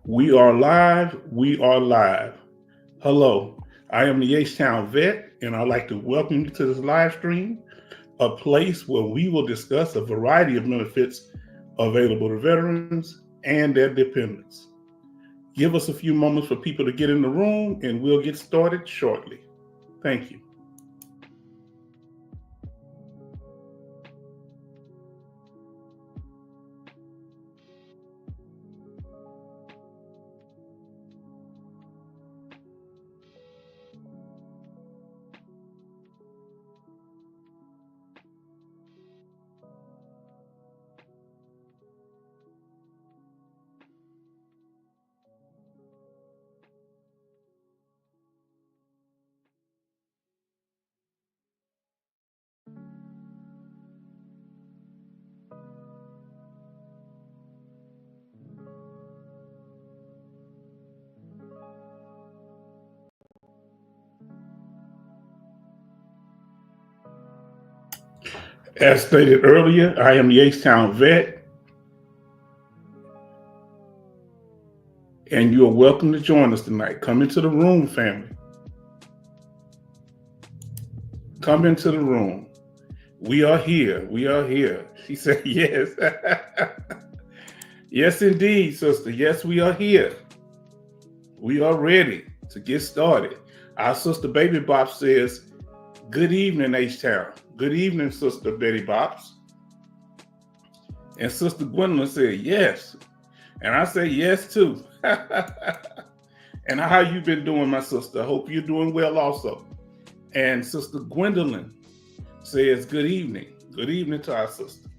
We are live. We are live. Hello, I am the H-Town vet, and I'd like to welcome you to this live stream, a place where we will discuss a variety of benefits available to veterans and their dependents. Give us a few moments for people to get in the room, and we'll get started shortly. Thank you. As stated earlier, I am the H-Town vet, and you are welcome to join us tonight. Come into the room, family. Come into the room. We are here. We are here. She said, yes. Yes, indeed, sister. Yes, we are here. We are ready to get started. Our sister Baby Bop says, good evening, H-Town. Good evening, Sister Betty Bops. And Sister Gwendolyn said, yes. And I say yes, too. And how you been doing, my sister? I hope you're doing well also. And Sister Gwendolyn says, good evening. Good evening to our sister.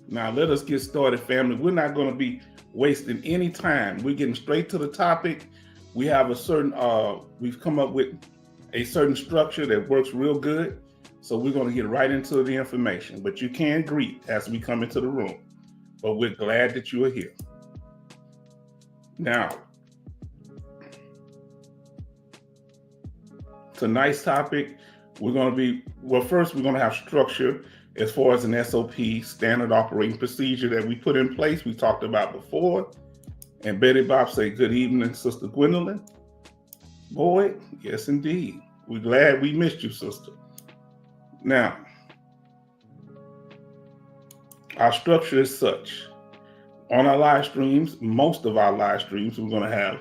Now, let us get started, family. We're not going to be wasting any time. We're getting straight to the topic. We have a certain, we've come up with a certain structure that works real good. So we're going to get right into the information. But you can greet as we come into the room. But we're glad that you are here. Now, tonight's topic, we're going to be, well, first we're going to have structure as far as an SOP, standard operating procedure that we put in place, we talked about before. And Betty Bob say, good evening, Sister Gwendolyn. Boy, yes, indeed. We're glad we missed you, sister. Now, our structure is such. On our live streams, most of our live streams, we're going to have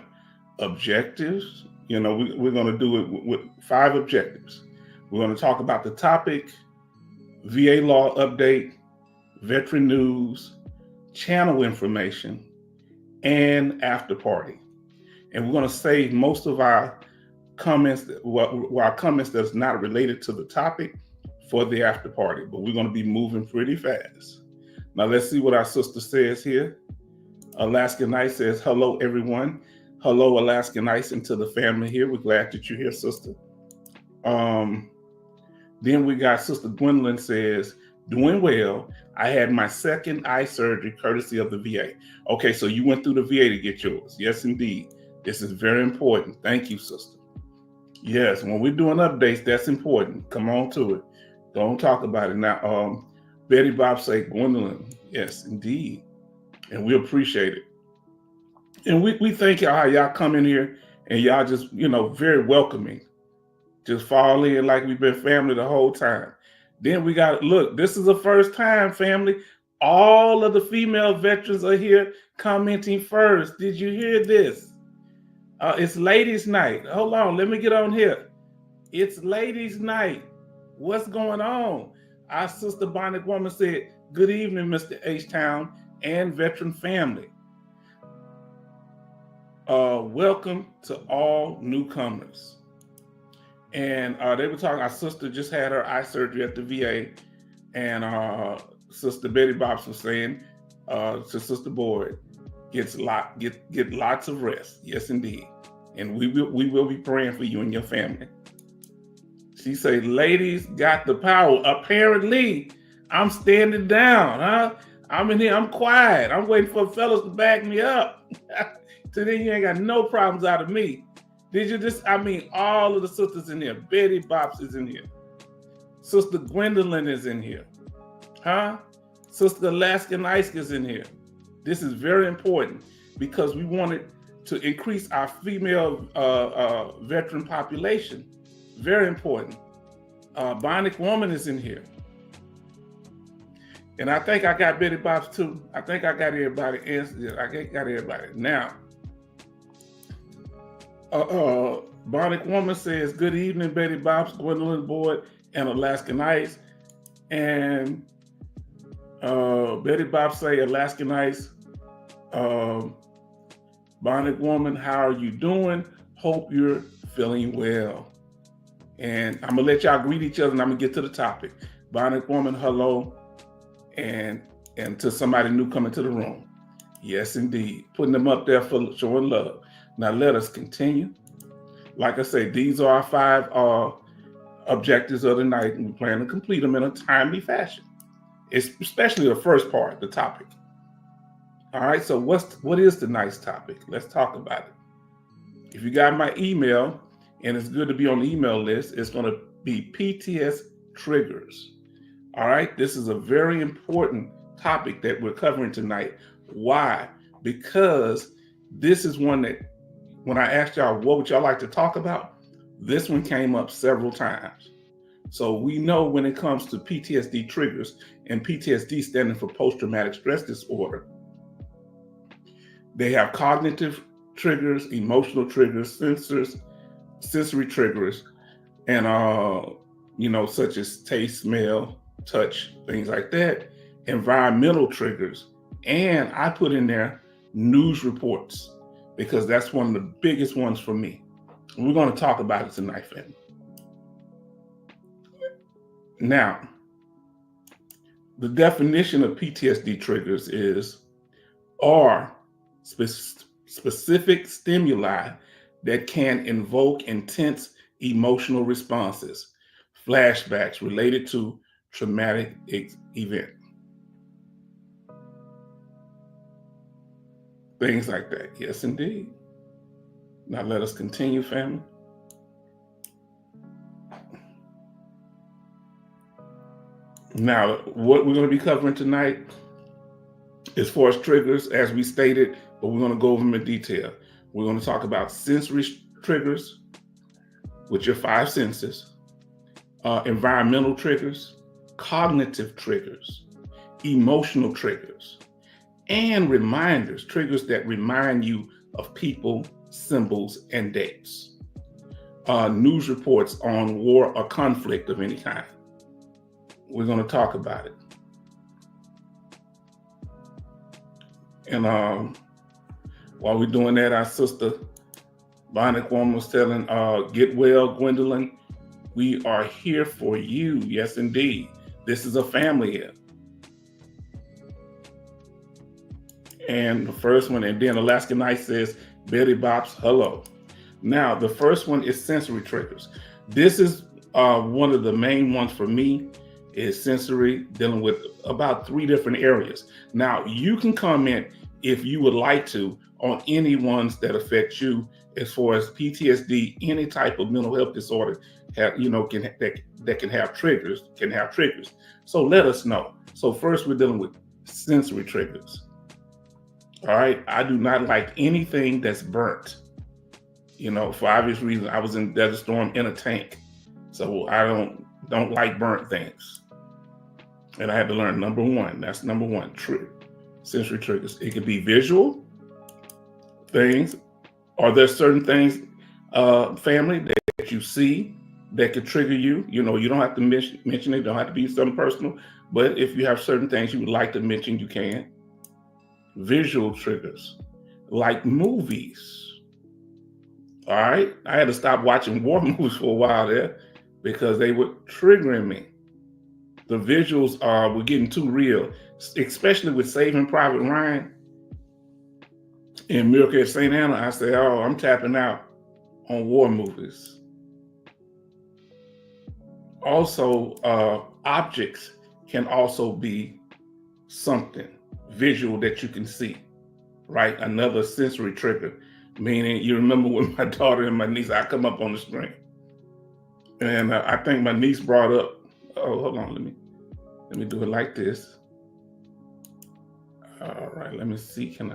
objectives. You know, we're going to do it with 5 objectives. We're going to talk about the topic, VA law update, veteran news, channel information, and after party. And we're going to save most of our comments, our comments that's not related to the topic for the after party, but we're going to be moving pretty fast. Now let's see what our sister says here. Alaskan Ice says, hello, everyone. Hello, Alaskan Ice, and to the family here. We're glad that you're here, sister. Then we got Sister Gwendolyn says, doing well. I had my second eye surgery courtesy of the VA. Okay, so you went through the VA to get yours. Yes, indeed. This is very important. Thank you, sister. Yes, when we're doing updates, that's important. Come on to it. Don't talk about it. Now, Betty Bob say, Gwendolyn, yes, indeed. And we appreciate it. And we thank y'all how y'all come in here and y'all just, very welcoming. Just fall in like we've been family the whole time. Then we got, look, this is the first time, family. All of the female veterans are here commenting first. Did you hear this? It's ladies' night. Hold on, let me get on here. It's ladies' night. What's going on? Our sister Bonnet Woman said, good evening, Mr. H-Town and veteran family. Welcome to all newcomers. And they were talking, our sister just had her eye surgery at the VA, and Sister Betty Bobson was saying to Sister Boyd, get lots of rest. Yes, indeed. And we will be praying for you and your family. She said, ladies got the power. Apparently, I'm standing down, huh? I'm in here, I'm quiet. I'm waiting for fellas to back me up. So then you ain't got no problems out of me. Did you just, all of the sisters in here. Betty Bops is in here. Sister Gwendolyn is in here. Huh? Sister Alaskan Ice is in here. This is very important because we wanted to increase our female veteran population. Very important. Bionic Woman is in here. And I think I got Betty Bops too. I think I got everybody answered. I got everybody. Now, Bionic Woman says, good evening, Betty Bops, Gwendolyn Boyd, and Alaskan Ice. And Betty Bops say, Alaskan Ice, Bionic Woman, how are you doing? Hope you're feeling well. And I'm gonna let y'all greet each other and I'm gonna get to the topic. Bionic Woman, hello. And to somebody new coming to the room. Yes, indeed. Putting them up there for showing love. Now let us continue. Like I say, these are our 5 objectives of the night, and we plan to complete them in a timely fashion. It's especially the first part, the topic. All right, so what is tonight's topic? Let's talk about it. If you got my email, and it's good to be on the email list, it's going to be PTSD triggers. All right, this is a very important topic that we're covering tonight. Why? Because this is one that, when I asked y'all what would y'all like to talk about, this one came up several times. So we know when it comes to PTSD triggers, and PTSD standing for post-traumatic stress disorder, they have cognitive triggers, emotional triggers, sensory triggers, and such as taste, smell, touch, things like that, environmental triggers, and I put in there news reports because that's one of the biggest ones for me. And we're going to talk about it tonight, family. Now, the definition of PTSD triggers are specific stimuli that can invoke intense emotional responses, flashbacks related to traumatic event. Things like that. Yes, indeed. Now let us continue, family. Now, what we're going to be covering tonight, as far as triggers, as we stated, but we're going to go over them in detail. We're going to talk about sensory triggers, with your 5 senses, environmental triggers, cognitive triggers, emotional triggers, and reminders, triggers that remind you of people, symbols, and dates. News reports on war or conflict of any kind. We're going to talk about it. And while we're doing that, our sister Bionic Woman was telling, get well, Gwendolyn. We are here for you. Yes, indeed. This is a family here. And the first one, and then Alaskan Night says, Betty Bops, hello. Now, the first one is sensory triggers. This is one of the main ones for me, is sensory, dealing with about 3 different areas. Now, you can comment if you would like to on any ones that affect you, as far as PTSD, any type of mental health disorder that can have triggers. So let us know. So first, we're dealing with sensory triggers. All right, I do not like anything that's burnt. For obvious reasons. I was in Desert Storm in a tank, so I don't like burnt things. And I had to learn number 1. That's number 1. Sensory triggers. It could be visual things. Are there certain things, family, that you see that could trigger you? You don't have to mention it. Don't have to be something personal. But if you have certain things you would like to mention, you can. Visual triggers, like movies. All right. I had to stop watching war movies for a while there because they were triggering me. The visuals were getting too real, especially with Saving Private Ryan and Miracle at St. Anna. I said, oh, I'm tapping out on war movies. Also, objects can also be something visual that you can see, right? Another sensory trigger, meaning you remember when my daughter and my niece, I come up on the screen. And I think my niece brought up, oh, hold on, let me do it like this. All right, let me see. Can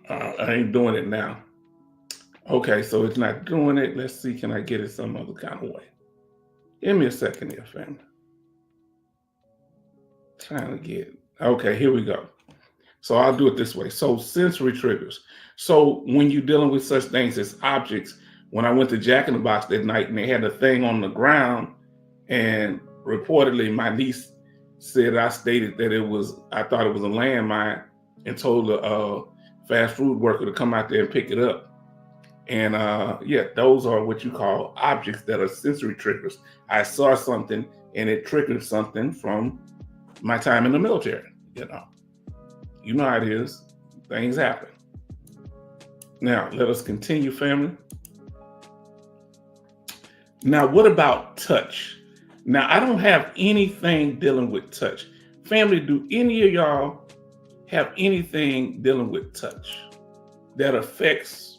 I ain't doing it now. Okay, so it's not doing it. Let's see. Can I get it some other kind of way? Give me a second here, family. Trying to get. Okay, here we go. So I'll do it this way. So sensory triggers. So when you're dealing with such things as objects, when I went to Jack in the Box that night and they had a thing on the ground, and reportedly my niece said I stated that I thought it was a landmine, and told the fast food worker to come out there and pick it up. And yeah, those are what you call objects that are sensory triggers. I saw something and it triggered something from my time in the military. You know how it is. Things happen. Now, let us continue, family. Now, what about touch? Now, I don't have anything dealing with touch. Family, do any of y'all have anything dealing with touch that affects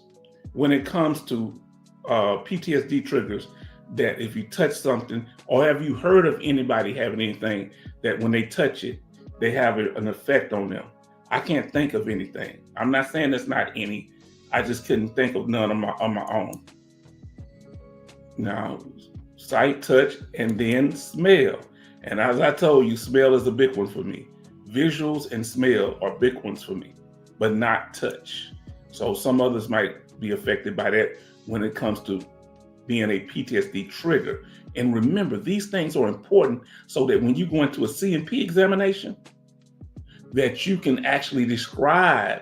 when it comes to PTSD triggers, that if you touch something, or have you heard of anybody having anything that when they touch it, they have an effect on them? I can't think of anything. I'm not saying there's not any. I just couldn't think of none on my own. Now, sight, touch, and then smell. And as I told you, smell is a big one for me. Visuals and smell are big ones for me, but not touch. So some others might be affected by that when it comes to being a PTSD trigger. And remember, these things are important so that when you go into a C&P examination, that you can actually describe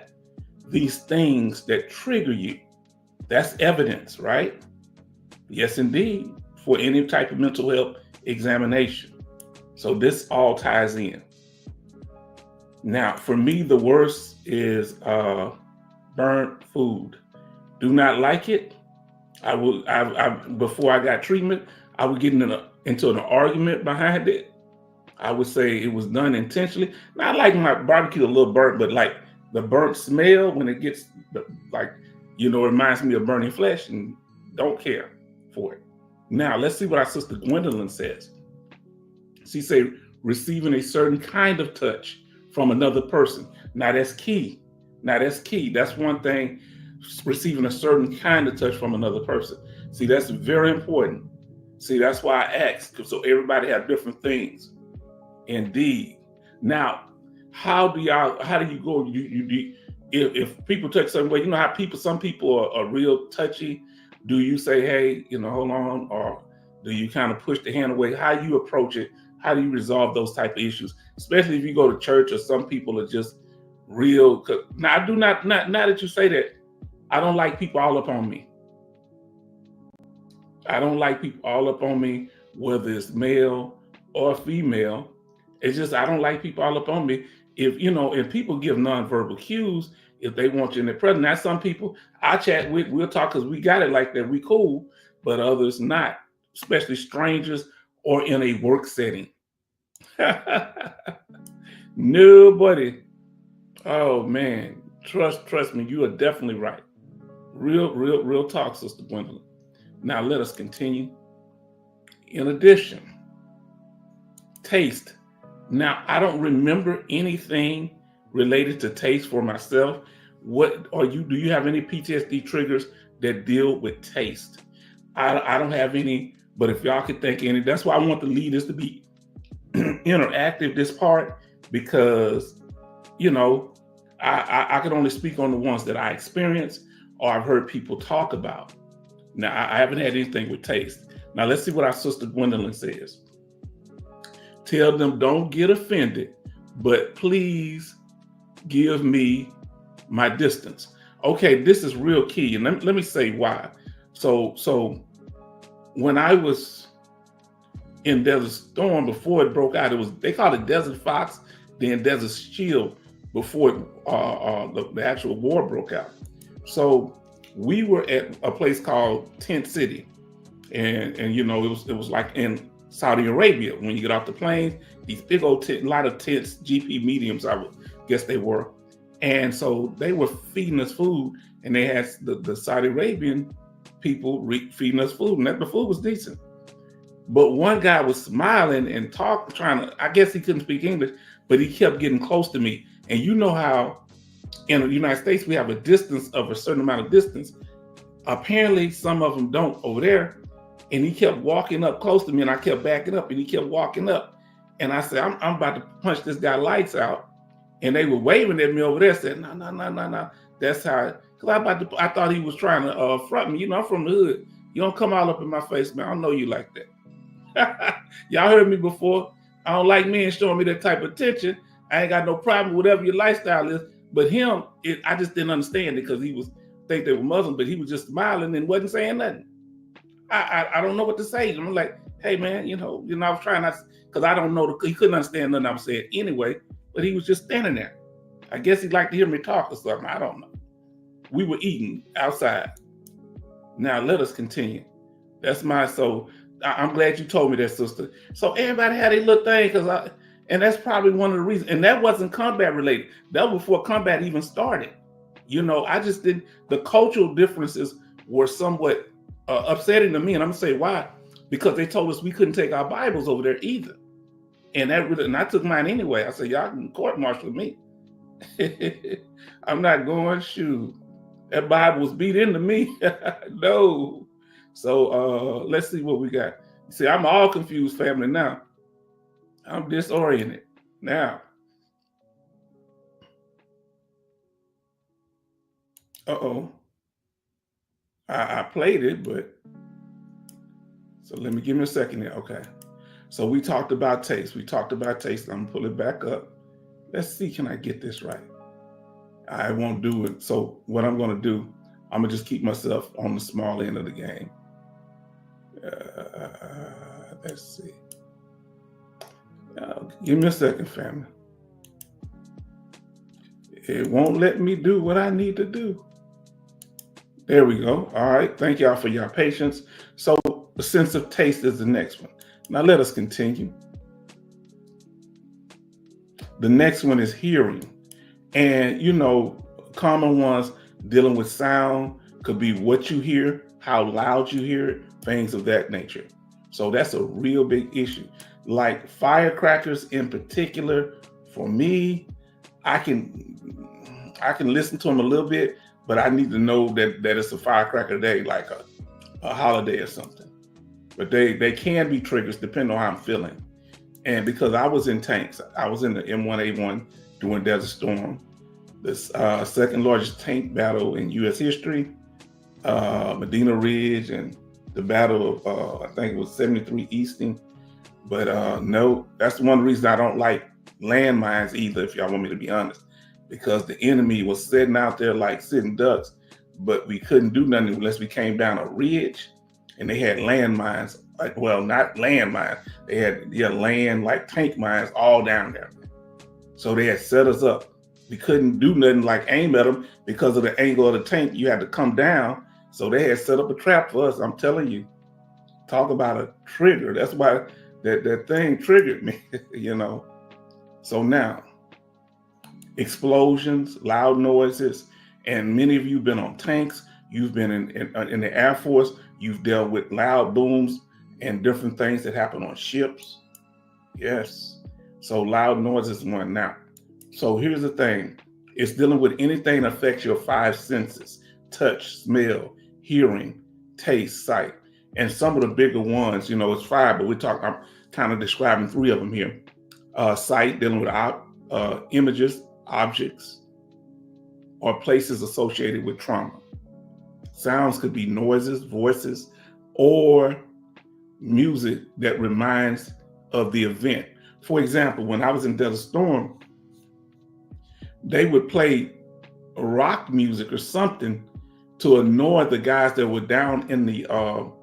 these things that trigger you. That's evidence, right? Yes, indeed, for any type of mental health examination. So this all ties in. Now, for me, the worst is burnt food. Do not like it. Before I got treatment, I would get into an argument behind it. I would say it was done intentionally. Not like my barbecue a little burnt, but like the burnt smell when it gets it reminds me of burning flesh, and don't care for it. Now, let's see what our sister Gwendolyn says. She said, receiving a certain kind of touch from another person. Now that's key. That's one thing, receiving a certain kind of touch from another person. See, that's very important. See, that's why I asked, so everybody have different things. Indeed. Now, how do you go? If people touch some way, you know how some people are real touchy. Do you say, hey, hold on, or do you kind of push the hand away? How you approach it? How do you resolve those type of issues? Especially if you go to church, or some people are just real. Now, I do not that you say that, I don't like people all up on me. I don't like people all up on me, whether it's male or female. It's just, I don't like people all up on me. If people give nonverbal cues, if they want you in their presence. Now, some people I chat with, we'll talk because we got it like that, we cool, but others not, especially strangers or in a work setting. Nobody. Oh man, trust me, you are definitely right. Real talk, Sister Gwendolyn. Now let us continue. In addition, taste. Now, I don't remember anything related to taste for myself. Do you have any PTSD triggers that deal with taste? I don't have any, but if y'all could think any, that's why I want the leaders to be interactive this part, because I can only speak on the ones that I experienced or I've heard people talk about. Now, I haven't had anything with taste. Now, let's see what our sister Gwendolyn says. Tell them, don't get offended, but please give me my distance. Okay, this is real key, and let me say why. So when I was in Desert Storm, before it broke out, they called it Desert Fox, then Desert Shield before the actual war broke out. So we were at a place called Tent City, and it was like in Saudi Arabia. When you get off the plane, these big old lot of tents, GP mediums, I would guess they were. And so they were feeding us food, and they had the Saudi Arabian people feeding us food, and the food was decent. But one guy was smiling and trying to, I guess he couldn't speak English, but he kept getting close to me. And you know how in the United States we have a distance of a certain amount of distance. Apparently some of them don't over there. And he kept walking up close to me, and I kept backing up, and he kept walking up. And I said, I'm about to punch this guy lights out. And they were waving at me over there, said, no, no, no, no, no. That's how, because I thought he was trying to front me. You know, I'm from the hood. You don't come all up in my face, man. I don't know you like that. Y'all heard me before. I don't like men showing me that type of attention. I ain't got no problem with whatever your lifestyle is. But him, I just didn't understand it, because he was think they were Muslim, but he was just smiling and wasn't saying nothing. I don't know what to say. I'm like, hey man, I was trying not, because I don't know, he couldn't understand nothing I was saying anyway, but he was just standing there. I guess he'd like to hear me talk or something. I don't know. We were eating outside. Now let us continue. So I'm glad you told me that, sister. So everybody had a little thing, and that's probably one of the reasons. And that wasn't combat related. That was before combat even started. I just didn't, the cultural differences were somewhat upsetting to me. And I'm gonna say why? Because they told us we couldn't take our Bibles over there either. And I took mine anyway. I said, y'all can court martial me. I'm not going, shoot. That Bible was beat into me. No. So let's see what we got. See, I'm all confused, family, now. I'm disoriented now. I played it, but so give me a second here. Okay. So we talked about taste. I'm gonna pull it back up. Let's see, can I get this right? I won't do it. So what I'm gonna do, I'm gonna just keep myself on the small end of the game. Let's see. Give me a second, family. It won't let me do what I need to do. There we go. All right. Thank y'all for your patience. So the sense of taste is the next one. Now let us continue. The next one is hearing. And, common ones dealing with sound could be what you hear, how loud you hear it, things of that nature. So that's a real big issue. Like firecrackers in particular, for me, I can listen to them a little bit, but I need to know that it's a firecracker day, like a holiday or something. But they can be triggers depending on how I'm feeling. And because I was in tanks, I was in the M1A1 during Desert Storm, the second largest tank battle in U.S. history, Medina Ridge, and the battle of, I think it was 73 Easton. But no, that's one reason I don't like landmines either, if y'all want me to be honest, because the enemy was sitting out there like sitting ducks, but we couldn't do nothing unless we came down a ridge, and they had landmines, not landmines, they had land like tank mines all down there. So they had set us up. We couldn't do nothing like aim at them because of the angle of the tank. You had to come down. So they had set up a trap for us. I'm telling you, talk about a trigger. That's why that thing triggered me, So now, explosions, loud noises, and many of you have been on tanks. You've been in the Air Force. You've dealt with loud booms and different things that happen on ships. Yes. So loud noise is one. Now, so here's the thing. It's dealing with anything that affects your five senses: touch, smell, hearing, taste, sight. And some of the bigger ones, it's five, but I'm kind of describing three of them here. Sight, dealing with images, objects, or places associated with trauma. Sounds could be noises, voices, or music that reminds of the event. For example, when I was in Desert Storm, they would play rock music or something to annoy the guys that were down in the, what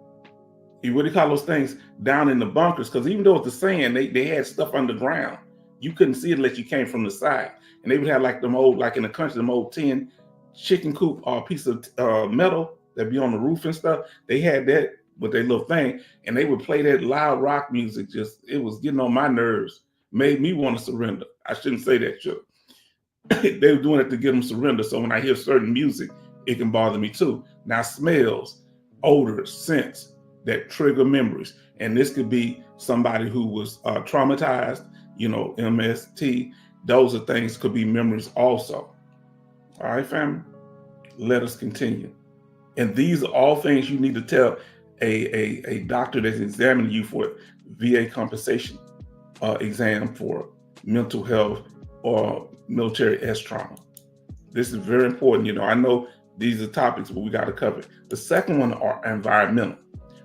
do you call those things? Down in the bunkers, because even though it's the sand, they had stuff underground. You couldn't see it unless you came from the side. And they would have like them old, like in the country, them old tin chicken coop or piece of metal that'd be on the roof and stuff. They had that with their little thing, and they would play that loud rock music. It was getting on my nerves, made me want to surrender. I shouldn't say that, sure. They were doing it to get them surrender. So when I hear certain music, it can bother me too. Now, smells, odors, scents that trigger memories. And this could be somebody who was traumatized. MST. Those are things, could be memories also. All right, family, let us continue. And these are all things you need to tell a doctor that's examining you for VA compensation exam for mental health or military S trauma. This is very important. I know these are topics, but we got to cover it. The second one are environmental.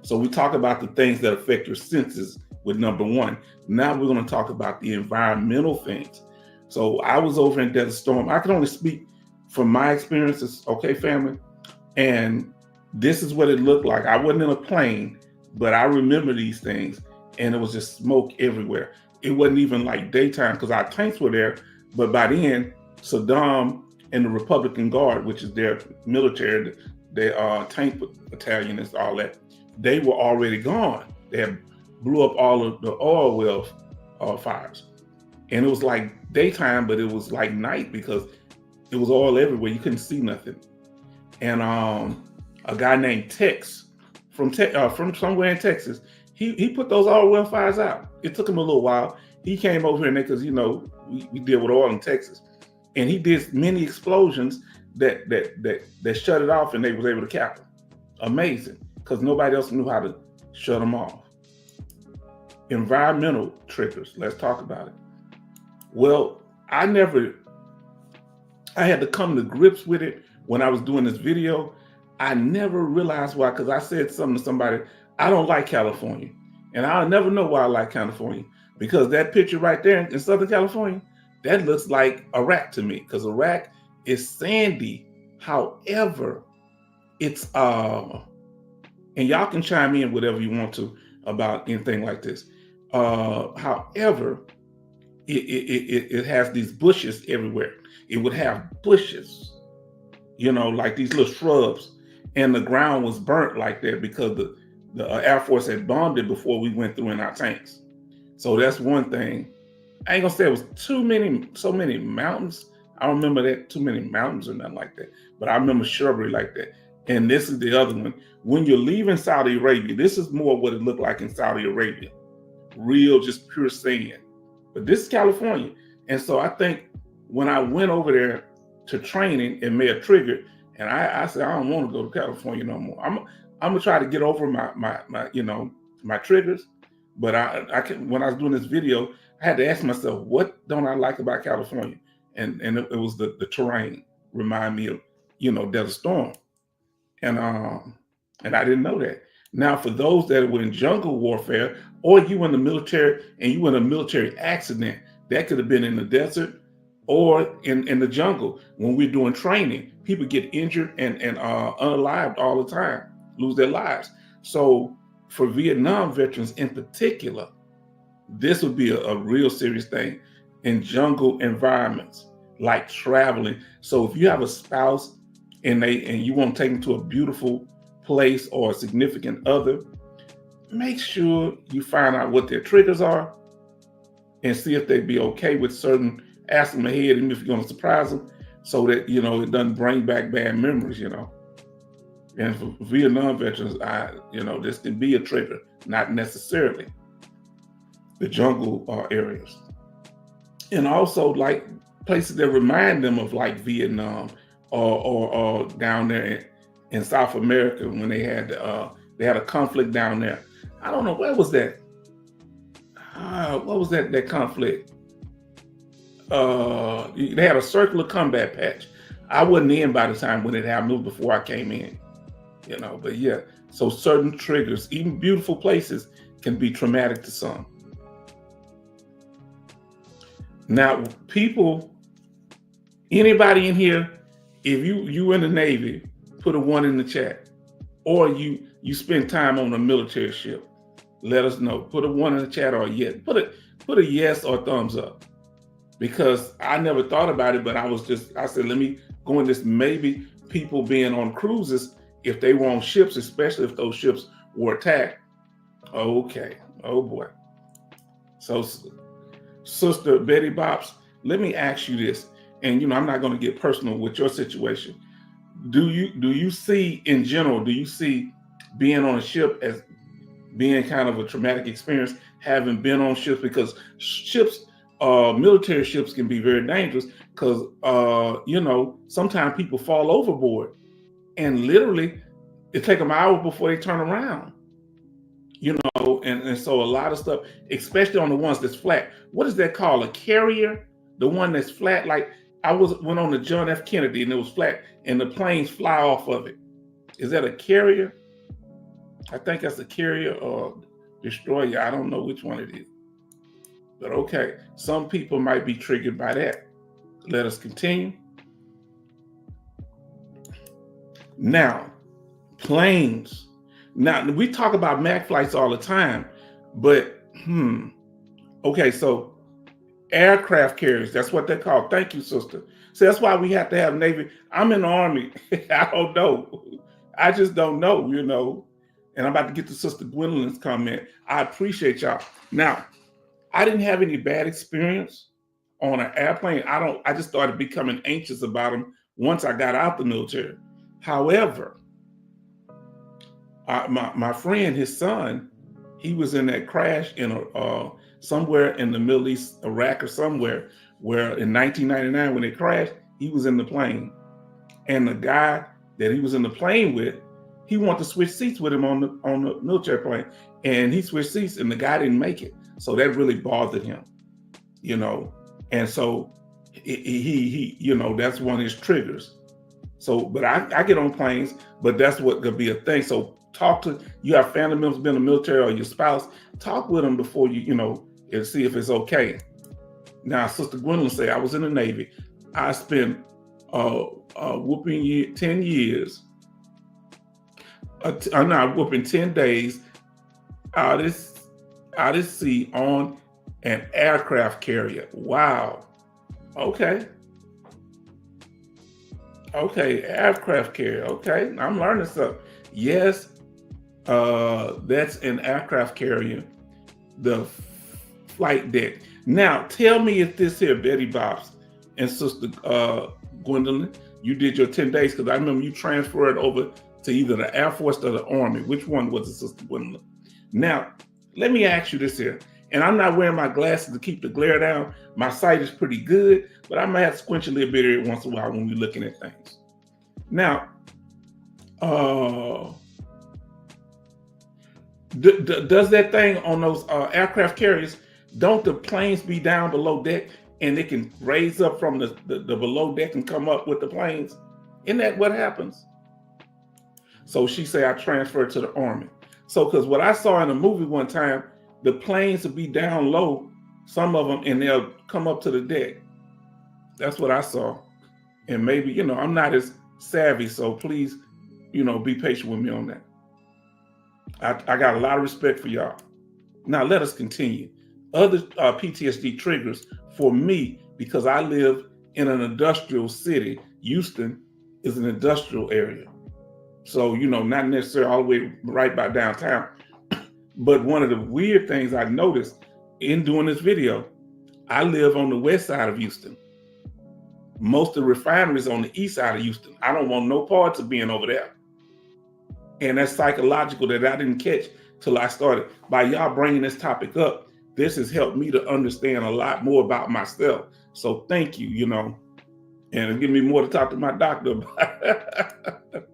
So we talk about the things that affect your senses with number one. Now we're going to talk about the environmental things. So I was over in Desert Storm. I can only speak from my experiences, okay, family? And this is what it looked like. I wasn't in a plane, but I remember these things, and it was just smoke everywhere. It wasn't even like daytime because our tanks were there, but by then, Saddam and the Republican Guard, which is their military, their tank battalion and all that, they were already gone. They had blew up all of the oil well fires. And it was like daytime, but it was like night because it was oil everywhere. You couldn't see nothing. And a guy named Tex from somewhere in Texas, he put those oil well fires out. It took him a little while. He came over here and because we deal with oil in Texas, and he did many explosions that shut it off, and they was able to cap them. Amazing, because nobody else knew how to shut them off. Environmental triggers. Let's talk about it. Well, I had to come to grips with it when I was doing this video. I never realized why, because I said something to somebody, I don't like California. And I'll never know why I like California, because that picture right there in Southern California, that looks like Iraq to me, because Iraq is sandy. However, it's, and y'all can chime in whatever you want to about anything like this. However, it has these bushes everywhere. It would have bushes, like these little shrubs, and the ground was burnt like that because the Air Force had bombed it before we went through in our tanks. So that's one thing. I ain't gonna say it was so many mountains. I don't remember that too many mountains or nothing like that, but I remember shrubbery like that. And this is the other one. When you're leaving Saudi Arabia, this is more what it looked like in Saudi Arabia. Real, just pure sand. But this is California. And so I think when I went over there to training, it may have triggered. And I said, I don't want to go to California no more. I'm gonna try to get over my triggers. But when I was doing this video, I had to ask myself, what don't I like about California? And it was the terrain. Remind me of, Desert Storm. And I didn't know that. Now, for those that were in jungle warfare, or you in the military and you in a military accident, that could have been in the desert or in the jungle. When we're doing training, people get injured and unalived all the time, lose their lives. So for Vietnam veterans in particular, this would be a real serious thing in jungle environments, like traveling. So if you have a spouse and you want to take them to a beautiful place or a significant other, make sure you find out what their triggers are and see if they'd be okay with certain, ask them ahead, even if you're going to surprise them, so that, it doesn't bring back bad memories, And for Vietnam veterans, this can be a trigger, not necessarily the jungle areas. And also like places that remind them of like Vietnam or down there in South America when they had a conflict down there. I don't know, where was that? What was that conflict? They had a circular combat patch. I wasn't in by the time when it happened. It was before I came in, but yeah. So certain triggers, even beautiful places, can be traumatic to some. Now, anybody in here, if you in the Navy, put a 1 in the chat, or you spend time on a military ship, let us know. Put a 1 in the chat, or yes. Put a yes or thumbs up, because I never thought about it, but I said, let me go in this. Maybe people being on cruises, if they were on ships, especially if those ships were attacked. Okay. Oh boy. So Sister Betty Bops, let me ask you this, and I'm not going to get personal with your situation. Do you see, in general, being on a ship as being kind of a traumatic experience, having been on ships? Because ships military ships can be very dangerous because, sometimes people fall overboard and literally it take them hours before they turn around, and so a lot of stuff, especially on the ones that's flat. What is that called? A carrier? The one that's flat? Like went on the John F. Kennedy and it was flat and the planes fly off of it. Is that a carrier? I think that's a carrier or destroyer. I don't know which one it is. But okay, some people might be triggered by that. Let us continue. Now, planes. Now, we talk about MAC flights all the time, but, okay, so aircraft carriers, that's what they're called. Thank you, sister. So that's why we have to have Navy. I'm in the Army. I don't know. I just don't know, and I'm about to get to Sister Gwendolyn's comment. I appreciate y'all. Now, I didn't have any bad experience on an airplane. I just started becoming anxious about them once I got out the military. However, my friend, his son, he was in that crash in somewhere in the Middle East, Iraq or somewhere, where in 1999 when it crashed, he was in the plane. And the guy that he was in the plane with, he wanted to switch seats with him on the military plane. And he switched seats and the guy didn't make it. So that really bothered him, And so he that's one of his triggers. So, but I get on planes, but that's what could be a thing. So you have family members been in the military or your spouse, talk with them before and see if it's okay. Now, Sister Gwendolyn said, I was in the Navy. I spent whooping 10 years. I'm not whooping 10 days out of sea on an aircraft carrier. Wow. Okay, aircraft carrier. Okay, I'm learning stuff. Yes, that's an aircraft carrier, the flight deck. Now, tell me if this here, Betty Bobs and Sister Gwendolyn, you did your 10 days, because I remember you transferred over to either the Air Force or the Army. Which one was it, Sister Gwendolyn? Now, let me ask you this here, and I'm not wearing my glasses to keep the glare down. My sight is pretty good, but I might have to squint a little bit every once in a while when we're looking at things. Now, does that thing on those aircraft carriers, don't the planes be down below deck and they can raise up from the below deck and come up with the planes? Isn't that what happens? So she said, I transferred to the Army. So, because what I saw in a movie one time, the planes would be down low, some of them, and they'll come up to the deck. That's what I saw. And maybe, I'm not as savvy, so please, be patient with me on that. I got a lot of respect for y'all. Now, let us continue. Other PTSD triggers for me, because I live in an industrial city. Houston is an industrial area. So, not necessarily all the way right by downtown. But one of the weird things I noticed in doing this video, I live on the west side of Houston. Most of the refineries on the east side of Houston. I don't want no parts of being over there. And that's psychological that I didn't catch till I started. By y'all bringing this topic up, this has helped me to understand a lot more about myself. So thank you, and give me more to talk to my doctor about.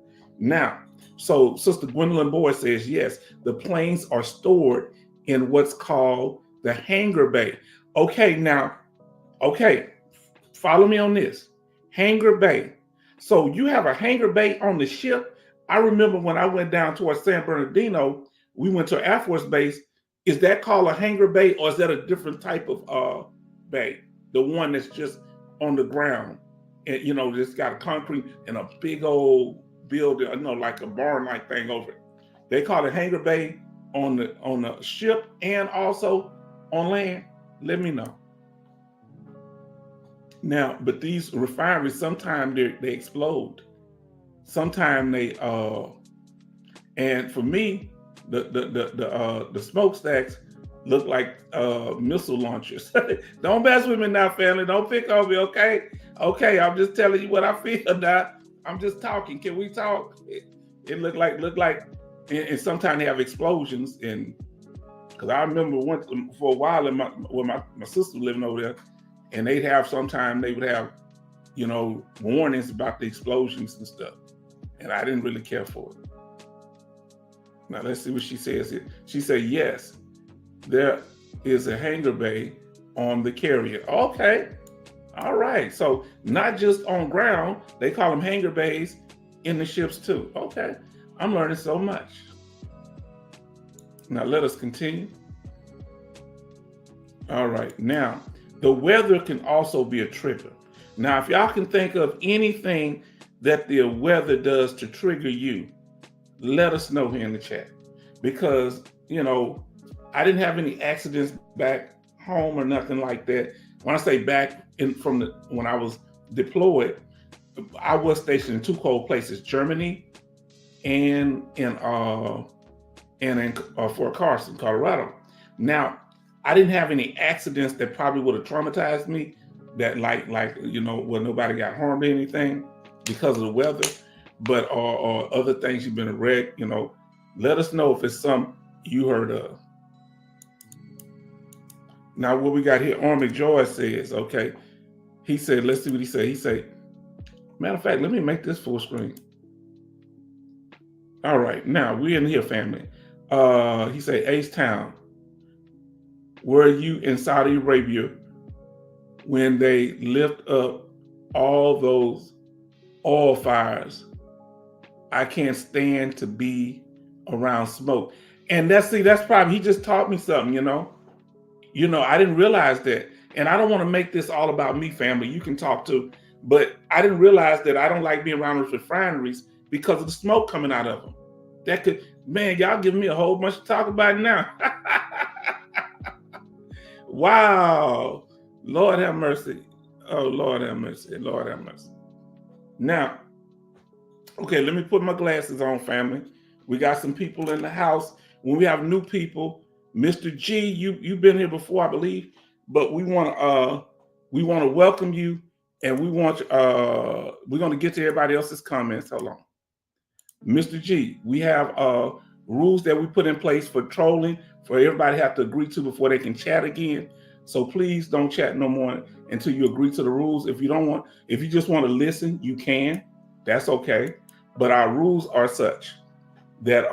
Now, so Sister Gwendolyn Boyd says, yes, the planes are stored in what's called the hangar bay. Okay, follow me on this. Hangar bay. So you have a hangar bay on the ship. I remember when I went down towards San Bernardino, we went to Air Force Base. Is that called a hangar bay, or is that a different type of bay? The one that's just on the ground and, it's got a concrete and a big old building, like a barn-like thing over it. They call it hangar bay on the ship and also on land. Let me know. Now, but these refineries, sometimes they explode. Sometimes they and for me, the smokestacks look like missile launchers. Don't mess with me now, family. Don't pick on me, okay? Okay, I'm just telling you what I feel now. I'm just talking. Can we talk? It look like, and sometimes they have explosions, and Because I remember for a while when my sister was living over there, and they would have, warnings about the explosions and stuff. And I didn't really care for it. Now let's see what she says here. She said, yes, there is a hangar bay on the carrier. Okay. All right. So not just on ground, they call them hangar bays in the ships too. Okay. I'm learning so much. Now let us continue. All right. Now, the weather can also be a trigger. Now, if y'all can think of anything that the weather does to trigger you, let us know here in the chat. Because, I didn't have any accidents back home or nothing like that. When I say back when I was deployed, I was stationed in two cold places, Germany and in Fort Carson, Colorado. Now, I didn't have any accidents that probably would have traumatized me, that where nobody got harmed or anything because of the weather, but or other things you've been a wreck, let us know if it's something you heard of. Now, what we got here, Army Joy says, okay, he said, let's see what he said. He said, matter of fact, let me make this full screen. All right, now we're in here, family. He said, H-Town, were you in Saudi Arabia when they lift up all those oil fires? I can't stand to be around smoke. And that's probably, he just taught me something, I didn't realize that. And I don't want to make this all about me, family. You can talk too. But I didn't realize that I don't like being around those refineries because of the smoke coming out of them. That could, man, y'all giving me a whole bunch to talk about now. Wow. Lord have mercy. Oh, Lord have mercy. Lord have mercy. Now, okay, let me put my glasses on, family. We got some people in the house. When we have new people, Mr. G, you've been here before, I believe, but we want to welcome you, and we're going to get to everybody else's comments. Hold on. Mr. G, we have rules that we put in place for trolling, for everybody to have to agree to before they can chat again. So please don't chat no more until you agree to the rules. If you just want to listen, you can. That's okay. But our rules are such that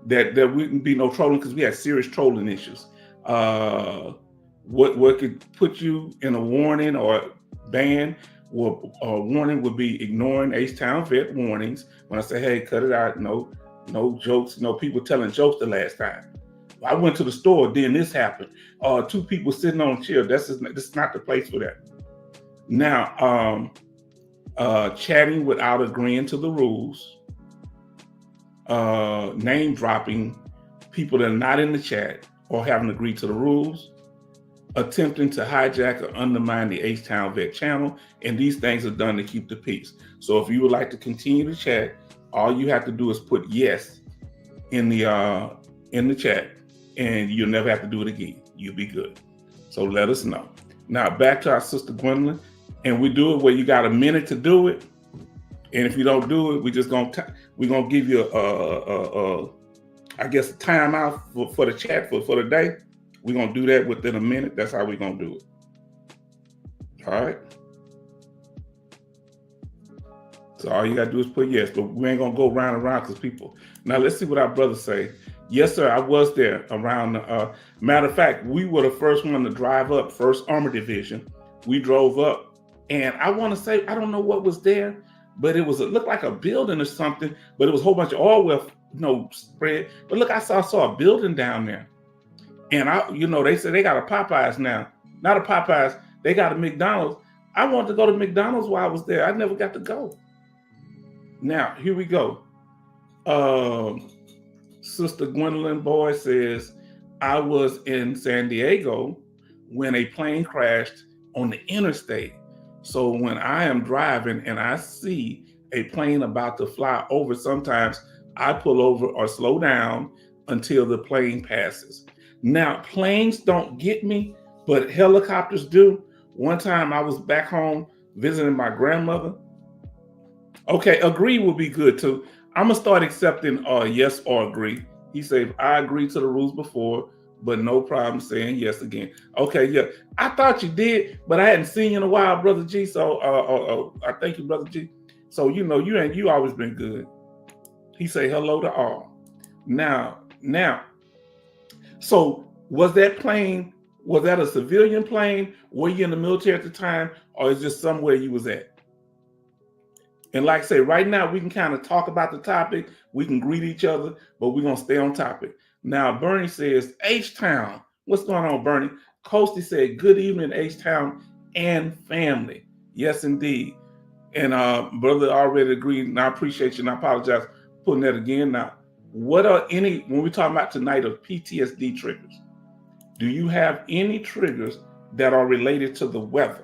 that there wouldn't be no trolling, because we have serious trolling issues. What could put you in a warning or ban? Or warning would be ignoring H-Town vet warnings. When I say, hey, cut it out, no jokes, people telling jokes the last time. I went to the store, then this happened. Two people sitting on a chair. This is not the place for that. Now, chatting without agreeing to the rules, name dropping people that are not in the chat or haven't agreed to the rules, attempting to hijack or undermine the H-Town Vet channel, and these things are done to keep the peace. So if you would like to continue to chat, all you have to do is put yes in the chat, and you'll never have to do it again. You'll be good. So let us know. Now back to our sister Gwendolyn, and we do it where you got a minute to do it, and if you don't do it, we're gonna give you I guess a timeout for the chat for the day. We're going to do that within a minute. That's how we're going to do it. All right. So all you got to do is put yes, but we ain't going to go round and round because people. Now let's see what our brothers say. Yes, sir. I was there around. Matter of fact, we were the first one to drive up, 1st Armor Division. We drove up, and I want to say, I don't know what was there, but it looked like a building or something, but it was a whole bunch of oil spread. But look, I saw a building down there. And they said they got a Popeyes now. Not a Popeyes, they got a McDonald's. I wanted to go to McDonald's while I was there. I never got to go. Now, here we go. Sister Gwendolyn Boy says, I was in San Diego when a plane crashed on the interstate. So when I am driving and I see a plane about to fly over, sometimes I pull over or slow down until the plane passes. Now, planes don't get me, but helicopters do. One time I was back home visiting my grandmother. Okay, agree would be good too. I'm going to start accepting yes or agree. He said, I agreed to the rules before, but no problem saying yes again. Okay, yeah. I thought you did, but I hadn't seen you in a while, Brother G. So I thank you, Brother G. So you always been good. He say hello to all. Now, so was that a civilian plane? Were you in the military at the time, or is just somewhere you was at? And like I say, right now we can kind of talk about the topic. We can greet each other, but we're gonna stay on topic. Now, Bernie says, H-Town. What's going on, Bernie? Coasty said, good evening, H-Town and family. Yes, indeed. And brother already agreed, and I appreciate you, and I apologize for putting that again. Now, what are when we're talking about tonight of PTSD triggers, do you have any triggers that are related to the weather?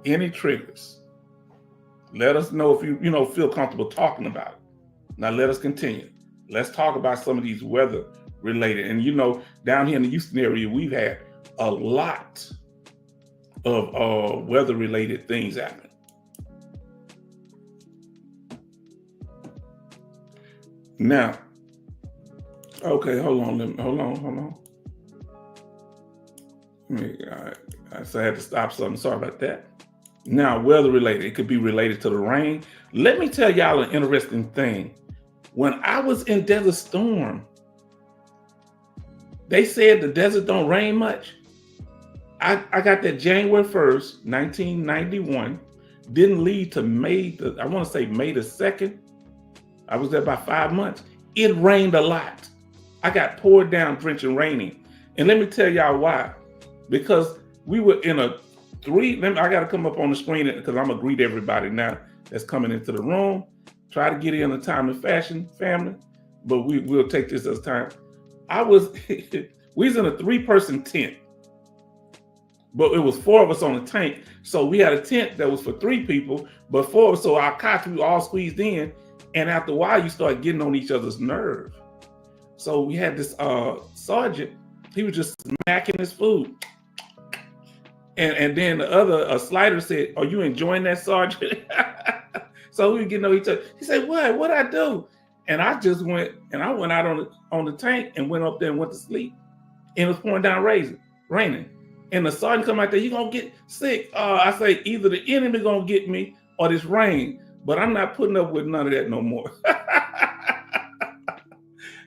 Any triggers? Let us know if you feel comfortable talking about it. Now let us continue. Let's talk about some of these weather related. And down here in the Houston area, we've had a lot of weather related things happen. Now, okay, hold on. I had to stop something. Sorry about that. Now, weather related, it could be related to the rain. Let me tell y'all an interesting thing. When I was in Desert Storm, they said the desert don't rain much. I got that January 1st, 1991, didn't lead to May the 2nd. I was there about 5 months. It rained a lot. I got poured down, drenching, raining. And let me tell y'all why. Because we were in I got to come up on the screen because I'm going to greet everybody now that's coming into the room. Try to get in a timely fashion, family, but we'll take this as time. We was in a 3-person tent, but it was 4 of us on the tank. So we had a tent that was for 3 people, but 4 of us, so our cots, we all squeezed in. And after a while, you start getting on each other's nerve. So we had this sergeant, he was just smacking his food. And then the other slider said, are you enjoying that, Sergeant? So we get to know each other. He said, what'd I do? And I just went out on the tank and went up there and went to sleep. And it was pouring down raining. And the sergeant come out there, you gonna get sick. I say, either the enemy gonna get me or this rain, but I'm not putting up with none of that no more.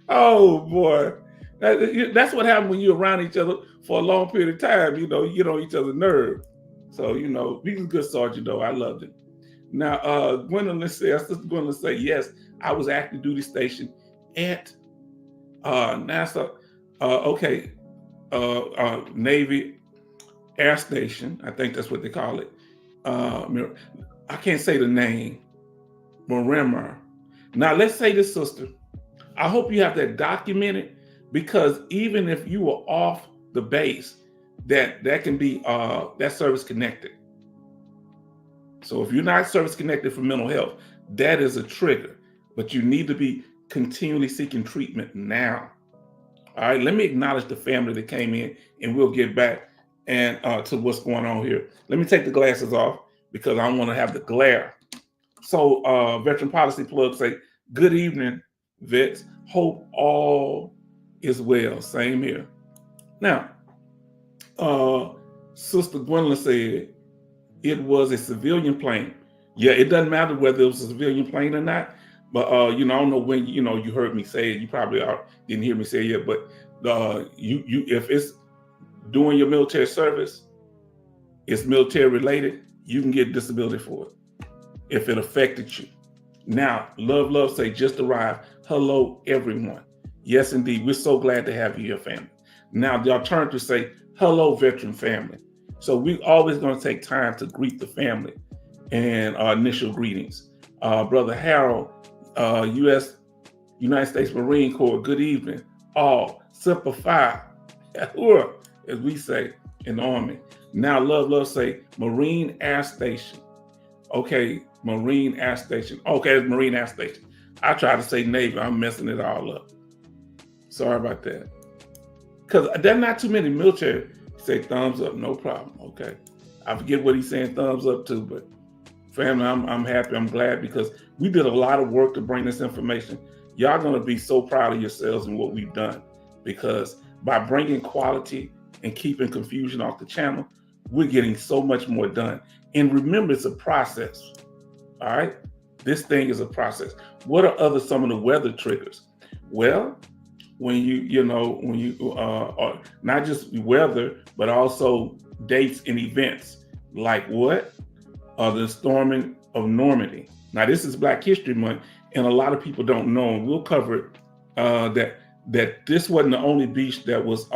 Oh boy. That's what happens when you're around each other for a long period of time. You get on each other's nerves. So, he was a good sergeant though. I loved it. Now, Sister Gwendolyn say, yes, I was active duty stationed at NASA, Navy Air Station. I think that's what they call it. I can't say the name, Miramar. Now, let's say this, sister. I hope you have that documented, because even if you were off the base, that can be that service connected. So if you're not service connected for mental health, that is a trigger, but you need to be continually seeking treatment now. All right, let me acknowledge the family that came in, and we'll get back and to what's going on here. Let me take the glasses off because I want to have the glare. So Veteran Policy Plug say, good evening, vets. Hope all is well. Same here. Now, Sister Gwendolyn said it was a civilian plane. Yeah, it doesn't matter whether it was a civilian plane or not. But I don't know when you heard me say it. You probably didn't hear me say it yet. But if it's doing your military service, it's military related, you can get disability for it if it affected you. Now, love say just arrived. Hello, everyone. Yes, indeed. We're so glad to have you here, family. Now, the alternative say, hello, veteran family. So we're always going to take time to greet the family and our initial greetings. Brother Harold, United States Marine Corps, good evening. All, Semper Fi, as we say in the Army. Now, love say, Marine Air Station. Okay, Marine Air Station. Okay, it's Marine Air Station. I try to say Navy, I'm messing it all up. Sorry about that. Because there are not too many military say thumbs up, no problem, okay? I forget what he's saying thumbs up to, but family, I'm happy, I'm glad, because we did a lot of work to bring this information. Y'all gonna be so proud of yourselves and what we've done, because by bringing quality and keeping confusion off the channel, we're getting so much more done. And remember, it's a process. All right, this thing is a process. What are some of the weather triggers? Well, when you are not just weather, but also dates and events, like what? The storming of Normandy. Now, this is Black History Month, and a lot of people don't know, and we'll cover it, that this wasn't the only beach that was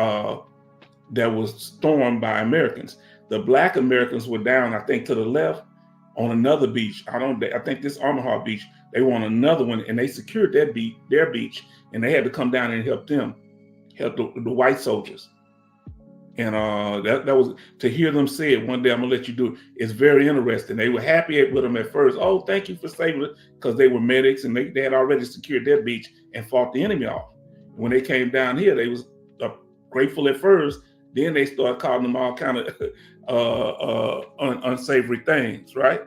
stormed by Americans. The Black Americans were down, I think, to the left on another beach. I think this Omaha beach. They were on another one, and they secured their beach, and they had to come down and help the white soldiers. And that was, to hear them say it one day, I'm gonna let you do it. It's very interesting. They were happy with them at first. Oh, thank you for saving it, because they were medics and they had already secured their beach and fought the enemy off. When they came down here, they was grateful at first. Then they started calling them all kind of unsavory things, right?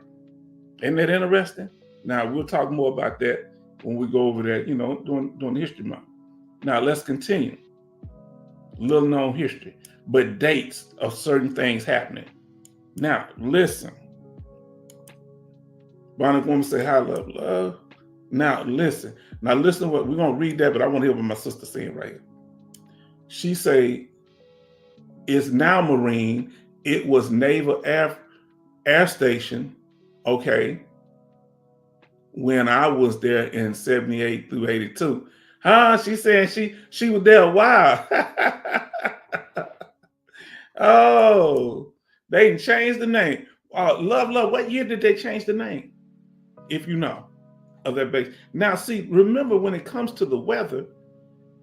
Isn't that interesting? Now, we'll talk more about that when we go over that, during the History Month. Now, let's continue. Little known history, but dates of certain things happening. Now, listen. Bonnie woman say, hi, love, love. Now, listen. What we're going to read that, but I want to hear what my sister saying right here. She say, it's now Marine. It was Naval Air Station, okay, when I was there in 78 through 82. She saying she was there a while. Oh, they changed the name. Love, what year did they change the name? If you know of that base. Now, see, remember, when it comes to the weather,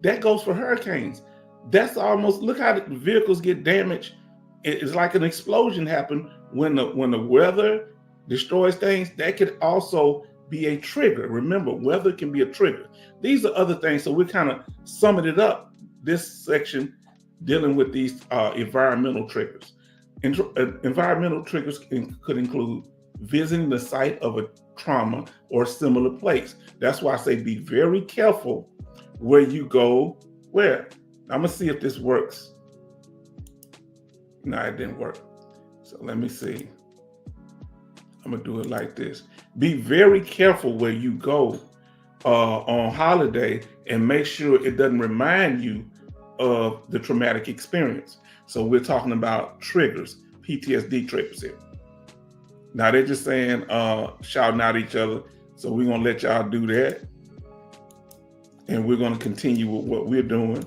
that goes for hurricanes. That's almost, look how the vehicles get damaged. It's like an explosion happened when the weather destroys things. That could also be a trigger. Remember, weather can be a trigger. These are other things. So we're kind of summing it up, this section dealing with these environmental triggers. Environmental triggers could include visiting the site of a trauma or similar place. That's why I say be very careful where you go. Where? I'm gonna see if this works. No, it didn't work. So let me see. I'm gonna do it like this. Be very careful where you go on holiday, and make sure it doesn't remind you of the traumatic experience. So we're talking about triggers, PTSD triggers here. Now they're just saying, shouting out at each other. So we're gonna let y'all do that. And we're gonna continue with what we're doing.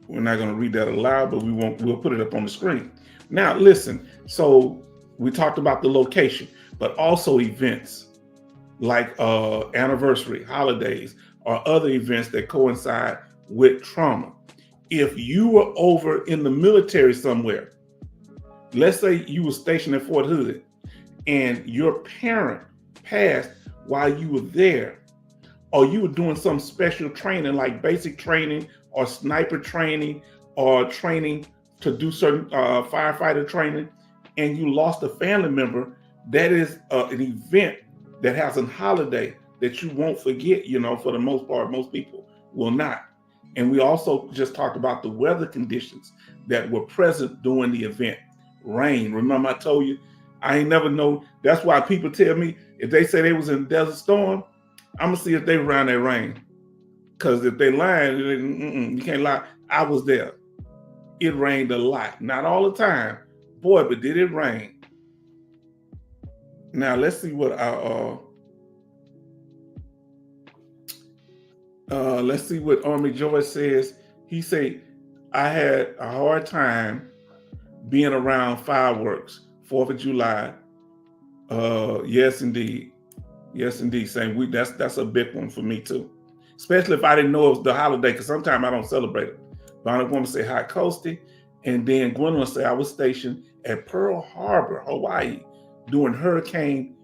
We're not gonna read that aloud, but we'll put it up on the screen. Now listen, so we talked about the location, but also events like anniversary, holidays, or other events that coincide with trauma. If you were over in the military somewhere, let's say you were stationed at Fort Hood and your parent passed while you were there, or you were doing some special training like basic training or sniper training or training to do certain firefighter training, and you lost a family member, that is an event that has a holiday that you won't forget, for the most part. Most people will not. And we also just talked about the weather conditions that were present during the event. Rain. Remember I told you, I ain't never know. That's why people tell me, if they say they was in a desert storm, I'm gonna see if they around that rain. Because if they lying, you can't lie. I was there. It rained a lot. Not all the time. Boy, but did it rain. Now let's see what let's see what Army Joyce says. He say, I had a hard time being around fireworks, 4th of July. Yes, indeed. Yes, indeed. Same week. That's a big one for me too. Especially if I didn't know it was the holiday, because sometimes I don't celebrate it. Bonnie woman say hi, Coasty. And then Gwendolyn say, I was stationed at Pearl Harbor, Hawaii, during Hurricane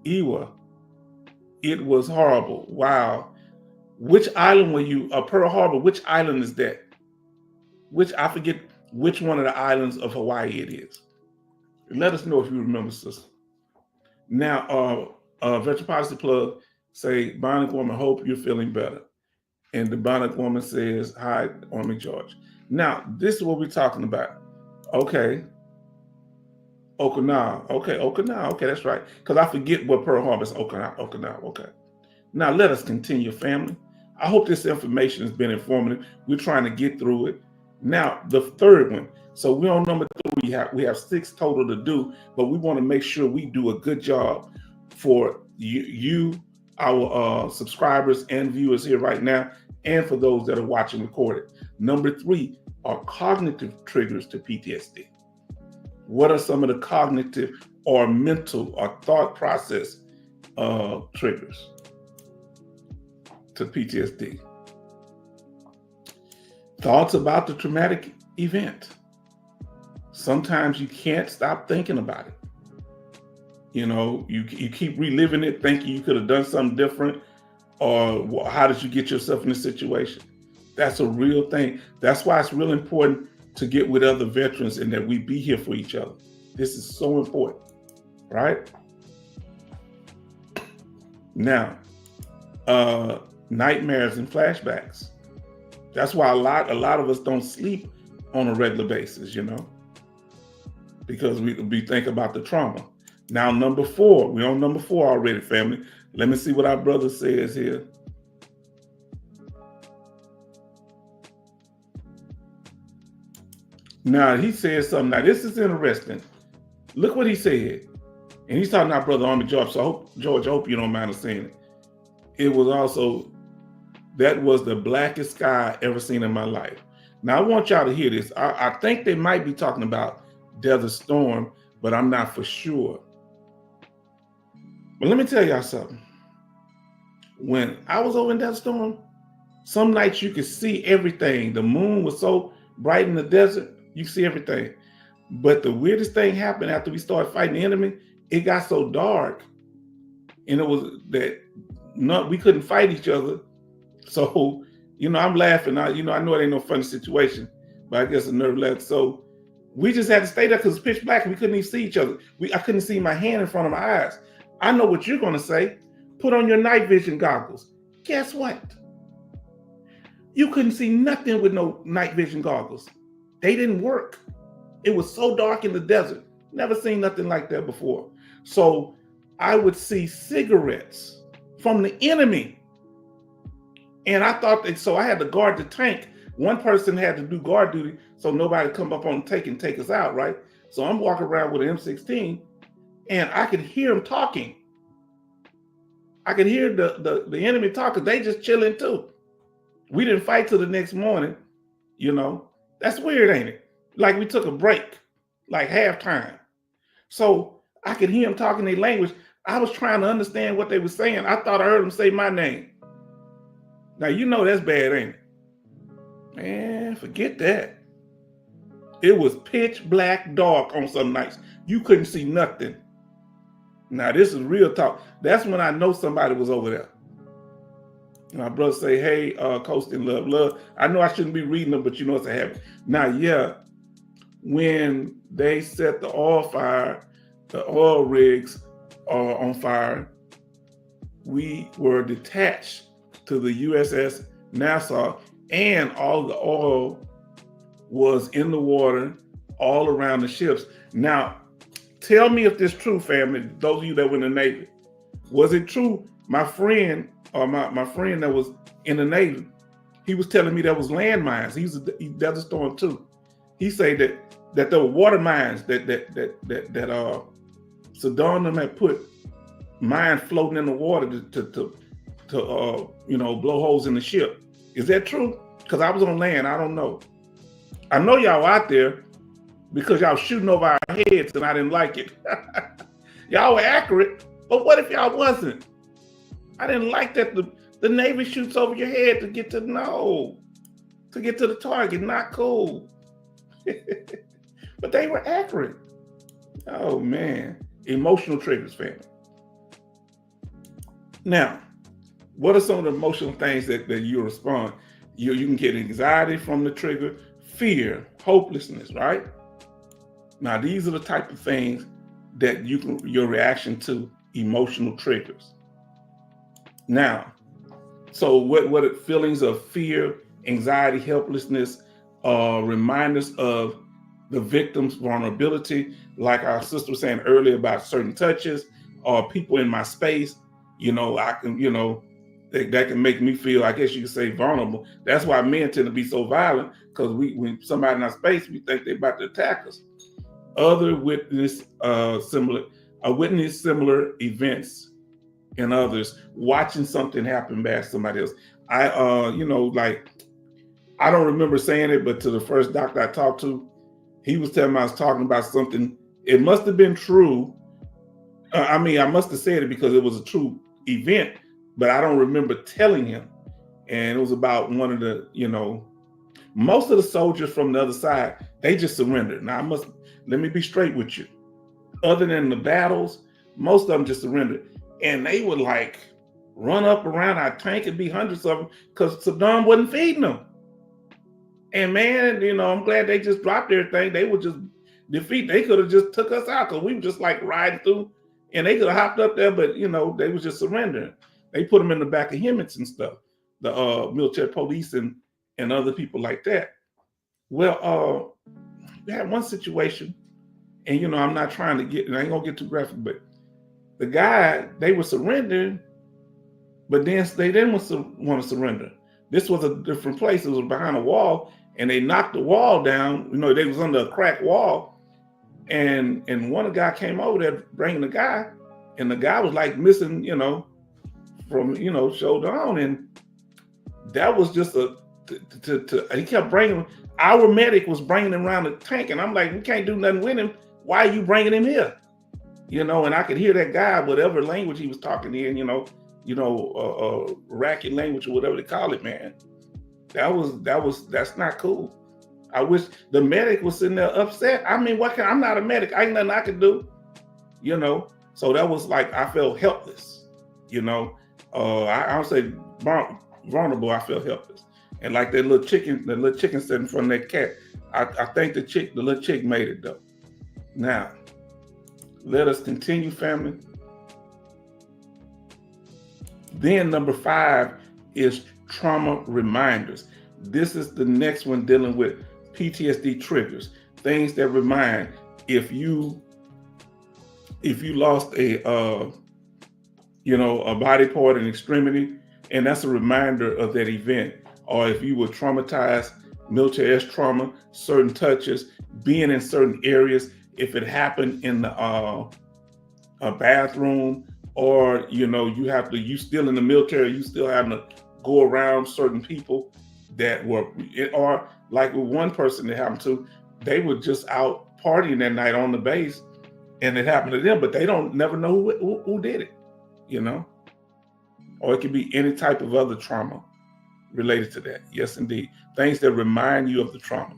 Iwa. It was horrible. Wow. Which island were you? Pearl Harbor, which island is that? I forget which one of the islands of Hawaii it is. Let us know if you remember, sister. Now, Veteran Policy Plug say, Bonnie woman, hope you're feeling better. And the Bionic Woman says, hi, Army George. Now, this is what we're talking about. Okay. Okinawa. Okay, Okinawa. Okay, that's right. Because I forget what Pearl Harbor is. Okinawa. Okay. Now, let us continue, family. I hope this information has been informative. We're trying to get through it. Now, the third one. So we're on number 3. We have 6 total to do, but we want to make sure we do a good job for you our subscribers and viewers here right now, and for those that are watching recorded. Number 3 are cognitive triggers to PTSD. What are some of the cognitive or mental or thought process triggers to PTSD? Thoughts about the traumatic event. Sometimes you can't stop thinking about it. You know, you keep reliving it, thinking you could have done something different, or how did you get yourself in this situation? That's a real thing. That's why it's real important to get with other veterans and that we be here for each other. This is so important, right? Now, nightmares and flashbacks. That's why a lot of us don't sleep on a regular basis, you know, because we think about the trauma. Now, number 4, we're on number 4 already, family. Let me see what our brother says here. Now, he says something. Now, this is interesting. Look what he said. And he's talking about Brother Army George. So, George, I hope you don't mind us saying it. It was also, that was the blackest sky I ever seen in my life. Now, I want y'all to hear this. I think they might be talking about Desert Storm, but I'm not for sure. But let me tell y'all something. When I was over in Desert Storm, some nights you could see everything. The moon was so bright in the desert, you see everything. But the weirdest thing happened after we started fighting the enemy. It got so dark, and it was that we couldn't fight each other. So, you know, I'm laughing. I know it ain't no funny situation, but I guess a nerve left. So we just had to stay there because it's pitch black and we couldn't even see each other. I couldn't see my hand in front of my eyes. I know what you're going to say. Put on your night vision goggles. Guess what? You couldn't see nothing with no night vision goggles. They didn't work. It was so dark in the desert. Never seen nothing like that before. So I would see cigarettes from the enemy. And I thought that, so I had to guard the tank. One person had to do guard duty so nobody would come up on the tank and take us out, right? So I'm walking around with an M16 and I could hear them talking. I could hear the enemy talking. They just chilling too. We didn't fight till the next morning, you know. That's weird, ain't it? Like we took a break, like halftime. So I could hear them talking their language. I was trying to understand what they were saying. I thought I heard them say my name. Now, you know that's bad, ain't it? Man, forget that. It was pitch black dark on some nights. You couldn't see nothing. Now, this is real talk. That's when I know somebody was over there. My brother say, hey, Coast in love. I know I shouldn't be reading them, but you know it's a habit. Now, yeah, when they set the oil rigs on fire, we were detached to the USS Nassau, and all the oil was in the water all around the ships. Now, tell me if this is true, family, those of you that were in the Navy. Was it true? My friend, or my friend that was in the Navy, he was telling me there was landmines. He was a Desert Storm too. He said that there were water mines that Saddam them had put mines floating in the water to blow holes in the ship. Is that true? Because I was on land. I don't know. I know y'all out there because y'all shooting over our heads and I didn't like it. Y'all were accurate, but what if y'all wasn't? I didn't like that the Navy shoots over your head to get to the target. Not cool. But they were accurate. Oh man, emotional triggers, family. Now, what are some of the emotional things that you respond? You can get anxiety from the trigger, fear, hopelessness, right? Now, these are the type of things that your reaction to emotional triggers. Now, So what feelings of fear, anxiety, helplessness, remind us of the victim's vulnerability, like our sister was saying earlier about certain touches or people in my space. I can, that can make me feel, I guess you could say, vulnerable. That's why men tend to be so violent, because when somebody in our space, we think they're about to attack us. Other witness similar events in others, watching something happen back to somebody else. Like, I don't remember saying it, but to the first doctor I talked to, he was telling me I was talking about something. It must have been true. I must have said it because it was a true event, but I don't remember telling him. And it was about one of the, most of the soldiers from the other side, they just surrendered. Now, let me be straight with you. Other than the battles, most of them just surrendered. And they would like run up around our tank and be hundreds of them because Saddam wasn't feeding them. And man, I'm glad they just dropped everything. They would just defeat. They could have just took us out because we were just like riding through, and they could have hopped up there, but they was just surrendering. They put them in the back of Hemet and stuff, the military police and other people like that. Well, we had one situation, and I'm not trying to get, and I ain't gonna get too graphic, but the guy, they were surrendering, but then they didn't want to surrender. This was a different place. It was behind a wall, and they knocked the wall down. They was under a cracked wall, and one guy came over there bringing the guy, and the guy was like missing, from shoulder on, and that was just he kept bringing. Our medic was bringing him around the tank, and I'm like, we can't do nothing with him. Why are you bringing him here? And I could hear that guy, whatever language he was talking in, racket language or whatever they call it, man. That's not cool. I wish the medic was sitting there upset. I'm not a medic. I ain't nothing I can do, So that was like, I felt helpless, I don't say vulnerable. I felt helpless. And like the little chicken sitting in front of that cat. I think the little chick made it though. Now, let us continue, family. Then number 5 is trauma reminders. This is the next one, dealing with PTSD triggers, things that remind if you lost a body part, an extremity, and that's a reminder of that event, or if you were traumatized, military trauma, certain touches, being in certain areas, if it happened in the a bathroom, or you still in the military, you still having to go around certain people that were, or like with one person that happened to, they were just out partying that night on the base, and it happened to them, but they don't never know who did it, or it could be any type of other trauma related to that. Yes, indeed, things that remind you of the trauma.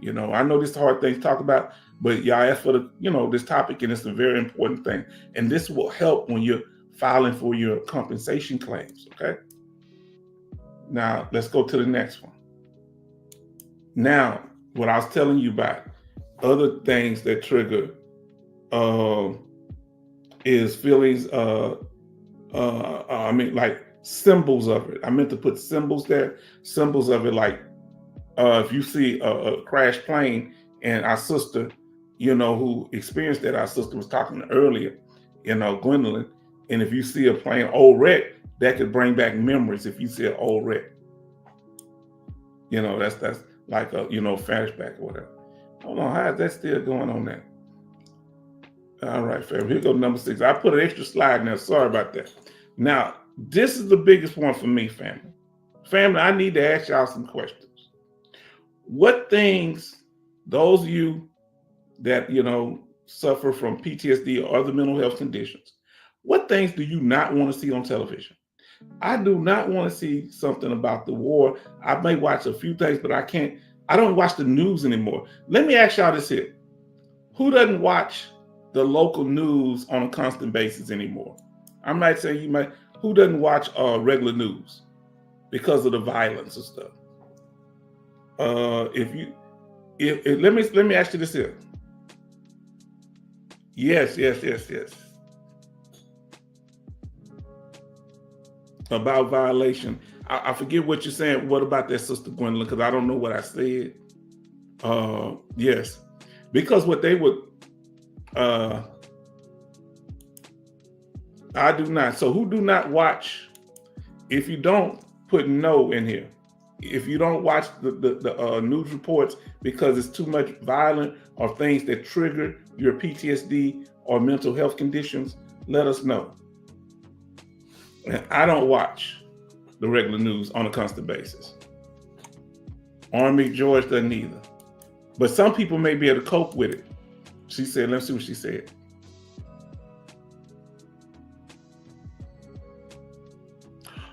I know this is a hard thing to talk about, but y'all asked for this topic, and it's a very important thing. And this will help when you're filing for your compensation claims, okay? Now, let's go to the next one. Now, what I was telling you about, other things that trigger is feelings, like symbols of it. I meant to put symbols there, symbols of it, like if you see a crashed plane, and our sister, who experienced that, our sister was talking earlier, Gwendolyn, and if you see a plane old wreck, that could bring back memories. If you see an old wreck, that's like a flashback or whatever. Hold on, how is that still going on there? All right, family, here goes number 6. I put an extra slide in there. Sorry about that. Now, this is the biggest one for me, family. Family, I need to ask y'all some questions. What things, those of you that, suffer from PTSD or other mental health conditions, what things do you not want to see on television? I do not want to see something about the war. I may watch a few things, but I don't watch the news anymore. Let me ask y'all this here. Who doesn't watch the local news on a constant basis anymore? I'm not saying who doesn't watch regular news because of the violence and stuff? Let me ask you this here. Yes. about violation. I forget what you're saying. What about that, Sister Gwendolyn? Because I don't know what I said. Yes, because what they would, I do not. So who do not watch? If you don't, put no in here. If you don't watch the news reports because it's too much violent or things that trigger your PTSD or mental health conditions, let us know. And I don't watch the regular news on a constant basis. Army George doesn't either. But some people may be able to cope with it. She said, let's see what she said.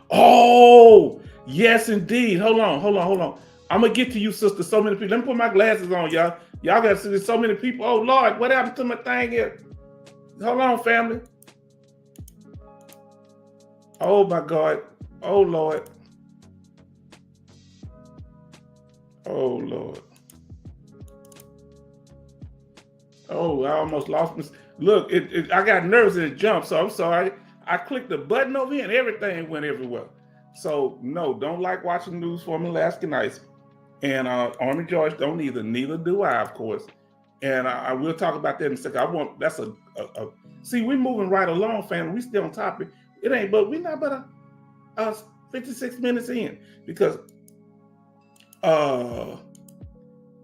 Oh, yes, indeed. Hold on. I'm going to get to you, sister. So many people. Let me put my glasses on, y'all. Y'all got to see there's so many people. Oh, Lord, what happened to my thing here? Hold on, family. Oh, my God. Oh, Lord. Oh, Lord. Oh, I almost lost my... Look, I got nervous and it jumped, so I'm sorry. I clicked the button over here and everything went everywhere. So, no, don't like watching news for me Alaskan Nights. And Army George don't either. Neither do I, of course. And I will talk about that in a second. That's a see, we're moving right along, family. We still on topic. We're not but 56 minutes in because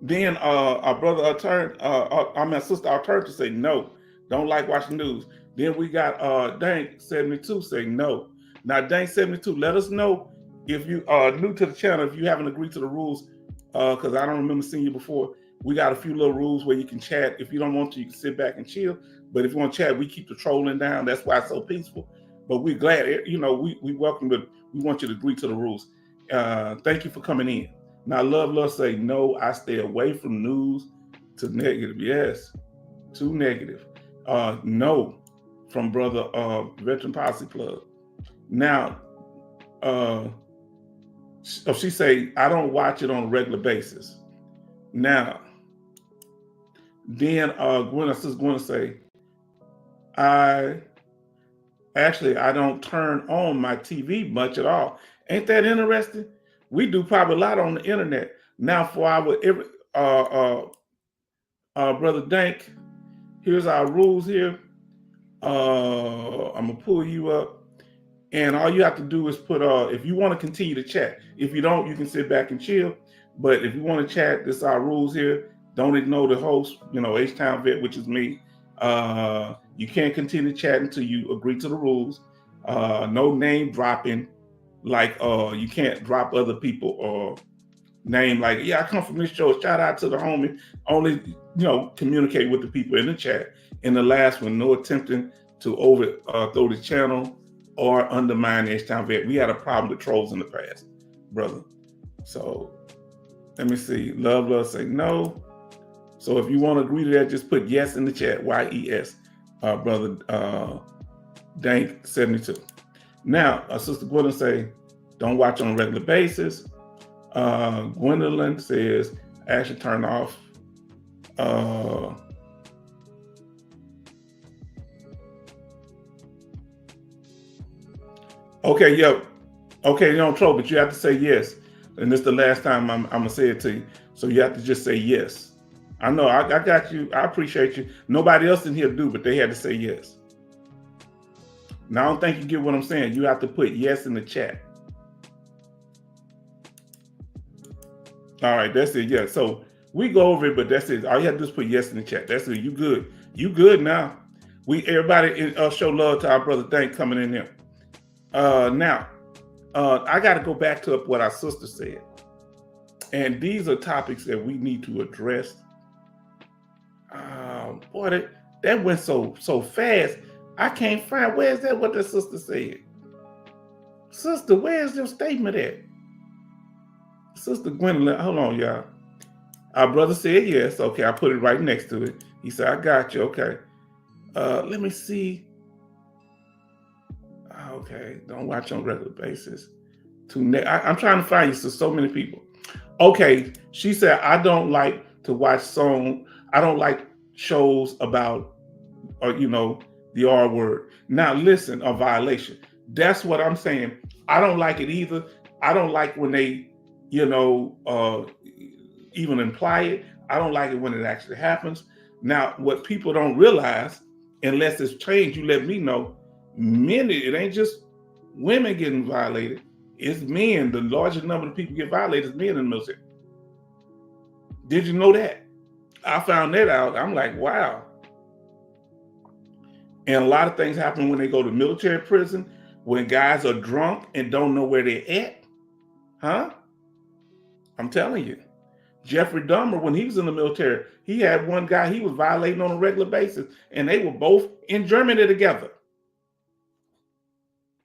then our brother turned, my sister turned to say no, don't like watching news. Then we got Dank 72 saying no. Now Dank 72, let us know if you are new to the channel, if you haven't agreed to the rules, because I don't remember seeing you before. We got a few little rules where you can chat. If you don't want to, you can sit back and chill. But if you want to chat, we keep the trolling down. That's why it's so peaceful. But we're glad, we welcome we want you to agree to the rules. Thank you for coming in. Now, love say no, I stay away from news to negative. Yes, too negative. No, from brother Veteran Policy Plug. Now, she say, I don't watch it on a regular basis. Now, then Gwen say, I don't turn on my TV much at all. Ain't that interesting? We do probably a lot on the internet. Now for our brother Dank, here's our rules here. I'm gonna pull you up. And all you have to do is put, if you want to continue to chat. If you don't, you can sit back and chill. But if you want to chat, this is our rules here. Don't ignore the host, H-Town Vet, which is me. You can't continue to chat until you agree to the rules. No name dropping, like you can't drop other people or name like, yeah, I come from this show. Shout out to the homie. Only, communicate with the people in the chat. And the last one, no attempting to overthrow the channel or undermine the H-Town Vet. We had a problem with trolls in the past, brother. So let me see. Love say no. So if you want to agree to that, just put yes in the chat, YES, brother Dank 72. Now, Sister Gwendolyn say, don't watch on a regular basis. Gwendolyn says, actually turn off. Okay, yo. Okay, you don't troll, but you have to say yes. And this is the last time I'm going to say it to you. So you have to just say yes. I know, I got you. I appreciate you. Nobody else in here do, but they had to say yes. Now, I don't think you get what I'm saying. You have to put yes in the chat. All right, that's it. Yeah, so we go over it, but that's it. All you have to do is put yes in the chat. That's it. You good. You good now. Everybody show love to our brother Dank coming in here. Now, I got to go back to what our sister said. And these are topics that we need to address. Boy, that went so fast. I can't find, where's that what the sister said? Sister, where's your statement at? Sister Gwendolyn, hold on, y'all. Our brother said yes. Okay, I put it right next to it. He said, I got you. Okay. Let me see. Okay, don't watch on a regular basis. I'm trying to find you, so many people. Okay, she said, I don't like to watch I don't like shows about, the R word. Now listen, a violation. That's what I'm saying. I don't like it either. I don't like when they, you know, even imply it. I don't like it when it actually happens. Now, what people don't realize, unless it's changed, you let me know, men, it ain't just women getting violated. It's men. The largest number of people get violated is men in the military. Did you know that? I found that out. I'm like, wow. And a lot of things happen when they go to military prison, when guys are drunk and don't know where they're at. Huh? I'm telling you. Jeffrey Dahmer, when he was in the military, he had one guy he was violating on a regular basis, and they were both in Germany together.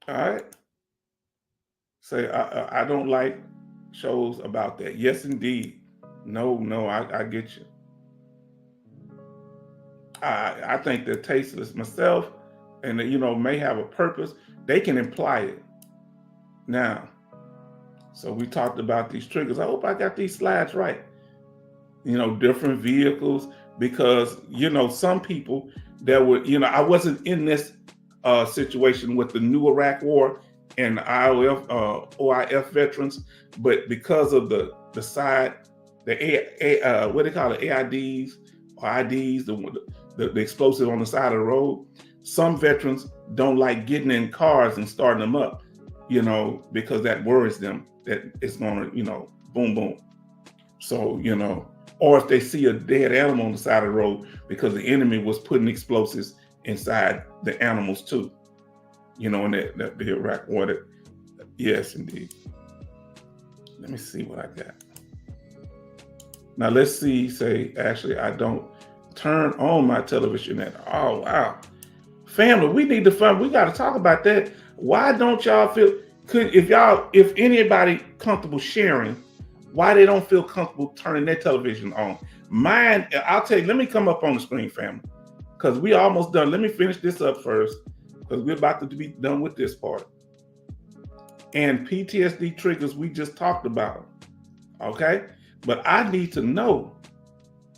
All right. Say, I don't like shows about that. Yes, indeed. No, I get you. I think they're tasteless myself, and you know, may have a purpose. They can imply it. Now, so we talked about these triggers. I hope I got these slides right. You know, different vehicles, because you know, some people that were, you know, I wasn't in this situation with the new Iraq War and OIF veterans, but because of the side, the what they call it, AIDs or IDs, the explosive on the side of the road. Some veterans don't like getting in cars and starting them up, you know, because that worries them that it's going to, you know, boom, boom. So, you know, or if they see a dead animal on the side of the road because the enemy was putting explosives inside the animals too, you know, in the Iraq War. Yes, indeed. Let me see what I got. Now let's see, say, actually, I don't turn on my television at all. Oh, wow. Family, we need to find, we got to talk about that. Why don't y'all feel, if anybody comfortable sharing, why they don't feel comfortable turning their television on? Mine, I'll tell you, let me come up on the screen, family, because we almost done. Let me finish this up first, because we're about to be done with this part. And PTSD triggers, we just talked about, okay? But I need to know,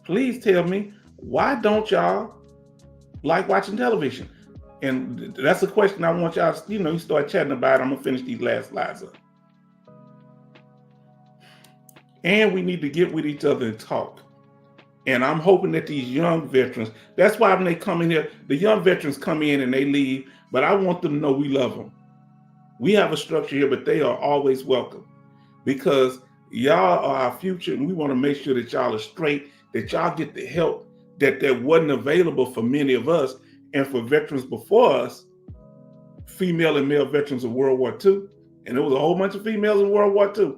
please tell me, why don't y'all like watching television? And that's a question I want y'all to, you know, you start chatting about. I'm gonna finish these last slides up. And we need to get with each other and talk. And I'm hoping that these young veterans, that's why when they come in here, the young veterans come in and they leave, but I want them to know we love them. We have a structure here, but they are always welcome, because y'all are our future, and we want to make sure that y'all are straight, that y'all get the help that wasn't available for many of us and for veterans before us, female and male veterans of World War II. And there was a whole bunch of females in World War II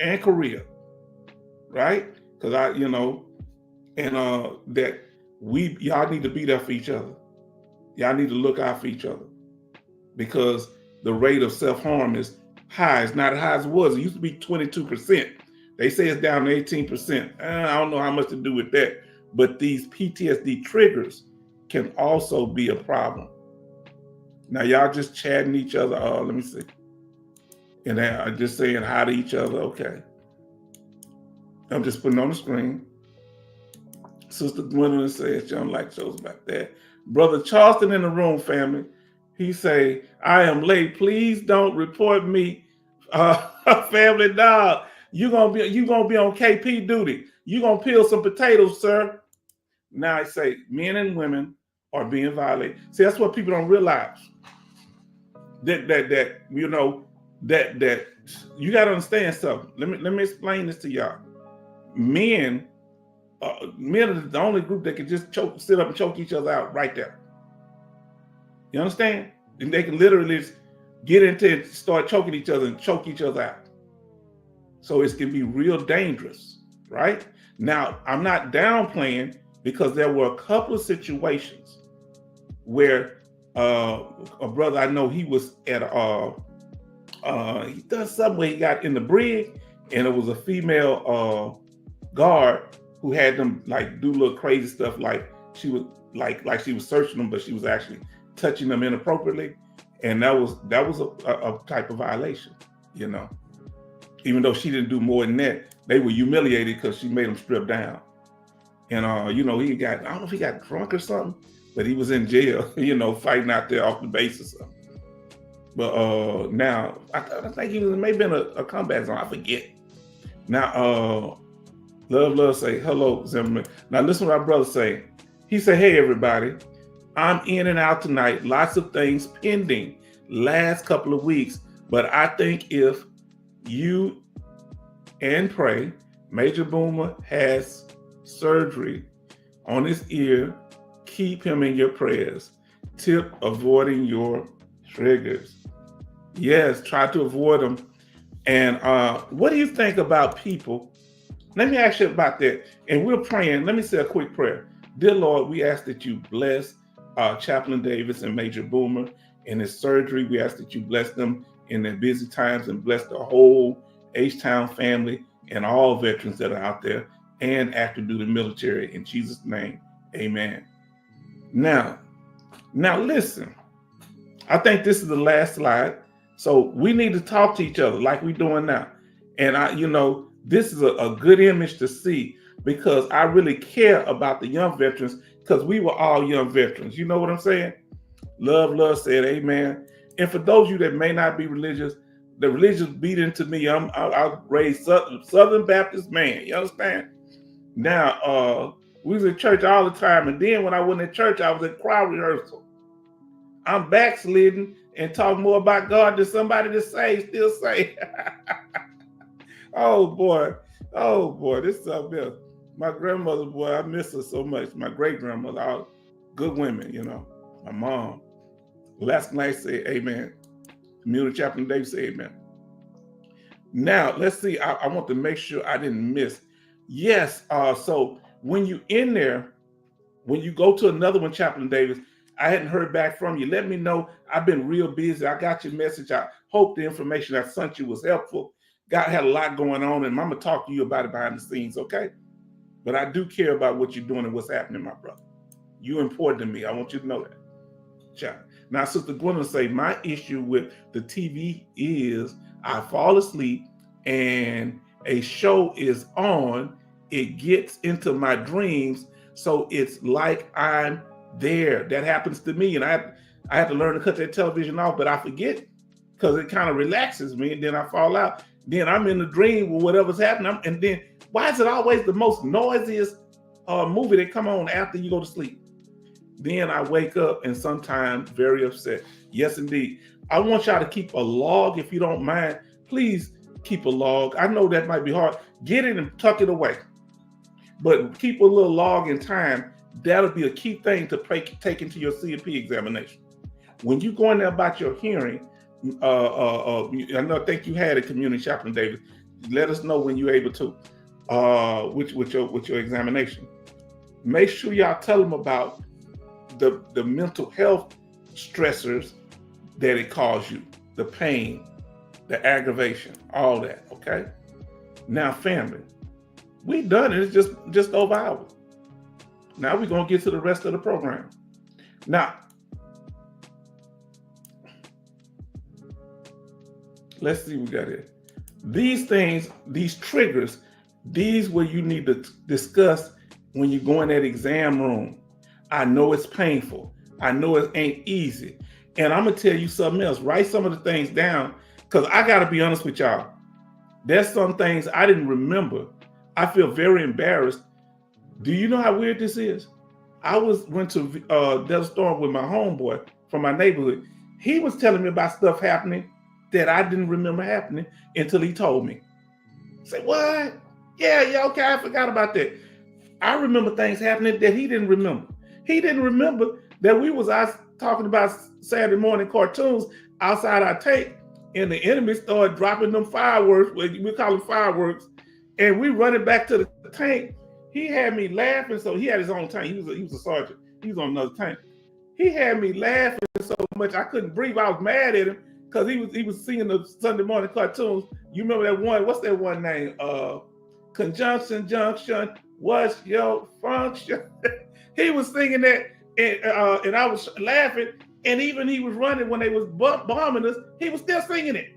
and Korea, right? Because you know, and that y'all need to be there for each other. Y'all need to look out for each other, because the rate of self-harm is high. It's not as high as it was. It used to be 22%. They say it's down to 18%. I don't know how much to do with that. But these PTSD triggers can also be a problem. Now, y'all just chatting each other. Let me see. And I'm just saying hi to each other. Okay. I'm just putting on the screen. Sister Gwendolyn says, she don't like shows about that. Brother Charleston in the room, family. He say, I am late. Please don't report me. Family dog. You're gonna be on KP duty. You're gonna peel some potatoes, sir. Now I say men and women are being violated. See, that's what people don't realize. That you know, that you gotta understand something. Let me explain this to y'all. Men are the only group that can just sit up and choke each other out right there. You understand? And they can literally just get into it, start choking each other and choke each other out. So it can be real dangerous, right? Now, I'm not downplaying, because there were a couple of situations where a brother I know, he was at he done something where he got in the brig, and it was a female guard who had them like do little crazy stuff, like she was like she was searching them, but she was actually touching them inappropriately, and that was a type of violation, you know. Even though she didn't do more than that, they were humiliated because she made them strip down. And you know, I don't know if he got drunk or something, but he was in jail, you know, fighting out there off the base or something. But now I think he was maybe in a comeback zone. I forget. Now Love say, hello, Zimmerman. Now listen to what our brother say. He said, hey everybody, I'm in and out tonight. Lots of things pending last couple of weeks. But I think if you and pray, Major Boomer has surgery on his ear, keep him in your prayers. Tip, avoiding your triggers. Yes, try to avoid them. And what do you think about people? Let me ask you about that. And we're praying. Let me say a quick prayer. Dear Lord, we ask that you bless Chaplain Davis and Major Boomer in his surgery. We ask that you bless them in their busy times and bless the whole H-Town family and all veterans that are out there and active duty military. In Jesus' name, amen. Now listen. I think this is the last slide. So we need to talk to each other like we're doing now. And this is a good image to see because I really care about the young veterans because we were all young veterans. You know what I'm saying? Love said amen. And for those of you that may not be religious, the religious beat into me. I raised Southern Baptist man. You understand? Now, we was in church all the time. And then when I went in church, I was at choir rehearsal. I'm backsliding and talk more about God than somebody that still say. Oh boy, this is something else. My grandmother, boy, I miss her so much. My great grandmother, all good women, My mom. Last night said amen. Community Chaplain Davis said amen. Now let's see. I want to make sure I didn't miss. Yes. So when you in there, when you go to another one, Chaplain Davis, I hadn't heard back from you. Let me know. I've been real busy. I got your message. I hope the information I sent you was helpful. God had a lot going on, and I'm going to talk to you about it behind the scenes, okay? But I do care about what you're doing and what's happening, my brother. You're important to me. I want you to know that. Ciao. Now, Sister Gwendolyn say, my issue with the TV is I fall asleep and a show is on. It gets into my dreams, so it's like I'm there. That happens to me, and I have to learn to cut that television off, but I forget because it kind of relaxes me, and then I fall out. Then I'm in the dream with whatever's happening, and then why is it always the most noisiest movie that come on after you go to sleep? Then I wake up and sometimes very upset. Yes, indeed. I want y'all to keep a log if you don't mind. Please keep a log. I know that might be hard. Get it and tuck it away, but keep a little log in time. That'll be a key thing to take into your C&P examination. When you go in there about your hearing, I think you had a community chaplain, David. Let us know when you're able to, with your examination. Make sure y'all tell them about the mental health stressors that it caused you, the pain, the aggravation, all that. Okay. Now, family, we done it. It's just over hours. Now we're gonna get to the rest of the program. Now, let's see what we got here. These things, these triggers, these where you need to discuss when you go in that exam room. I know it's painful. I know it ain't easy. And I'm gonna tell you something else. Write some of the things down, because I gotta be honest with y'all. There's some things I didn't remember. I feel very embarrassed. Do you know how weird this is? I went to Desert Storm with my homeboy from my neighborhood. He was telling me about stuff happening that I didn't remember happening until he told me. Say, what? Yeah, okay, I forgot about that. I remember things happening that he didn't remember. He didn't remember that we was out talking about Saturday morning cartoons outside our tape, and the enemy started dropping them fireworks, we call them fireworks, and we running back to the tank. He had me laughing, so he had his own tank. He was a sergeant. He was on another tank. He had me laughing so much I couldn't breathe. I was mad at him because he was singing the Sunday morning cartoons. You remember that one? What's that one name? Conjunction Junction. What's your function? He was singing that, and I was laughing. And even he was running when they was bombing us. He was still singing it,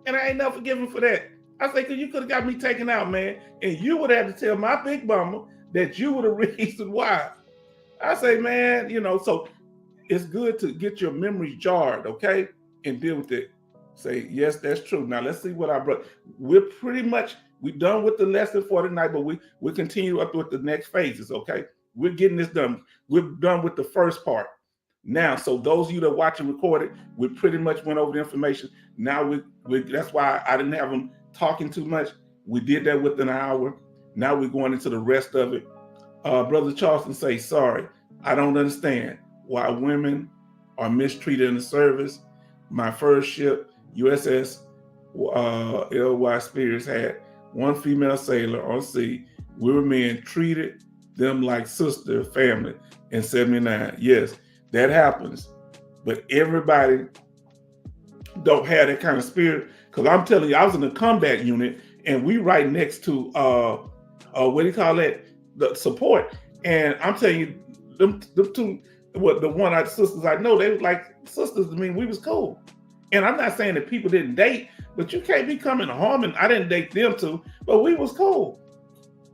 and I ain't never forgive him for that. I say, because you could have got me taken out, man, and you would have to tell my big mama that you were the reason why. I say, man, so it's good to get your memories jarred, okay? and deal with it. Say, yes, that's true. Now let's see what I brought. We're done with the lesson for tonight, but we continue up with the next phases, okay? We're getting this done. We're done with the first part. Now, so those of you that watch and record it, we pretty much went over the information. Now we that's why I didn't have them talking too much. We did that within an hour. Now we're going into the rest of it. Brother Charleston say, sorry, I don't understand why women are mistreated in the service. My first ship, USS L.Y. Spears, had one female sailor on sea. We were men treated them like sister family in 79. Yes, that happens. But everybody don't have that kind of spirit. Because I'm telling you, I was in the combat unit and we right next to what do you call that? The support. And I'm telling you, them two, the one sisters I know, they was like sisters to me. We was cool. And I'm not saying that people didn't date, but you can't be coming home. And I didn't date them too, but we was cool.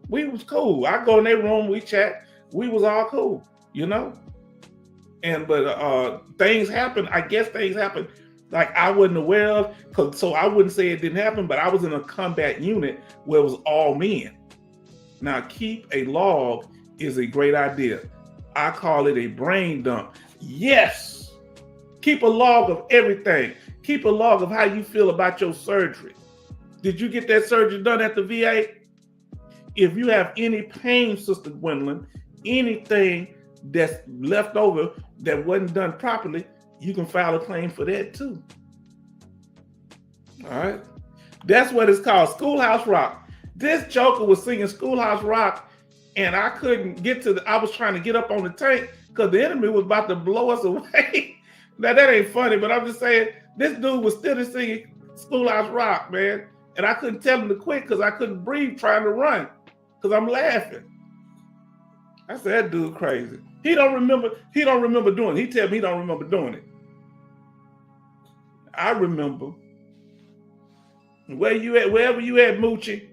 We was cool. I go in their room, we chat. We was all cool, you know. And but things happen. I guess things happen like I wasn't aware of. So I wouldn't say it didn't happen, but I was in a combat unit where it was all men. Now, keep a log is a great idea. I call it a brain dump. Yes. Keep a log of everything. Keep a log of how you feel about your surgery. Did you get that surgery done at the VA? If you have any pain, Sister Gwendolyn, anything that's left over that wasn't done properly, you can file a claim for that too. All right. That's what it's called, Schoolhouse Rock. This joker was singing Schoolhouse Rock, and I couldn't get to I was trying to get up on the tank because the enemy was about to blow us away. Now, that ain't funny, but I'm just saying, this dude was still singing Schoolhouse Rock, man. And I couldn't tell him to quit because I couldn't breathe trying to run because I'm laughing. I said, that dude crazy. He don't remember doing it. He tell me he don't remember doing it. I remember. Where you at? Wherever you at, Moochie.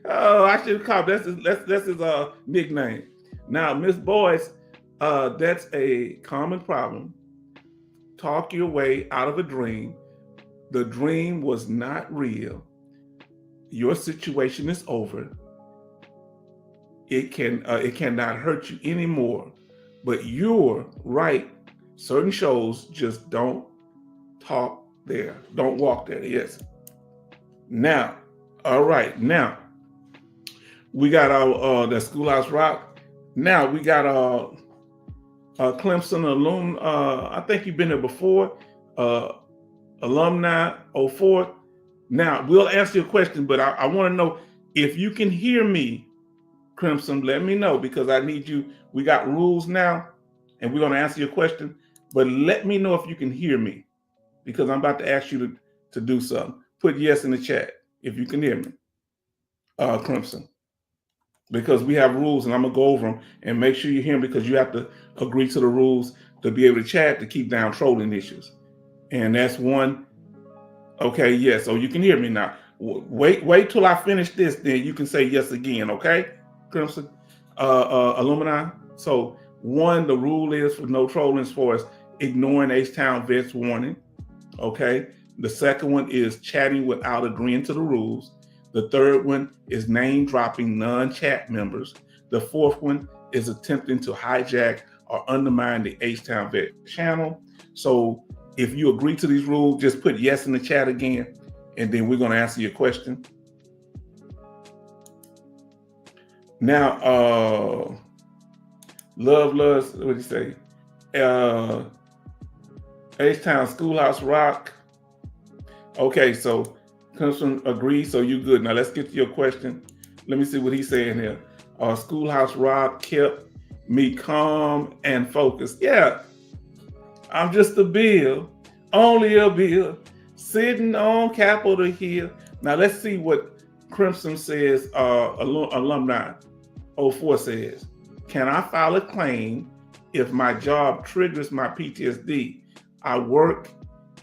Oh, I should have called. That's his nickname. Now, Miss Boyce, that's a common problem. Talk your way out of a dream. The dream was not real. Your situation is over. It cannot hurt you anymore. But you're right. Certain shows just don't talk there. Don't walk there. Yes. Now, all right. Now, we got our the Schoolhouse Rock. Now we got Clemson alum. I think you've been there before. Alumni 04. Now we'll answer your question, but I want to know if you can hear me, Clemson. Let me know because I need you. We got rules now, and we're going to answer your question. But let me know if you can hear me because I'm about to ask you to do something. Put yes in the chat if you can hear me, Clemson. Because we have rules and I'm gonna go over them and make sure you hear them because you have to agree to the rules to be able to chat to keep down trolling issues. And that's one. Okay, yes. So you can hear me now. Wait till I finish this, then you can say yes again. Okay, Crimson, Alumni. So one, the rule is for no trolling as far as ignoring H-Town vets warning. Okay. The second one is chatting without agreeing to the rules. The third one is name dropping non-chat members. The fourth one is attempting to hijack or undermine the H-Town Vet channel. So if you agree to these rules, just put yes in the chat again, and then we're going to answer your question. Now, Love, what do you say? H-Town Schoolhouse Rock. Okay, so Clemson agrees, so you good. Now let's get to your question. Let me see what he's saying here. Schoolhouse Rock kept me calm and focused. Yeah, I'm just a bill, only a bill, sitting on Capitol Hill. Now let's see what Crimson says, Alumni 04 says. Can I file a claim if my job triggers my PTSD? I work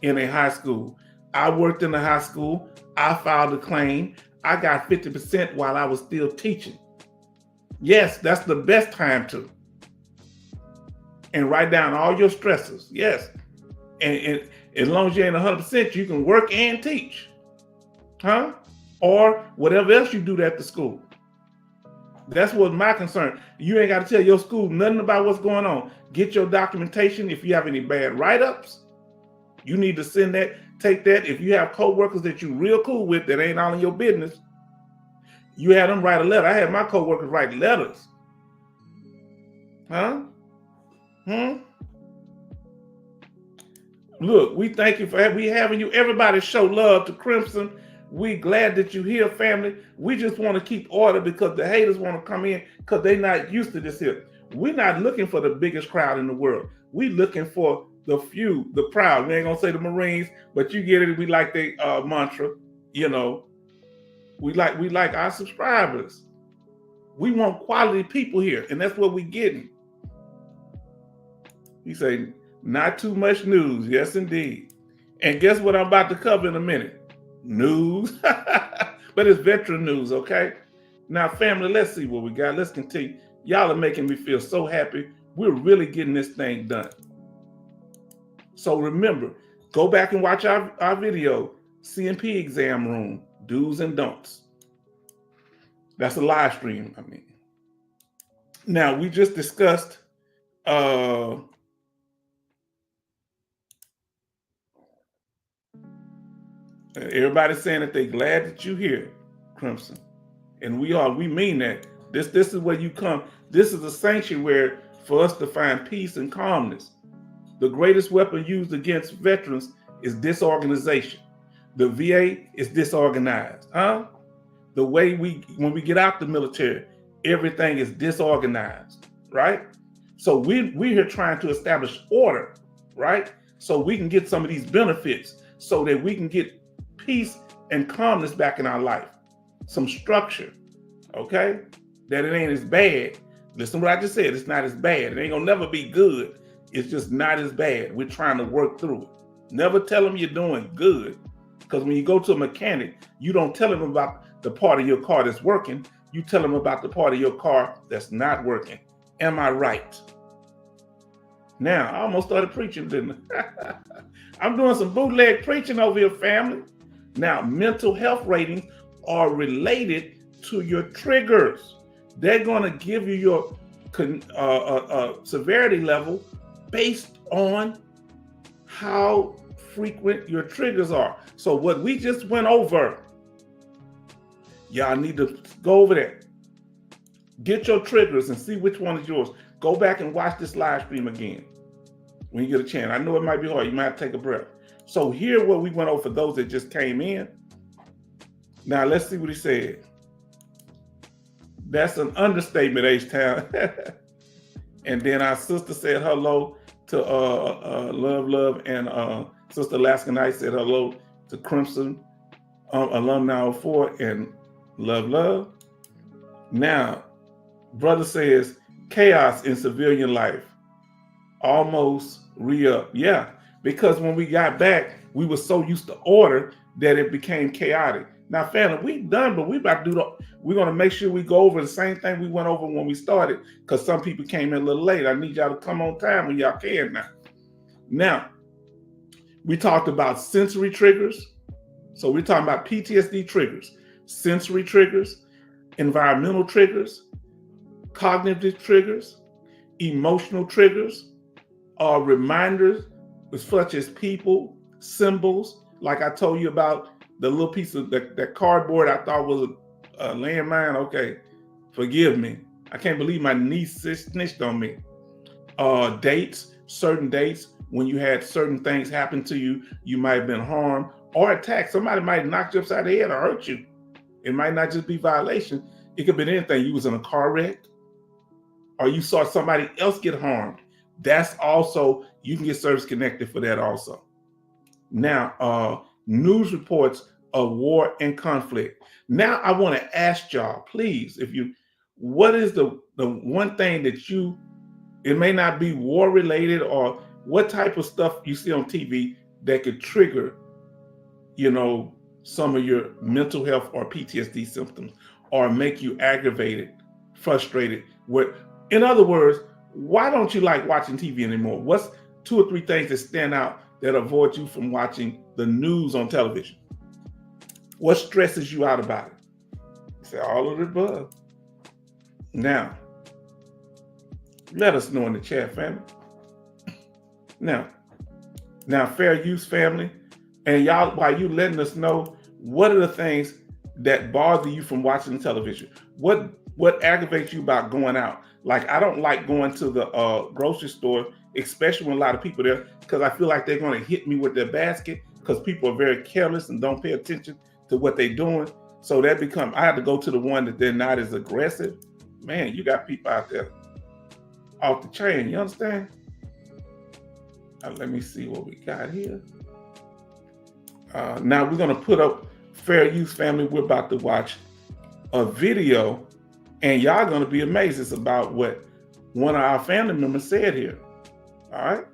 in a high school. I worked in a high school. I filed a claim. I got 50% while I was still teaching. Yes, that's the best time to. And write down all your stressors. Yes. And As long as you ain't 100%, you can work and teach, huh? Or whatever else you do at the school. That's what my concern. You ain't got to tell your school nothing about what's going on. Get your documentation. If you have any bad write-ups, you need to send that, take that. If you have co-workers that you real cool with that ain't all in your business, you have them write a letter. I had my co-workers write letters. Huh? Look, we thank you for having you. Everybody show love to Crimson. We glad that you're here, family. We just want to keep order because the haters want to come in because they're not used to this here. We're not looking for the biggest crowd in the world. We looking for the few, the proud. We ain't gonna say the Marines, but you get it. We like the mantra, you know. We like our subscribers. We want quality people here, and that's what we getting. You say not too much news, yes indeed. And guess what I'm about to cover in a minute? News, but it's veteran news, okay? Now, family, let's see what we got. Let's continue. Y'all are making me feel so happy. We're really getting this thing done. So remember, go back and watch our video, CMP exam room, do's and don'ts. That's a live stream, I mean. Now, we just discussed everybody's saying that they're glad that you're here, Crimson. And we mean that. This is where you come. This is a sanctuary for us to find peace and calmness. The greatest weapon used against veterans is disorganization. The VA is disorganized, huh? The way when we get out the military, everything is disorganized, right? So we're here trying to establish order, right? So we can get some of these benefits so that we can get peace and calmness back in our life, some structure, okay? That it ain't as bad. Listen to what I just said, it's not as bad. It ain't gonna never be good. It's just not as bad. We're trying to work through it. Never tell them you're doing good, because when you go to a mechanic, you don't tell them about the part of your car that's working. You tell them about the part of your car that's not working. Am I right? Now, I almost started preaching, didn't I? I'm doing some bootleg preaching over here, family. Now, mental health ratings are related to your triggers. They're going to give you your severity level based on how frequent your triggers are. So what we just went over, y'all need to go over there. Get your triggers and see which one is yours. Go back and watch this live stream again when you get a chance. I know it might be hard. You might have to take a breath. So here what we went over for those that just came in. Now let's see what he said. That's an understatement, H-Town. And then our sister said hello to Love, and Sister Alaska Knight said hello to Crimson Alumni 04 and Love. Now, brother says chaos in civilian life. Almost re-up. Yeah, because when we got back, we were so used to order that it became chaotic. Now, family, we done, but we about to do we're going to make sure we go over the same thing we went over when we started, because some people came in a little late. I need y'all to come on time when y'all can now. Now, we talked about sensory triggers. So we're talking about PTSD triggers, sensory triggers, environmental triggers, cognitive triggers, emotional triggers, reminders such as people, symbols, like I told you about the little piece of that cardboard I thought was a landmine. Okay, forgive me. I can't believe my niece snitched on me. Dates, certain dates, when you had certain things happen to you, you might have been harmed or attacked. Somebody might knock you upside the head or hurt you. It might not just be violation. It could be anything. You was in a car wreck or you saw somebody else get harmed. That's also, you can get service connected for that also. Now, news reports of war and conflict. Now I want to ask y'all, please, what is the one thing that it may not be war related, or what type of stuff you see on TV that could trigger, some of your mental health or PTSD symptoms, or make you aggravated, frustrated. In other words, why don't you like watching TV anymore? What's 2 or 3 things that stand out that avoid you from watching the news on television? What stresses you out about it? You say all of the above. Now, let us know in the chat, family. Now, fair use family, and y'all, while you letting us know, what are the things that bother you from watching the television? What aggravates you about going out? Like, I don't like going to the grocery store, especially when a lot of people there, because I feel like they're going to hit me with their basket because people are very careless and don't pay attention to what they're doing. So I have to go to the one that they're not as aggressive. Man, you got people out there off the chain. You understand? Let me see what we got here. Now we're going to put up fair use family. We're about to watch a video, and y'all going to be amazed. It's about what one of our family members said here. All right.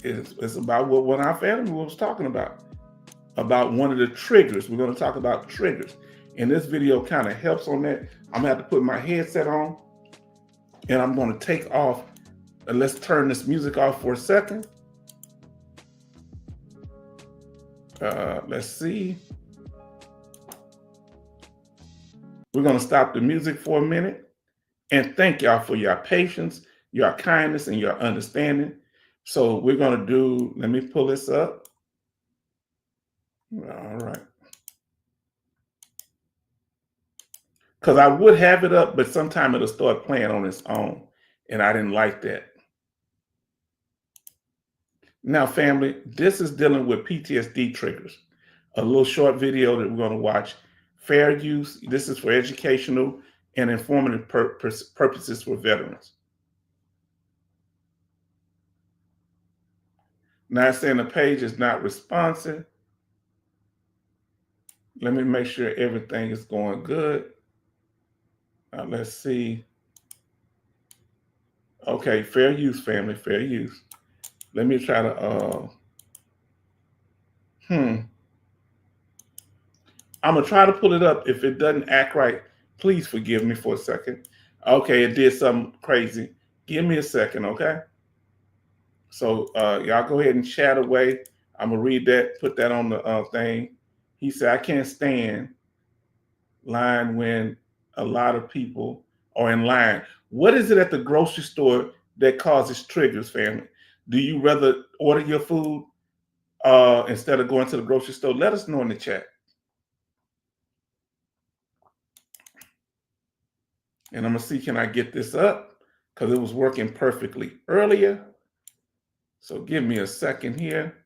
It's about what one of our family members was talking about one of the triggers. We're going to talk about triggers. And this video kind of helps on that. I'm going to have to put my headset on, and I'm going to take off. And let's turn this music off for a second. Let's see. We're going to stop the music for a minute. And thank y'all for your patience, your kindness, and your understanding. So we're going to do, let me pull this up. All right. Because I would have it up, but sometime it'll start playing on its own. And I didn't like that. Now, family, this is dealing with PTSD triggers. A little short video that we're going to watch. Fair use. This is for educational and informative purposes for veterans. Now it's saying the page is not responsive. Let me make sure everything is going good. Let's see. Okay, fair use, family, fair use. Let me try to, I'm going to try to pull it up. If it doesn't act right, please forgive me for a second. Okay, it did something crazy. Give me a second, okay? So y'all go ahead and chat away. I'm going to read that, put that on the thing. He said, I can't stand line when a lot of people are in line. What is it at the grocery store that causes triggers, family? Do you rather order your food instead of going to the grocery store? Let us know in the chat. And I'm going to see, can I get this up? Because it was working perfectly earlier. So give me a second here.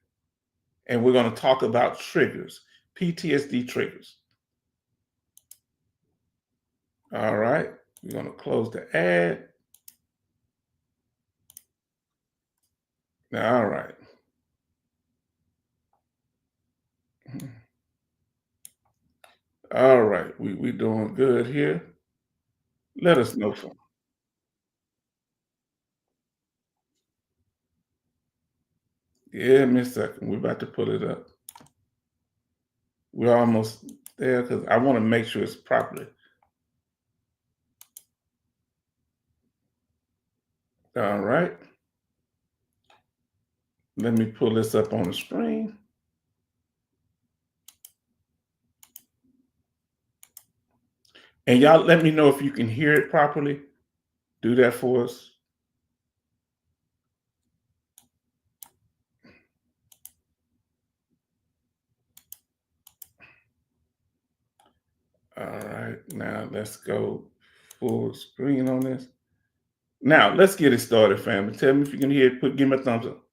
And we're going to talk about triggers, PTSD triggers. All right. We're going to close the ad. All right. All right. We doing good here. Let us know. Give me a second. We're about to pull it up. We're almost there because I want to make sure it's properly. All right. Let me pull this up on the screen. And y'all let me know if you can hear it properly. Do that for us. All right. Now let's go full screen on this. Now let's get it started, family. Tell me if you can hear it. Give me a thumbs up.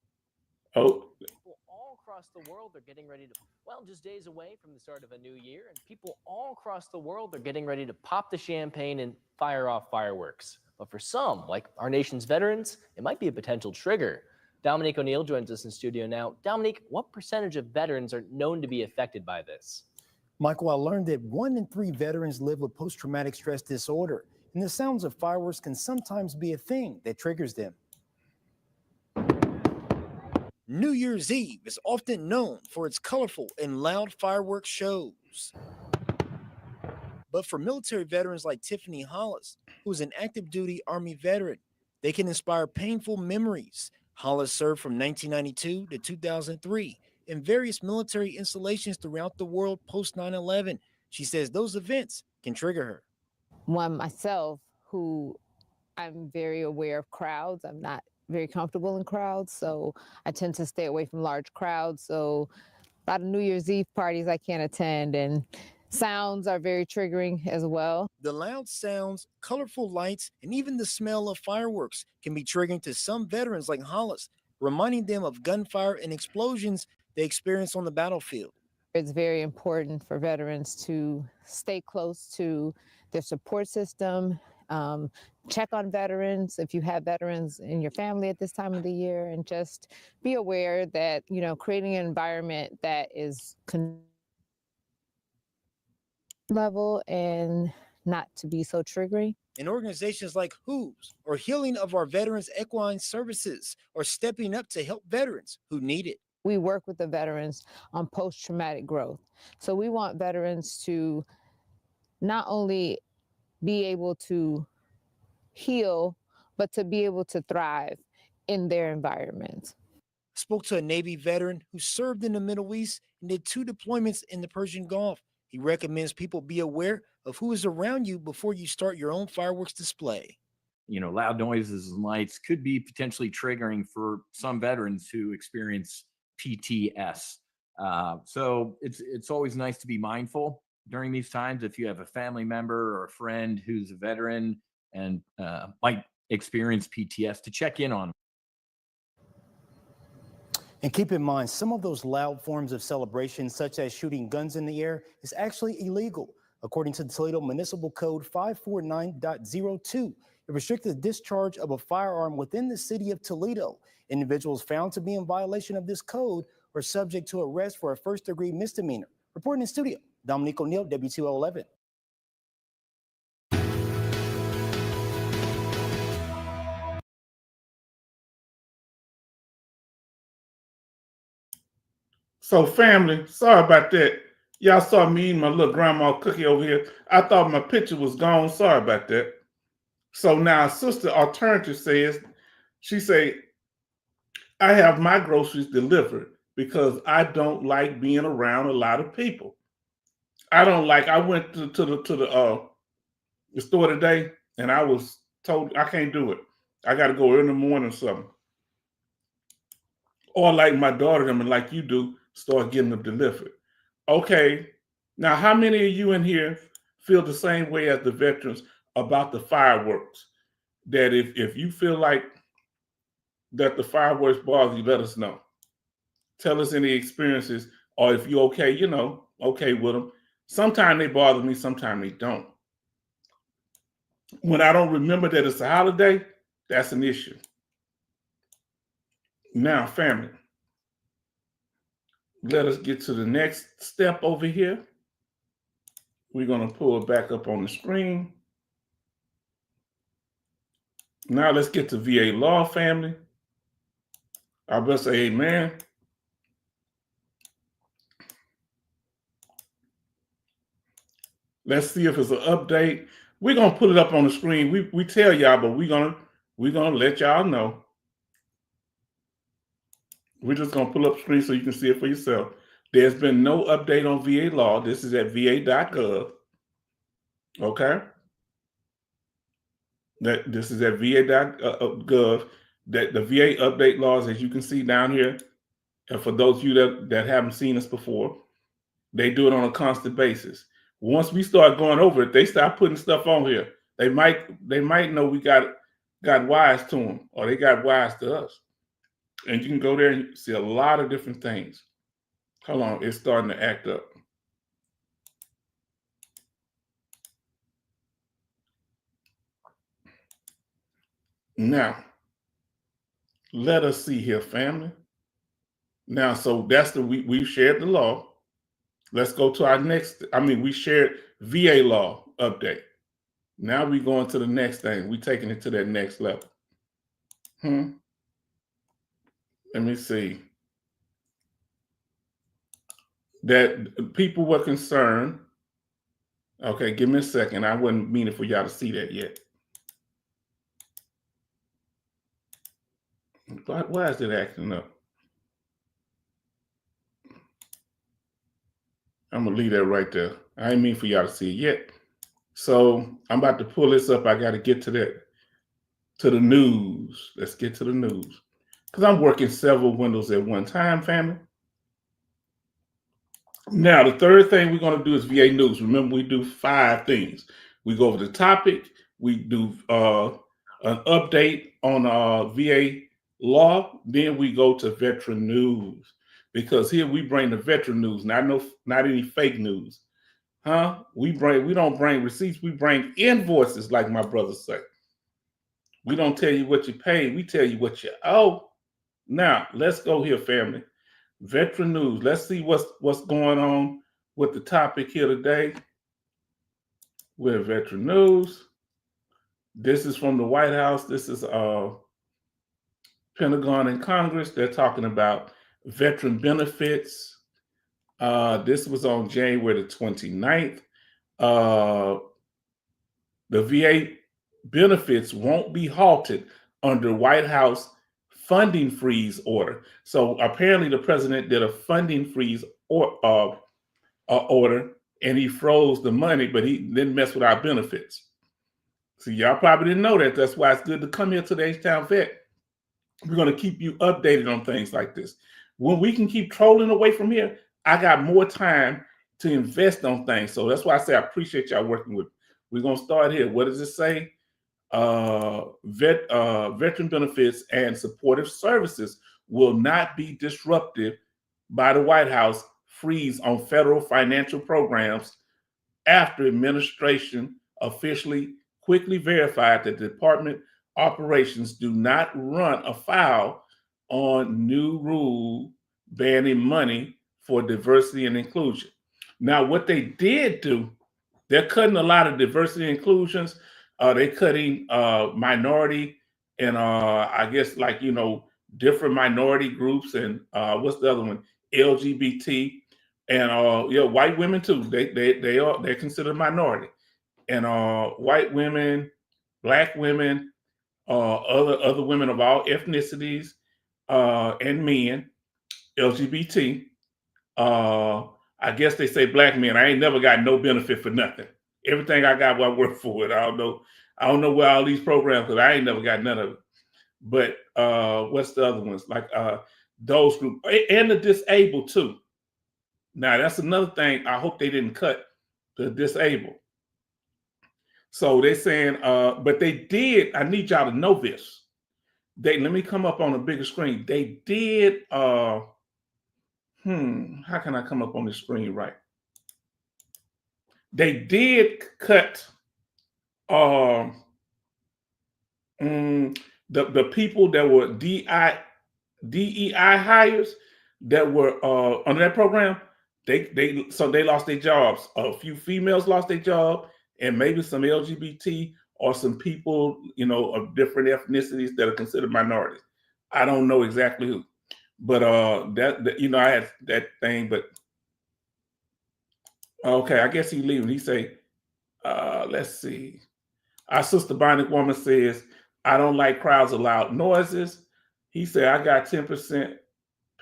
Oh. People all across the world are getting ready to, well, just days away from the start of a new year, and people all across the world are getting ready to pop the champagne and fire off fireworks. But for some, like our nation's veterans, it might be a potential trigger. Dominique O'Neill joins us in studio now. Dominique, what percentage of veterans are known to be affected by this? Michael, I learned that 1 in 3 veterans live with post-traumatic stress disorder, and the sounds of fireworks can sometimes be a thing that triggers them. New Year's Eve is often known for its colorful and loud fireworks shows. But for military veterans like Tiffany Hollis, who is an active duty Army veteran, they can inspire painful memories Hollis served from 1992 to 2003 in various military installations throughout the world post 9/11. She says those events can trigger her. One myself, who I'm very aware of crowds. I'm not very comfortable in crowds, so I tend to stay away from large crowds. So a lot of New Year's Eve parties I can't attend, and sounds are very triggering as well. The loud sounds, colorful lights, and even the smell of fireworks can be triggering to some veterans like Hollis, reminding them of gunfire and explosions they experienced on the battlefield. It's very important for veterans to stay close to their support system, check on veterans if you have veterans in your family at this time of the year, and just be aware that, creating an environment that is level and not to be so triggering. And organizations like Who's or Healing of Our Veterans Equine Services are stepping up to help veterans who need it. We work with the veterans on post-traumatic growth. So we want veterans to not only be able to heal, but to be able to thrive in their environment. Spoke to a Navy veteran who served in the Middle East and did 2 deployments in the Persian Gulf. He recommends people be aware of who is around you before you start your own fireworks display. Loud noises and lights could be potentially triggering for some veterans who experience PTS. So it's always nice to be mindful during these times. If you have a family member or a friend who's a veteran and might experience PTS, to check in on them. And keep in mind, some of those loud forms of celebration, such as shooting guns in the air, is actually illegal. According to the Toledo Municipal Code 549.02, it restricts the discharge of a firearm within the city of Toledo. Individuals found to be in violation of this code are subject to arrest for a first-degree misdemeanor. Reporting in studio, Dominique O'Neill, WTO11. So, family, sorry about that. Y'all saw me eating my little grandma cookie over here. I thought my picture was gone. Sorry about that. So now Sister Alternative says, she say, I have my groceries delivered because I don't like being around a lot of people. I went to the store today and I was told I can't do it. I got to go early in the morning or something. Or like my daughter them and like you do, start getting them delivered. Okay, now how many of you in here feel the same way as the veterans about the fireworks? That if you feel like that the fireworks bother you, let us know. Tell us any experiences, or if you're okay, okay with them. Sometimes they bother me, sometimes they don't. When I don't remember that it's a holiday, that's an issue. Now, family, let us get to the next step over here. We're going to pull it back up on the screen. Now let's get to VA law, family. I better say amen. Let's see if it's an update. We're going to put it up on the screen. We tell y'all, but we're going to let y'all know. We're just going to pull up the screen so you can see it for yourself. There's been no update on VA law. This is at va.gov. Okay? This is at va.gov. That the VA update laws, as you can see down here, and for those of you that haven't seen us before, they do it on a constant basis. Once we start going over it, they start putting stuff on here. They might know we got wise to them, or they got wise to us. And you can go there and see a lot of different things. Hold on, it's starting to act up. Now, let us see here, family. Now, so that's we've shared the law. Let's go to our next. We shared VA law update. Now we're going to the next thing. We're taking it to that next level. Let me see. That people were concerned. Okay, give me a second. I wasn't meaning for y'all to see that yet. Why is it acting up? I'm gonna leave that right there. I didn't mean for y'all to see it yet. So I'm about to pull this up. I got to get to the news. Let's get to the news because I'm working several windows at one time, family. Now, the third thing we're going to do is VA news. Remember, we do 5 things. We go over the topic. We do an update on VA law. Then we go to veteran news because here we bring the veteran news. Not any fake news, huh? We don't bring receipts. We bring invoices, like my brothers say. We don't tell you what you paid. We tell you what you owe. Now, let's go here, family. Veteran news. Let's see what's going on with the topic here today. With veteran news. This is from the White House. This is Pentagon and Congress. They're talking about veteran benefits. This was on January the 29th. The VA benefits won't be halted under White House funding freeze order. So apparently the president did a funding freeze order and he froze the money, but he didn't mess with our benefits. So y'all probably didn't know that. That's why it's good to come here to the H-Town Vet. We're going to keep you updated on things like this. When we can keep trolling away from here, I got more time to invest on things. So that's why I say I appreciate y'all working with me. We're going to start here. What does it say? Veteran benefits and supportive services will not be disrupted by the White House freeze on federal financial programs after administration officially quickly verified that the department operations do not run afoul on new rule banning money for diversity and inclusion. Now, what they did do, they're cutting a lot of diversity and inclusions. They're cutting minority and I guess different minority groups and what's the other one? LGBT and white women too. They're considered a minority. And white women, black women, other women of all ethnicities, and men, LGBT. I guess they say black men. I ain't never got no benefit for nothing. Everything I got, I work for it. I don't know where all these programs, because I ain't never got none of it. But what's the other ones? Like those groups and the disabled too. Now that's another thing. I hope they didn't cut the disabled. So they're saying, but they did. I need y'all to know this. Let me come up on a bigger screen. They did. How can I come up on the screen right? They did cut the people that were DEI hires that were under that program. They lost their jobs. A few females lost their job, and maybe some LGBT or some people of different ethnicities that are considered minorities. I don't know exactly who, but I had that thing. But okay, I guess he's leaving. He say, let's see. Our sister Bionic Woman says, I don't like crowds of loud noises. He said, I got 10%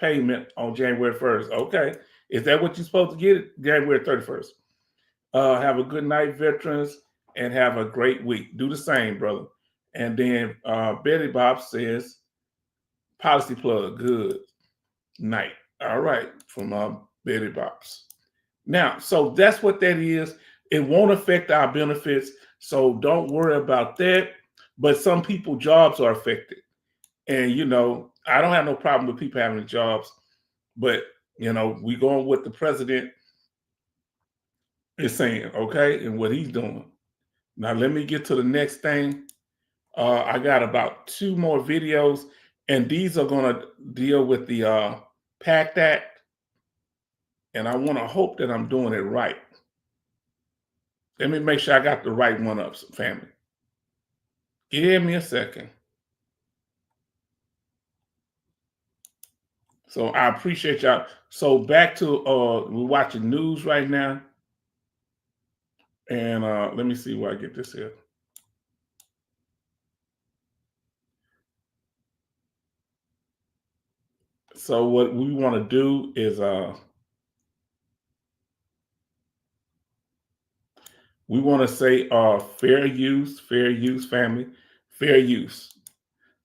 payment on January 1st. Okay. Is that what you're supposed to get January 31st? Have a good night, veterans, and have a great week. Do the same, brother. And then Betty Bob says, policy plug, good night. All right, from Betty Bob's. Now, so that's what that is. It won't affect our benefits, so don't worry about that. But some people jobs are affected. And, I don't have no problem with people having jobs, but, we going with the president is saying, okay, and what he's doing. Now, let me get to the next thing. I got about 2 more videos, and these are going to deal with the PACT Act. And I want to hope that I'm doing it right. Let me make sure I got the right one up, family. Give me a second. So I appreciate y'all. So back to we're watching news right now. And let me see where I get this here. So what we want to do is we want to say fair use, family, fair use,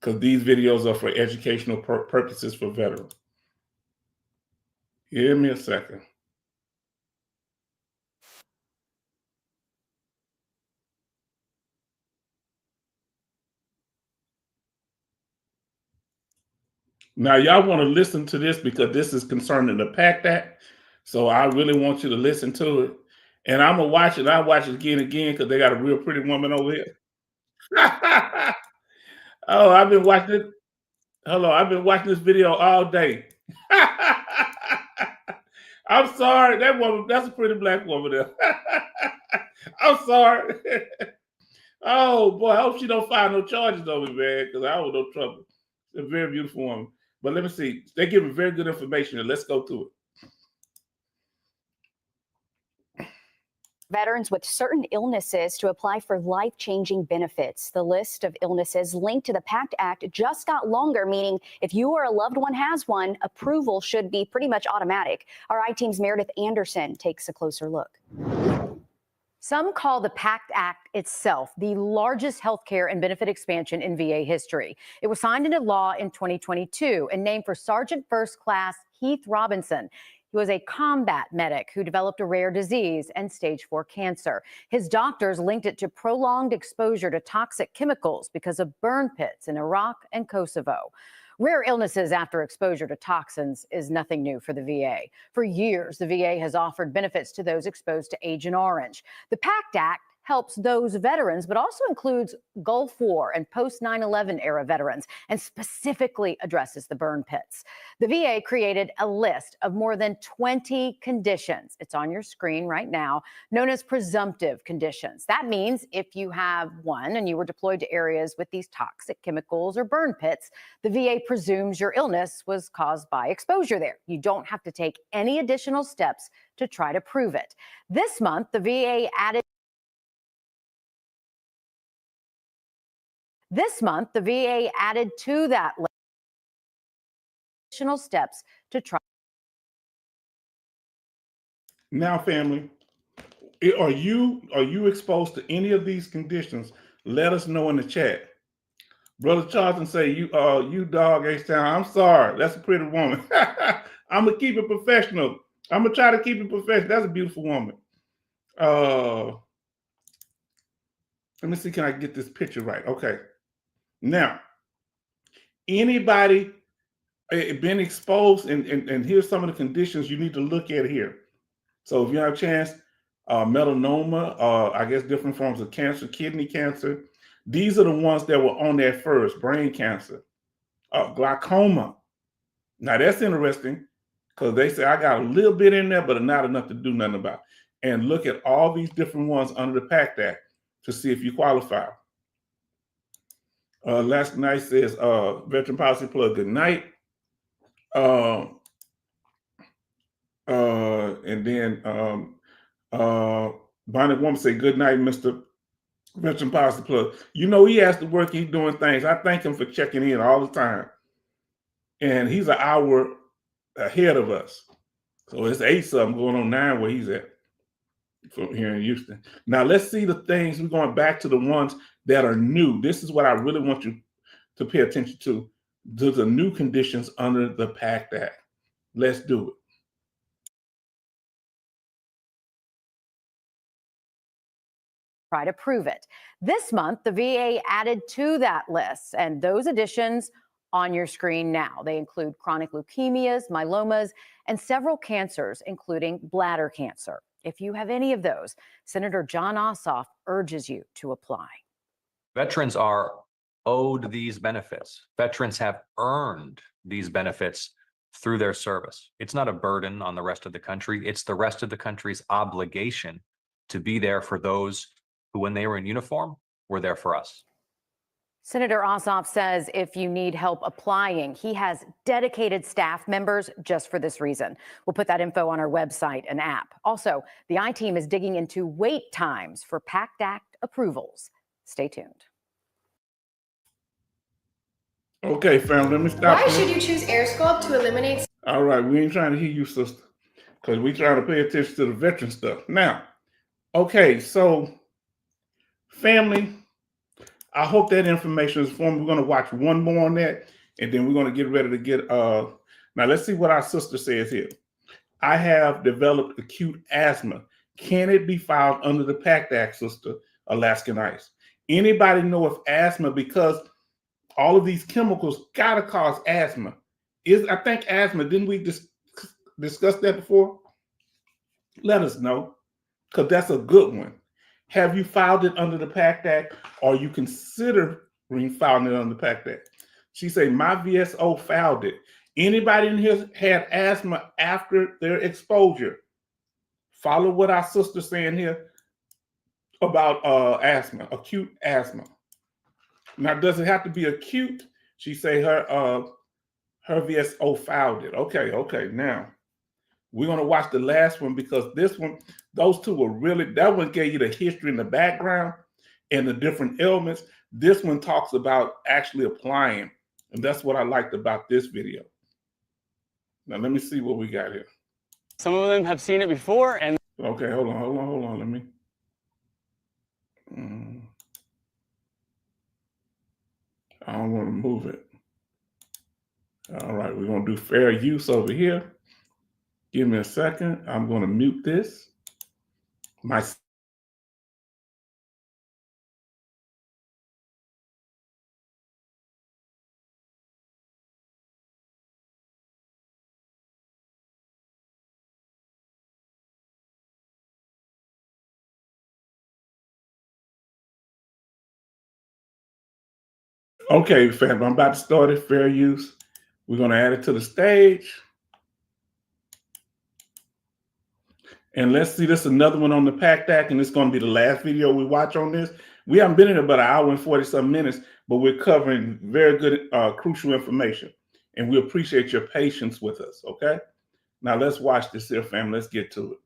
because these videos are for educational purposes for veterans. Give me a second. Now, y'all want to listen to this because this is concerning the PACT Act. So I really want you to listen to it. And I'm going to watch it. I'll watch it again because they got a real pretty woman over here. Oh, I've been watching it. Hello, I've been watching this video all day. I'm sorry. That woman, that's a pretty black woman there. I'm sorry. Oh, boy, I hope she don't file no charges on me, man, because I don't know trouble. She's a very beautiful woman. But let me see. They give me very good information. Let's go through it. Veterans with certain illnesses to apply for life-changing benefits. The list of illnesses linked to the PACT Act just got longer, meaning if you or a loved one has one, approval should be pretty much automatic. Our I-Team's Meredith Anderson takes a closer look. Some call the PACT Act itself the largest health care and benefit expansion in VA history. It was signed into law in 2022 and named for Sergeant First Class Heath Robinson. He was a combat medic who developed a rare disease and stage 4 cancer. His doctors linked it to prolonged exposure to toxic chemicals because of burn pits in Iraq and Kosovo. Rare illnesses after exposure to toxins is nothing new for the VA. For years, the VA has offered benefits to those exposed to Agent Orange. The PACT Act helps those veterans, but also includes Gulf War and post 9/11 era veterans, and specifically addresses the burn pits. The VA created a list of more than 20 conditions. It's on your screen right now, known as presumptive conditions. That means if you have one and you were deployed to areas with these toxic chemicals or burn pits, the VA presumes your illness was caused by exposure there. You don't have to take any additional steps to try to prove it. This month, the VA added to that list additional steps to try. Now, family, are you exposed to any of these conditions? Let us know in the chat. Brother Charlton say, you dog H-Town. I'm sorry. That's a pretty woman. I'm going to keep it professional. I'm going to try to keep it professional. That's a beautiful woman. Let me see, can I get this picture right? Okay. Now, anybody been exposed, and here's some of the conditions you need to look at here. So if you have a chance, melanoma, I guess different forms of cancer, kidney cancer. These are the ones that were on there first. Brain cancer, glaucoma. Now that's interesting because they say I got a little bit in there, but not enough to do nothing about. And look at all these different ones under the PACT Act to see if you qualify. Last night says Veteran Policy Plug, good night. And then Bonnie Woman say, good night, Mr. Veteran Policy Plug. You know, he has to work, he's doing things. I thank him for checking in all the time. And he's an hour ahead of us. So it's 8-something going on 9 where he's at from here in Houston. Now let's see the things. We're going back to the ones that are new. This is what I really want you to pay attention to. The new conditions under the PACT Act. Let's do it. Try to prove it. This month, the VA added to that list, and those additions on your screen now. They include chronic leukemias, myelomas, and several cancers, including bladder cancer. If you have any of those, Senator John Ossoff urges you to apply. Veterans are owed these benefits. Veterans have earned these benefits through their service. It's not a burden on the rest of the country. It's the rest of the country's obligation to be there for those who, when they were in uniform, were there for us. Senator Ossoff says if you need help applying, he has dedicated staff members just for this reason. We'll put that info on our website and app. Also, the I-Team is digging into wait times for PACT Act approvals. Stay tuned. Okay, fam, let me stop. Why should you choose AirSculpt to eliminate? All right, we ain't trying to hear you, sister, because we trying to pay attention to the veteran stuff. Now, okay, so family, I hope that information is informed. We're going to watch one more on that, and then we're going to get ready to get now let's see what our sister says here. I have developed acute asthma. Can it be filed under the PACT Act, sister? Alaskan Ice. Anybody know if asthma, because all of these chemicals gotta cause asthma. I think asthma, didn't we discuss that before? Let us know, because that's a good one. Have you filed it under the PACT Act, or you considering filing it under the PACT Act? She say, my VSO filed it. Anybody in here had asthma after their exposure? Follow what our sister's saying here about asthma, acute asthma. Now, does it have to be acute? She say her VSO filed it. Okay. Now we're gonna watch the last one, because this one, those two were really, that one gave you the history and the background and the different ailments. This one talks about actually applying, and that's what I liked about this video. Now let me see what we got here. Some of them have seen it before, and okay, hold on. Let me. I don't want to move it. All right, we're gonna do fair use over here. Give me a second. I'm gonna mute this. Okay, fam, I'm about to start it, fair use. We're gonna add it to the stage. And let's see, this another one on the PACT Act, and it's gonna be the last video we watch on this. We haven't been in about an hour and 40-some minutes, but we're covering very good, crucial information. And we appreciate your patience with us, okay? Now let's watch this here, fam. Let's get to it.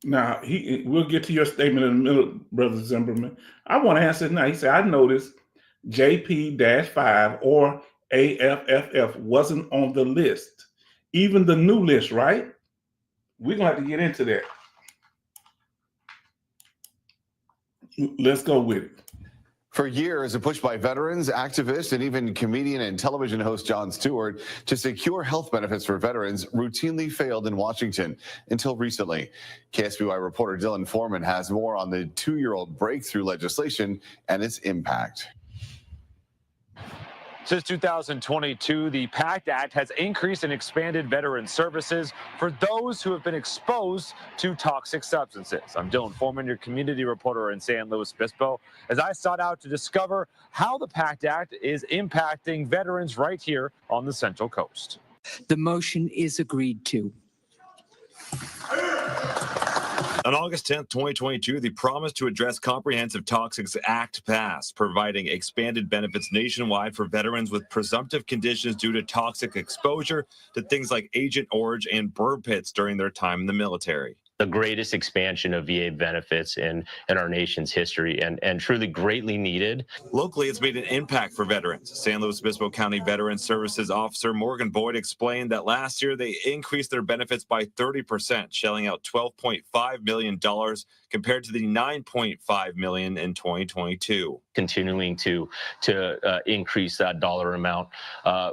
Now, we'll get to your statement in a minute, Brother Zimmerman. I want to answer it now. He said, I noticed JP-5 or AFFF wasn't on the list. Even the new list, right? We're going to have to get into that. Let's go with it. For years, a push by veterans, activists, and even comedian and television host Jon Stewart to secure health benefits for veterans routinely failed in Washington until recently. KSBY reporter Dylan Foreman has more on the 2-year-old breakthrough legislation and its impact. Since 2022, the PACT Act has increased and expanded veteran services for those who have been exposed to toxic substances. I'm Dylan Foreman, your community reporter in San Luis Obispo, as I sought out to discover how the PACT Act is impacting veterans right here on the Central Coast. The motion is agreed to. On August 10th, 2022, the Promise to Address Comprehensive Toxics Act passed, providing expanded benefits nationwide for veterans with presumptive conditions due to toxic exposure to things like Agent Orange and burn pits during their time in the military. The greatest expansion of VA benefits in our nation's history, and truly greatly needed. Locally, it's made an impact for veterans. San Luis Obispo County Veteran Services Officer Morgan Boyd explained that last year they increased their benefits by 30%, shelling out $12.5 million compared to the $9.5 million in 2022. Continuing to increase that dollar amount.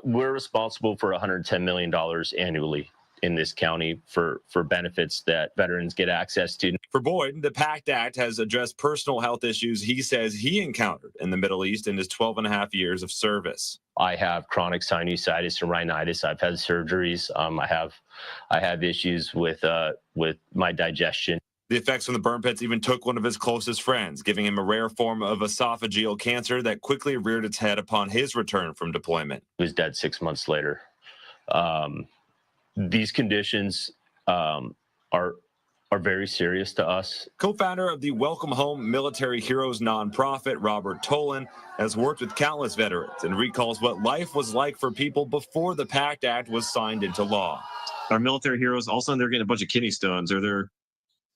We're responsible for $110 million annually in this county for benefits that veterans get access to. For Boyd, the PACT Act has addressed personal health issues he says he encountered in the Middle East in his 12 and a half years of service. I have chronic sinusitis and rhinitis. I've had surgeries. I have issues with my digestion. The effects from the burn pits even took one of his closest friends, giving him a rare form of esophageal cancer that quickly reared its head upon his return from deployment. He was dead 6 months later. These conditions are very serious to us. Co-founder of the Welcome Home Military Heroes nonprofit, Robert Tolan, has worked with countless veterans and recalls what life was like for people before the PACT Act was signed into law. Our military heroes, all of a sudden they're getting a bunch of kidney stones, or they're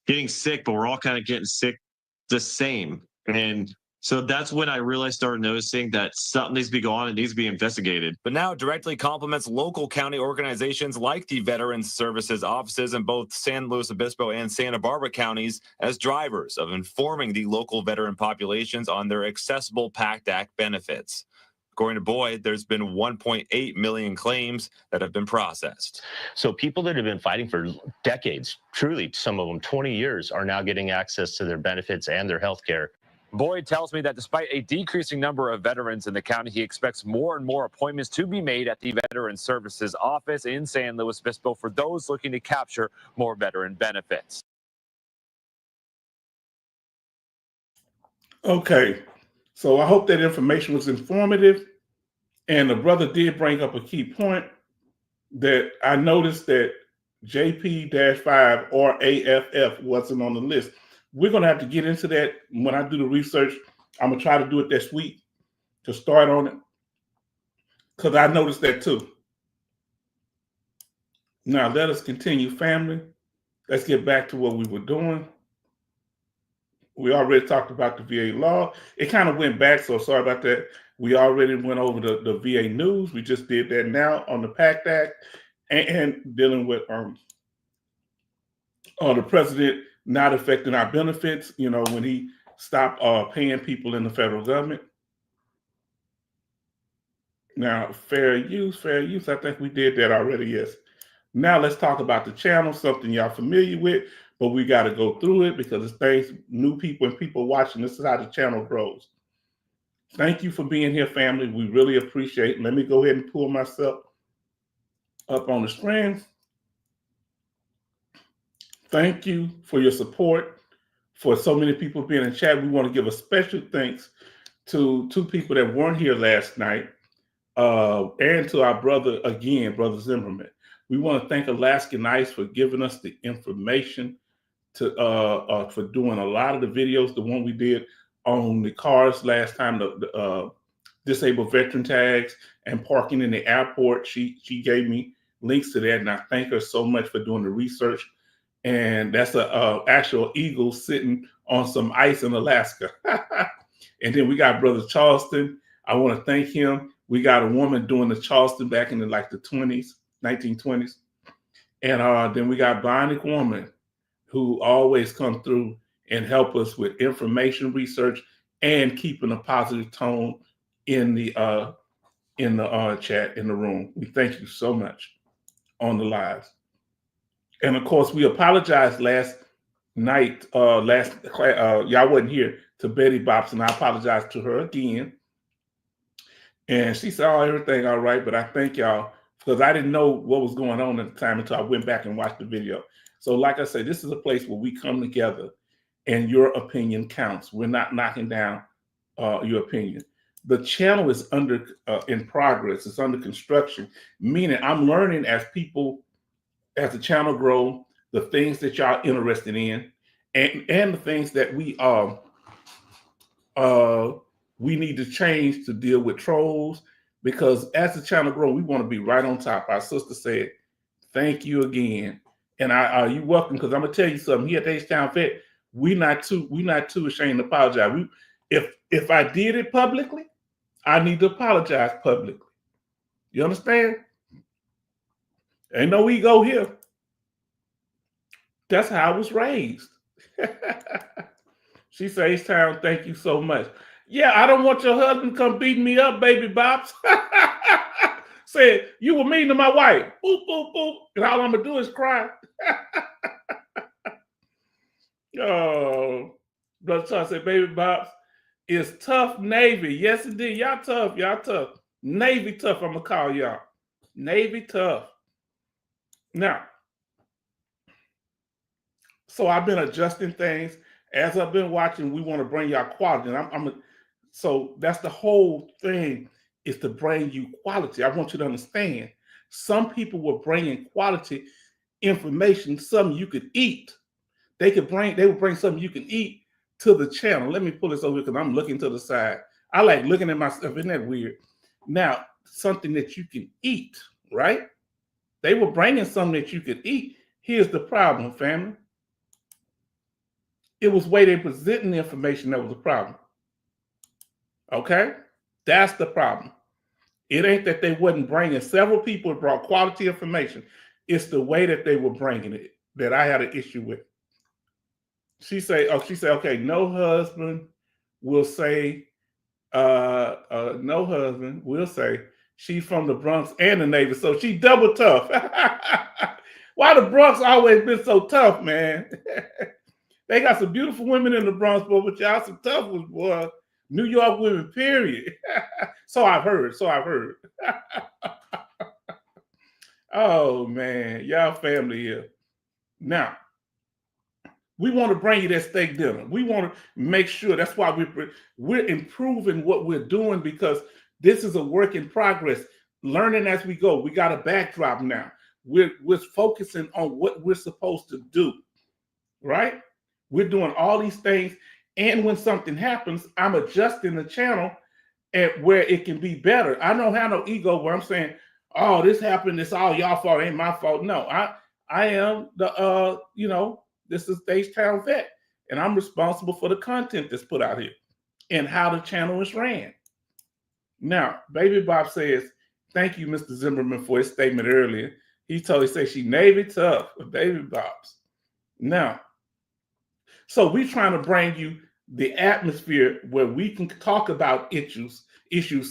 getting sick, but we're all kind of getting sick the same. And so that's when I really started noticing that something needs to be going on. It needs to be investigated. But now directly complements local county organizations like the Veterans Services offices in both San Luis Obispo and Santa Barbara counties as drivers of informing the local veteran populations on their accessible PACT Act benefits. According to Boyd, there's been 1.8 million claims that have been processed. So people that have been fighting for decades, truly some of them 20 years, are now getting access to their benefits and their health care. Boyd tells me that despite a decreasing number of veterans in the county, he expects more and more appointments to be made at the Veterans Services office in San Luis Obispo for those looking to capture more veteran benefits. Okay, so I hope that information was informative. And the brother did bring up a key point that I noticed that JP-5 or AFF wasn't on the list. We're going to have to get into that when I do the research. I'm going to try to do it this week to start on it, because I noticed that too. Now, let us continue, family. Let's get back to what we were doing. We already talked about the VA law. It kind of went back, so sorry about that. We already went over the VA news. We just did that now on the PACT Act and dealing with the president not affecting our benefits, you know, when he stopped paying people in the federal government. Now, fair use, I think we did that already, yes. Now let's talk about the channel, something y'all familiar with, but we got to go through it because it's things, new people and people watching. This is how the channel grows. Thank you for being here, family. We really appreciate it. Let me go ahead and pull myself up on the screen. Thank you for your support, for so many people being in chat. We want to give a special thanks to two people that weren't here last night, and to our brother, again, Brother Zimmerman. We want to thank Alaskan Ice for giving us the information for doing a lot of the videos. The one we did on the cars last time, the disabled veteran tags and parking in the airport. She gave me links to that, and I thank her so much for doing the research. And that's a actual eagle sitting on some ice in Alaska. And then we got Brother Charleston. I want to thank him. We got a woman doing the Charleston back in the 1920s. And then we got Bionic Woman, who always come through and help us with information research and keeping a positive tone in the chat, in the room. We thank you so much on the lives. And of course, we apologized last night, y'all wasn't here, to Betty Bops, and I apologize to her again. And she said, everything all right, but I thank y'all because I didn't know what was going on at the time until I went back and watched the video. So like I said, this is a place where we come together and your opinion counts. We're not knocking down your opinion. The channel is in progress. It's under construction, meaning I'm learning as the channel grow, the things that y'all interested in, and the things that we need to change to deal with trolls, because as the channel grows, we want to be right on top. Our sister said, thank you again. And you're welcome, because I'm gonna tell you something. Here at H-Town Vet, we not too ashamed to apologize. If I did it publicly, I need to apologize publicly. You understand? Ain't no ego here. That's how I was raised. She says, H-Town, thank you so much. Yeah, I don't want your husband to come beating me up, baby Bops. Said, you were mean to my wife. Boop, boop, boop. And all I'm going to do is cry. Oh, Brother Charles said, baby Bops is tough Navy. Yes, indeed. Y'all tough. Y'all tough. Navy tough, I'm going to call y'all. Navy tough. Now, so I've been adjusting things. As I've been watching, we want to bring y'all quality. And so that's the whole thing, is to bring you quality. I want you to understand, some people were bringing quality information, something you could eat. They would bring something you can eat to the channel. Let me pull this over because I'm looking to the side. I like looking at myself. Isn't that weird? Now, something that you can eat, right? They were bringing something that you could eat. Here's the problem, family. It was the way they presenting the information that was a problem. Okay? That's the problem. It ain't that they wasn't bringing. Several people brought quality information. It's the way that they were bringing it that I had an issue with. She said, okay, no husband will say, no husband will say she's from the Bronx and the Navy, so she double tough. Why the Bronx always been so tough, man? They got some beautiful women in the Bronx, but y'all some tough ones, boy. New York women, period. So I've heard. Oh, man. Y'all family here. Now, we want to bring you that steak dinner. We want to make sure. That's why we're improving what we're doing, because this is a work in progress. Learning as we go. We got a backdrop now. We're focusing on what we're supposed to do, right? We're doing all these things. And when something happens, I'm adjusting the channel at where it can be better. I don't have no ego where I'm saying, oh, this happened, it's all y'all fault, it ain't my fault. No, I am the this is Stage Town Vet, and I'm responsible for the content that's put out here and how the channel is ran. Now, Baby Bob says, thank you, Mr. Zimmerman, for his statement earlier. He said she Navy tough, Baby Bob's. Now, so we're trying to bring you the atmosphere where we can talk about issues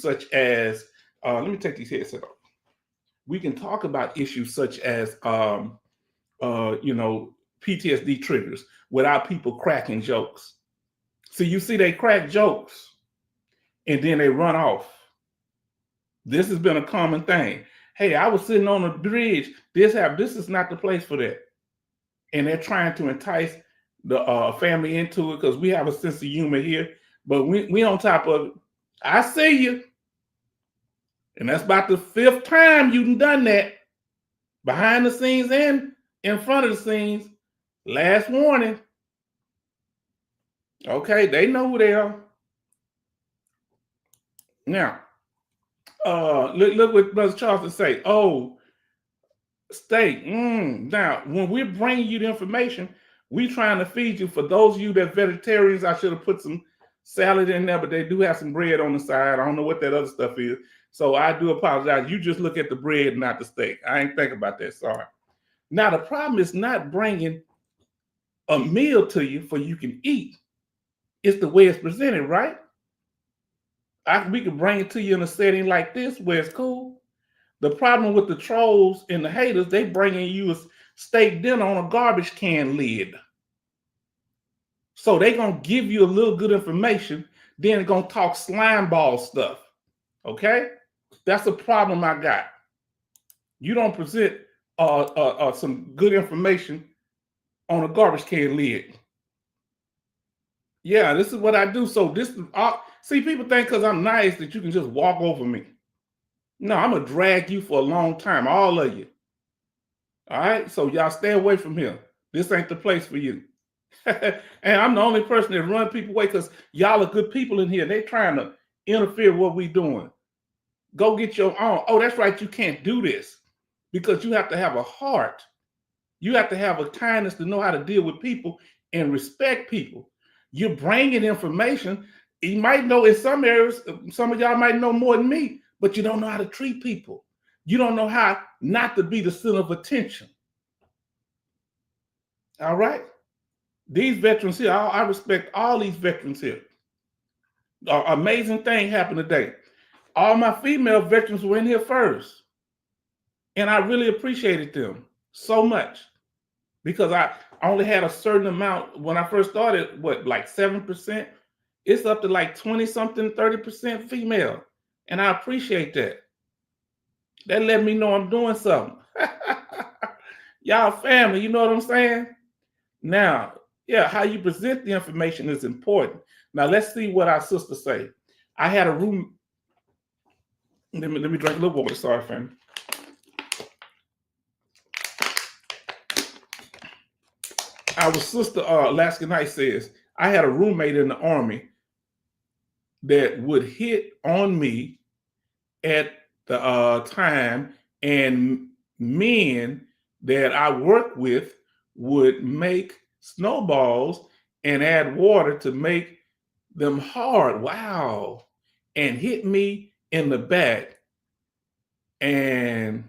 such as, let me take these headsets off. We can talk about issues such as, PTSD triggers without people cracking jokes. So you see, they crack jokes and then they run off. This has been a common thing. Hey, I was sitting on a bridge. This is not the place for that. And they're trying to entice the family into it because we have a sense of humor here. But we on top of it. I see you. And that's about the 5th time you've done that. Behind the scenes and in front of the scenes. Last warning. Okay, they know who they are. Now, look what Brother Charleston say. Oh, steak. Now, when we're bringing you the information, we trying to feed you. For those of you that vegetarians, I should have put some salad in there, but they do have some bread on the side. I don't know what that other stuff is. So I do apologize. You just look at the bread, not the steak. I ain't think about that. Sorry. Now, the problem is not bringing a meal to you for you can eat. It's the way it's presented, right? We can bring it to you in a setting like this where it's cool. The problem with the trolls and the haters, they bringing you a steak dinner on a garbage can lid. So they gonna give you a little good information, then gonna talk slime ball stuff. Okay? That's a problem I got. You don't present some good information on a garbage can lid. Yeah, this is what I do. So this is see, people think because I'm nice that you can just walk over me. No, I'm gonna drag you for a long time, all of you. All right, so y'all stay away from here. This ain't the place for you. And I'm the only person that run people away because y'all are good people in here. They trying to interfere with what we doing. Go get your own. Oh, that's right. You can't do this because you have to have a heart. You have to have a kindness to know how to deal with people and respect people. You're bringing information. You might know in some areas, some of y'all might know more than me, but you don't know how to treat people. You don't know how not to be the center of attention. All right? These veterans here, I respect all these veterans here. Amazing thing happened today. All my female veterans were in here first. And I really appreciated them so much because I only had a certain amount when I first started, like 7%? It's up to like 20 something, 30% female. And I appreciate that. That let me know I'm doing something. Y'all family, you know what I'm saying? Now, yeah, how you present the information is important. Now let's see what our sisters say. I had a room. Let me drink a little water. Sorry, family. Our sister Alaska Night says, I had a roommate in the Army that would hit on me at the time, and men that I worked with would make snowballs and add water to make them hard. Wow. And hit me in the back and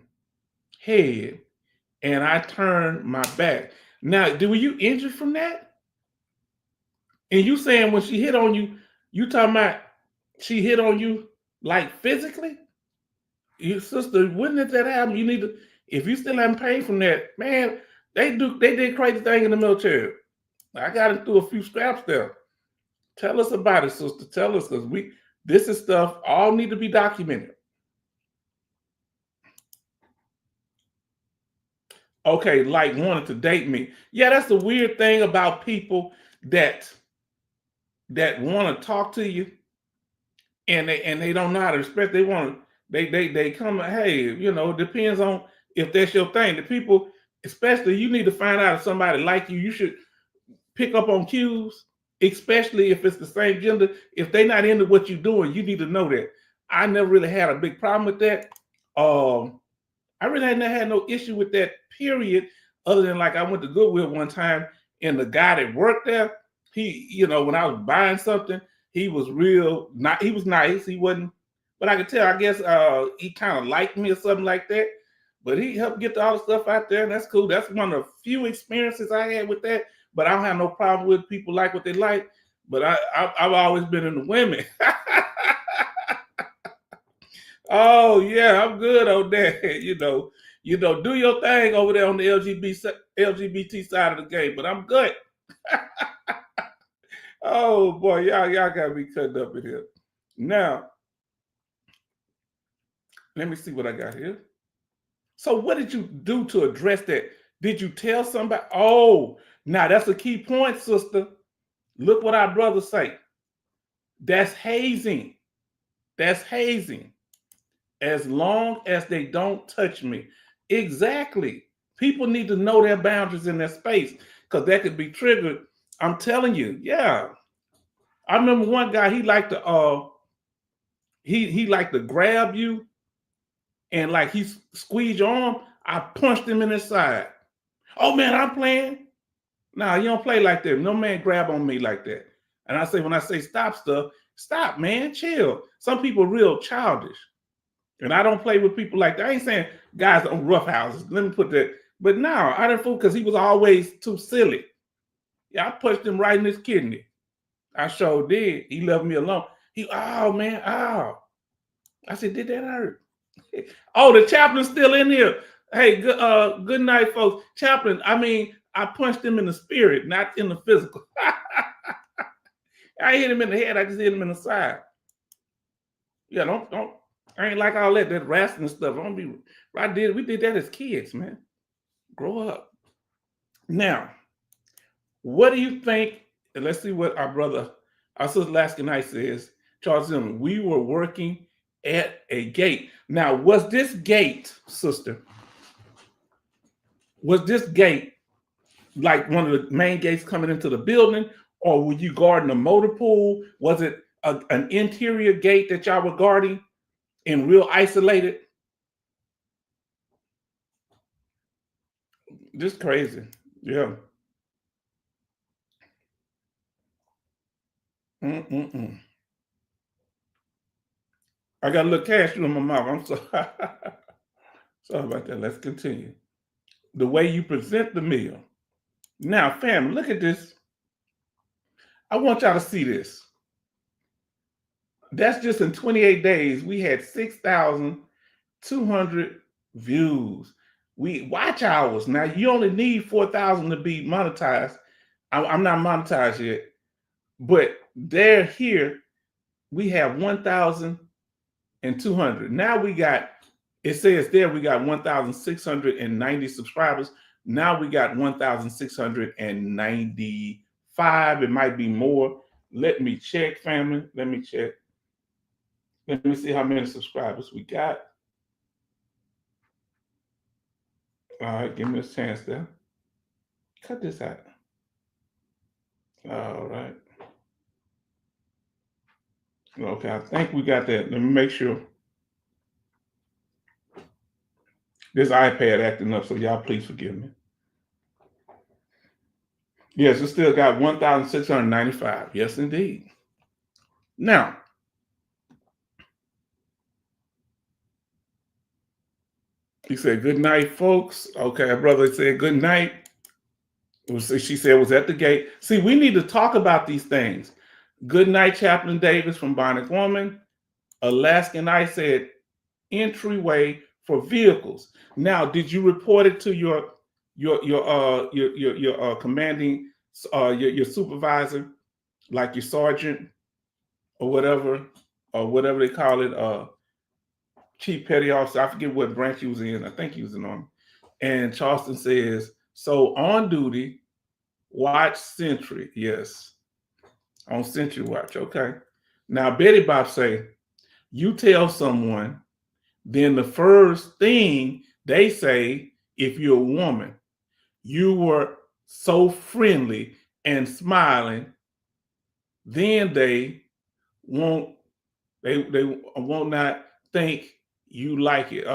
head. And I turned my back. Now, were you injured from that? And you saying when she hit on you, you talking about she hit on you like physically? You sister, wouldn't that happen? You need to, if you still having pain from that, man, they did crazy thing in the military. I got into a few scraps there. Tell us about it, sister. Tell us, because this is stuff all need to be documented. Okay, like wanted to date me. Yeah, that's the weird thing about people that want to talk to you and they don't know how to respect. They want to they come, hey, it depends on if that's your thing. The people, especially, you need to find out if somebody like you. You should pick up on cues, especially if it's the same gender. If they're not into what you're doing, you need to know that. I never really had a big problem with that. I really hadn't had no issue with that, period, other than like I went to Goodwill one time and the guy that worked there, he, when I was buying something, he was he was nice. He wasn't, but I could tell, I guess he kind of liked me or something like that. But he helped get all the stuff out there, and that's cool. That's one of the few experiences I had with that. But I don't have no problem with people like what they like. But I've always been into women. Oh yeah, I'm good on that. Do your thing over there on the LGBT side of the game, but I'm good. Oh boy, y'all gotta be cutting up in here. Now, let me see what I got here. So what did you do to address that? Did you tell somebody? Oh, now that's a key point, sister. Look what our brothers say. That's hazing. That's hazing. As long as they don't touch me. Exactly. People need to know their boundaries in their space because that could be triggered. I'm telling you, yeah. I remember one guy, he liked to he liked to grab you and like he squeezed your arm. I punched him in his side. Oh man, I'm playing. Nah, you don't play like that. No man grab on me like that. And when I say stop stuff, stop, man, chill. Some people real childish. And I don't play with people like that. I ain't saying guys on rough houses. Let me put that. But no, I didn't fool because he was always too silly. Yeah, I punched him right in his kidney. I sure did. He left me alone. Oh man, oh. I said, did that hurt? Oh, the chaplain's still in here. Hey, good night, folks. Chaplain, I punched him in the spirit, not in the physical. I hit him in the head. I just hit him in the side. Yeah, don't. I ain't like all that wrestling stuff. We did that as kids, man. Grow up. Now, what do you think? And let's see what our sister Lasky Knight says. Charles Zimmerman, we were working at a gate. Now, was this gate, sister? Was this gate like one of the main gates coming into the building, or were you guarding a motor pool? Was it an interior gate that y'all were guarding and real isolated? Just crazy. Yeah. Mm-mm-mm. I got a little cashew in my mouth. I'm sorry. Sorry about that. Let's continue. The way you present the meal. Now, family, look at this. I want y'all to see this. That's just in 28 days. We had 6,200 views. We watch hours. Now, you only need 4,000 to be monetized. I'm not monetized yet, but they're here. We have 1,200. Now it says there we got 1,690 subscribers. Now we got 1,695. It might be more. Let me check, family. Let me check. Let me see how many subscribers we got. All right, give me a chance there. Cut this out. All right. Okay, I think we got that. Let me make sure. This iPad acting up, so y'all please forgive me. Yes, it still got 1,695. Yes, indeed. Now, he said, good night, folks. Okay, her brother said, good night. She said, was at the gate. See, we need to talk about these things. Good night, Chaplain Davis from Bionic Woman. Alaskan Ice said, entryway for vehicles. Now, did you report it to your commanding your supervisor, like your sergeant or whatever they call it, chief petty officer? I forget what branch he was in. I think he was in Army. And Charleston says, so on duty, watch sentry. Yes, on sentry watch. Okay. Now Betty Bob say, you tell someone, then the first thing they say, if you're a woman, you were so friendly and smiling, then they won't not think you like it.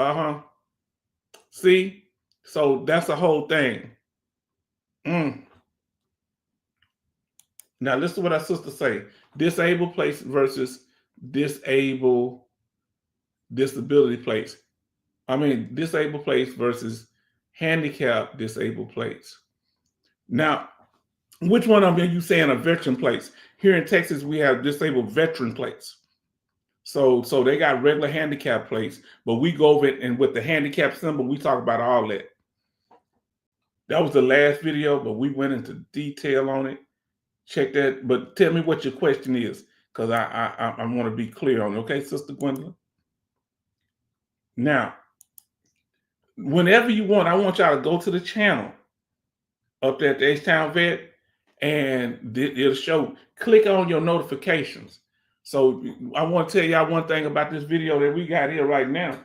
See? So that's the whole thing. Now listen to what our sister say. Disabled place versus disability place. Disabled place versus handicap disabled place. Now, which one of you saying a veteran place? Here in Texas, we have disabled veteran place. So they got regular handicap place, but we go over it, and with the handicap symbol, we talk about all that. That was the last video, but we went into detail on it. Check that, but tell me what your question is, because I want to be clear on it. Okay, Sister Gwendolyn? Now, whenever you want, I want y'all to go to the channel up there at the H-Town Vet, and it'll show, click on your notifications. So I want to tell y'all one thing about this video that we got here right now.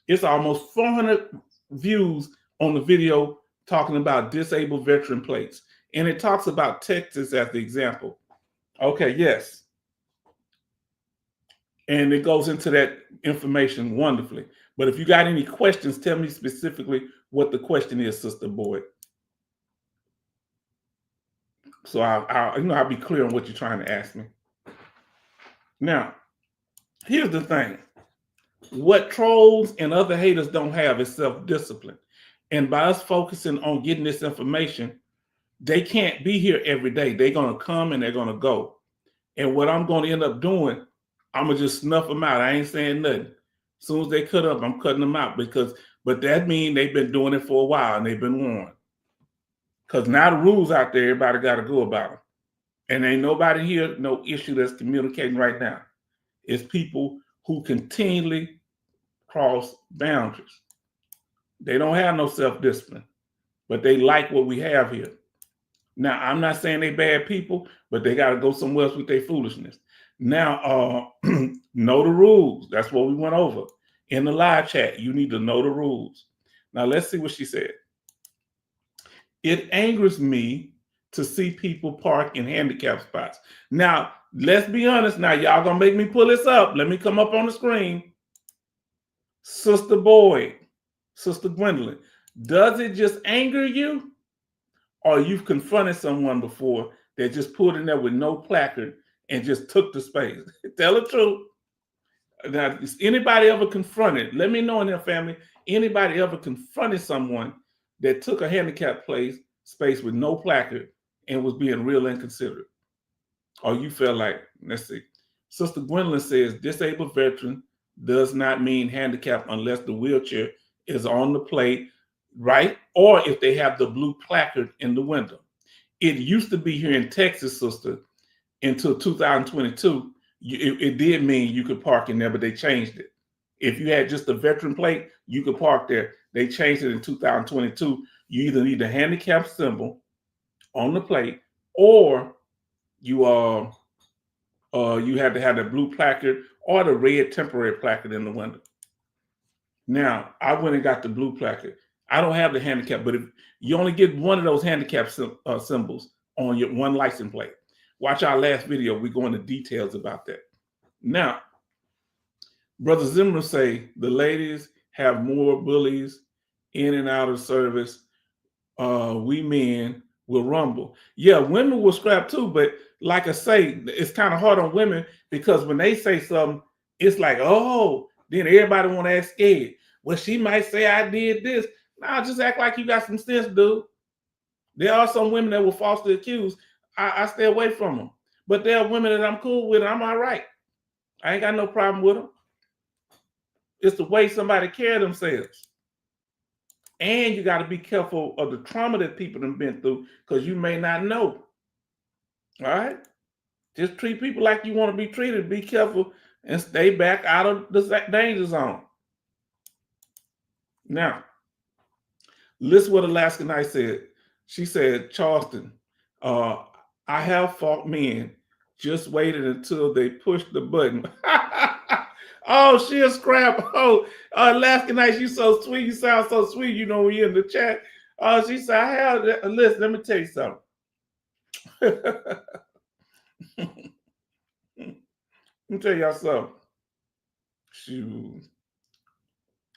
It's almost 400 views on the video talking about disabled veteran plates. And it talks about Texas as the example. Okay, yes. And it goes into that information wonderfully. But if you got any questions, tell me specifically what the question is, Sister Boyd. So I'll be clear on what you're trying to ask me. Now, here's the thing. What trolls and other haters don't have is self-discipline. And by us focusing on getting this information, they can't be here every day. They're going to come and they're going to go. And what I'm going to end up doing, I'm going to just snuff them out. I ain't saying nothing. As soon as they cut up, I'm cutting them out, but that means they've been doing it for a while and they've been warned. Because now the rules out there, everybody got to go about them. And ain't nobody here, no issue that's communicating right now. It's people who continually cross boundaries. They don't have no self-discipline, but they like what we have here. Now, I'm not saying they bad people, but they got to go somewhere else with their foolishness. Now, know the rules. That's what we went over in the live chat. You need to know the rules. Now, let's see what she said. It angers me to see people park in handicap spots. Now, let's be honest. Now, y'all gonna make me pull this up. Let me come up on the screen. Sister Boyd, Sister Gwendolyn, does it just anger you? Or you've confronted someone before that just pulled in there with no placard and just took the space? Tell the truth. Now, is anybody ever confronted? Let me know in their family. Anybody ever confronted someone that took a handicap space with no placard and was being real inconsiderate? Or you felt like, let's see. Sister Gwendolyn says disabled veteran does not mean handicap unless the wheelchair is on the plate, right? Or if they have the blue placard in the window. It used to be here in Texas, sister, until 2022. It did mean you could park in there, but they changed it. If you had just a veteran plate, you could park there. They changed it in 2022. You either need a handicap symbol on the plate, or you had to have the blue placard or the red temporary placard in the window. Now, I went and got the blue placard. I don't have the handicap, but if you only get one of those handicap symbols on your one license plate. Watch our last video. We go into details about that. Now, Brother Zimmer say the ladies have more bullies in and out of service. We men will rumble. Yeah, women will scrap too, but like I say, it's kind of hard on women because when they say something, it's like, oh, then everybody want to act scared. Well, she might say I did this. Nah, just act like you got some sense, dude. There are some women that will falsely accuse. I stay away from them. But there are women that I'm cool with, and I'm all right. I ain't got no problem with them. It's the way somebody carry themselves. And you got to be careful of the trauma that people have been through because you may not know. All right? Just treat people like you want to be treated. Be careful and stay back out of the danger zone. Now, listen what Alaska Knight said. She said, Charleston, I have fought men. Just waited until they pushed the button. Oh, she'll scrap. Oh, Alaska Knight, you so sweet. You sound so sweet, you know, when you're in the chat. She said, I have, listen, let me tell you something. Let me tell y'all something. Shoot.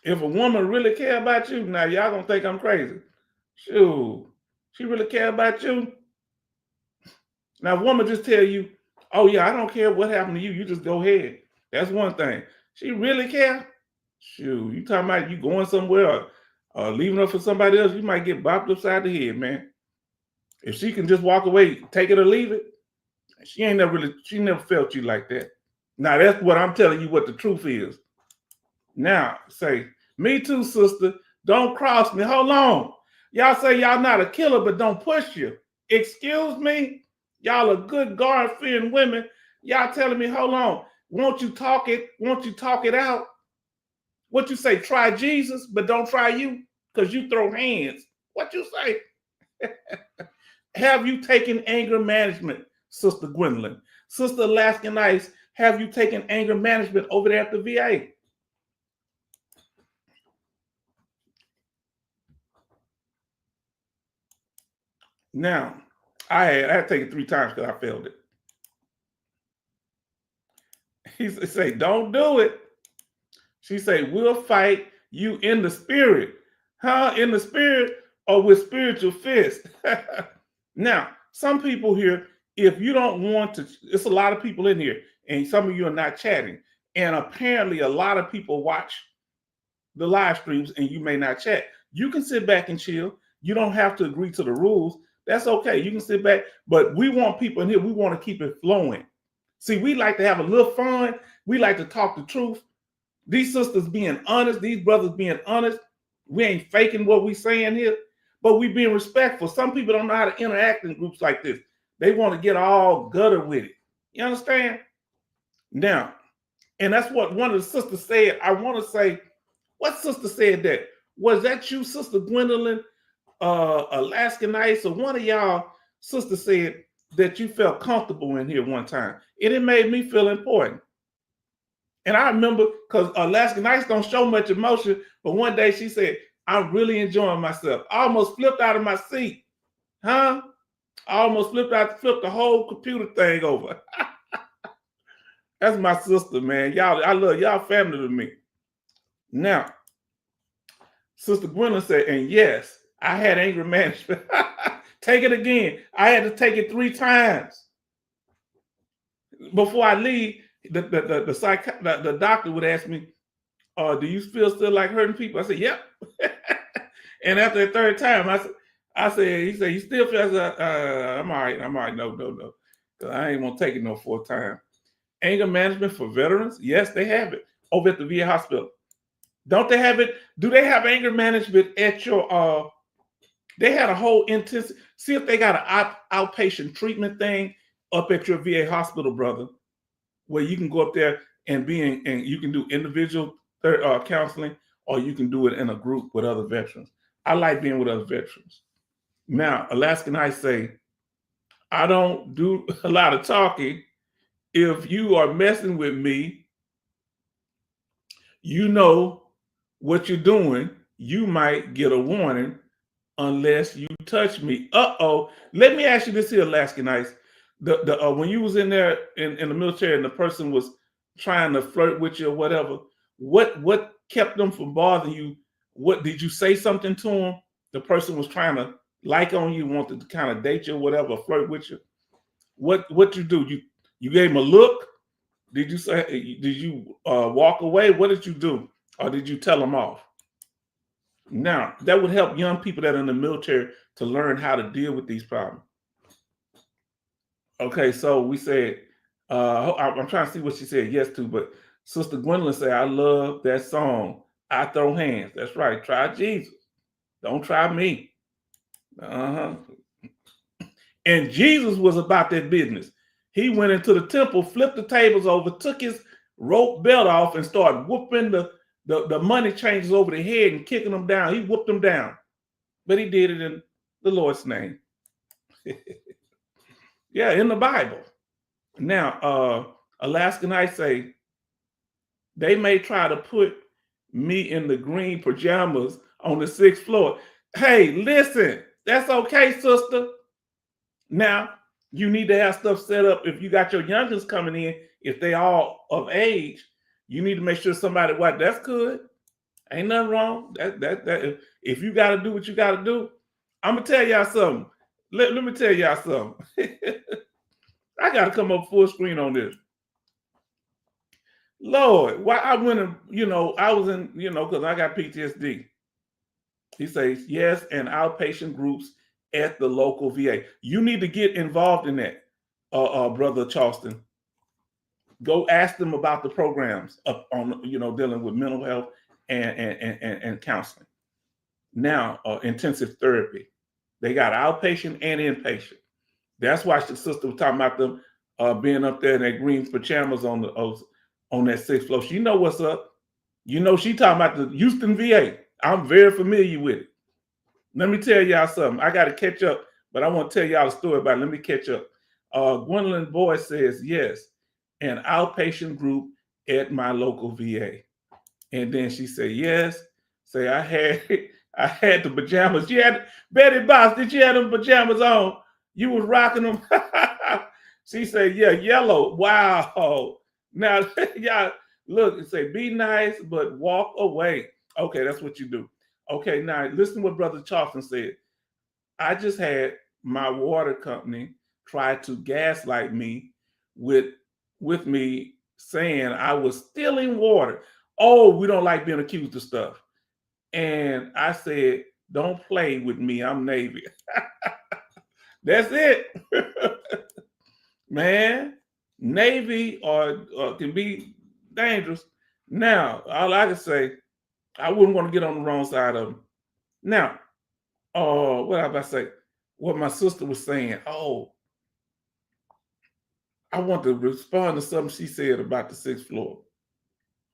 If a woman really care about you, now y'all gonna think I'm crazy. Shoot. She really care about you? Now, a woman just tell you, oh yeah, I don't care what happened to you. You just go ahead. That's one thing. She really care? Shoot, you talking about you going somewhere or leaving her for somebody else, you might get bopped upside the head, man. If she can just walk away, take it or leave it, she never felt you like that. Now, that's what I'm telling you what the truth is. Now, say, me too, sister. Don't cross me. Hold on. Y'all say y'all not a killer, but don't push you. Excuse me? Y'all are good God-fearing women. Y'all telling me, hold on. Won't you talk it? Won't you talk it out? What you say? Try Jesus, but don't try you, because you throw hands. What you say? Have you taken anger management, Sister Gwendolyn? Sister Alaskan Ice, have you taken anger management over there at the VA? Now, I had to take it 3 times because I failed it. He say, don't do it. She say, we'll fight you in the spirit. Huh? In the spirit or with spiritual fists? Now, some people here, if you don't want to, it's a lot of people in here, and some of you are not chatting. And apparently a lot of people watch the live streams and you may not chat. You can sit back and chill. You don't have to agree to the rules. That's okay. You can sit back, but we want people in here. We want to keep it flowing. See, we like to have a little fun. We like to talk the truth. These sisters being honest, these brothers being honest. We ain't faking what we saying here, but we being respectful. Some people don't know how to interact in groups like this. They want to get all gutter with it. You understand? Now, and that's what one of the sisters said. I want to say, what sister said that? Was that you, Sister Gwendolyn, Alaskan Ice, or one of y'all sisters said that you felt comfortable in here one time? And it made me feel important. And I remember, because Alaskan Ice don't show much emotion, but one day she said, I'm really enjoying myself. I almost flipped out of my seat. Huh? I almost flipped the whole computer thing over. That's my sister, man. Y'all, I love y'all family to me. Now, Sister Gwendolyn said, and yes, I had anger management. Take it again. I had to take it 3 times. Before I leave, the doctor would ask me, do you feel still like hurting people? I said, yep. And after the 3rd time, I said, he said, you still feel? I said, I'm all right. No. Because I ain't gonna take it no 4th time. Anger management for veterans? Yes, they have it over at the VA hospital. Don't they have it? Do they have anger management at your, they had a whole intensive, see if they got an outpatient treatment thing up at your VA hospital, brother, where you can go up there and you can do individual counseling, or you can do it in a group with other veterans. I like being with other veterans. Now, Alaskan Ice say, I don't do a lot of talking. If you are messing with me, you know what you're doing. You might get a warning unless you touch me. Uh-oh. Let me ask you this here, Alaskan Ice. When you was in there in the military and the person was trying to flirt with you or whatever, what kept them from bothering you? What did you say something to them? The person was trying to like on you, wanted to kind of date you or whatever, flirt with you, what you do? You gave him a look? Did you say? Did you walk away? What did you do? Or did you tell him off? Now, that would help young people that are in the military to learn how to deal with these problems. Okay, so we said, I'm trying to see what she said yes to, but Sister Gwendolyn said, I love that song, I Throw Hands. That's right. Try Jesus. Don't try me. Uh-huh. And Jesus was about that business. He went into the temple, flipped the tables over, took his rope belt off, and started whooping the money changers over the head and kicking them down. He whooped them down. But he did it in the Lord's name. Yeah, in the Bible. Now, Alaskan I say, they may try to put me in the green pajamas on the 6th floor. Hey, listen, that's okay, sister. Now, you need to have stuff set up. If you got your youngins coming in, if they all of age, you need to make sure somebody, what, that's good. Ain't nothing wrong. That if you got to do what you got to do, I'm going to tell y'all something. Let me tell y'all something. I got to come up full screen on this. Lord, why I went and, I was in, because I got PTSD. He says, yes, and outpatient groups at the local VA. You need to get involved in that, Brother Charleston. Go ask them about the programs on, dealing with mental health and counseling. Now, intensive therapy. They got outpatient and inpatient. That's why the sister was talking about them being up there in their green pajamas on that 6th floor. She know what's up. She talking about the Houston VA. I'm very familiar with it. Let me tell y'all something. I got to catch up, but I want to tell y'all a story about it. Let me catch up. Gwendolyn Boyd says, yes, an outpatient group at my local VA. And then she said, yes. Say, I had the pajamas. You had, Betty Boss, did you have them pajamas on? You was rocking them. She said, yeah, yellow. Wow. Now, y'all, look, it say, be nice, but walk away. Okay, that's what you do. Okay, now listen to what Brother Charleston said. I just had my water company try to gaslight me with me saying I was stealing water. Oh, we don't like being accused of stuff. And I said, don't play with me. I'm Navy. That's it. Man, Navy can be dangerous. Now, all I can say, I wouldn't want to get on the wrong side of them. Now, what I about to say? What my sister was saying. Oh, I want to respond to something she said about the 6th floor.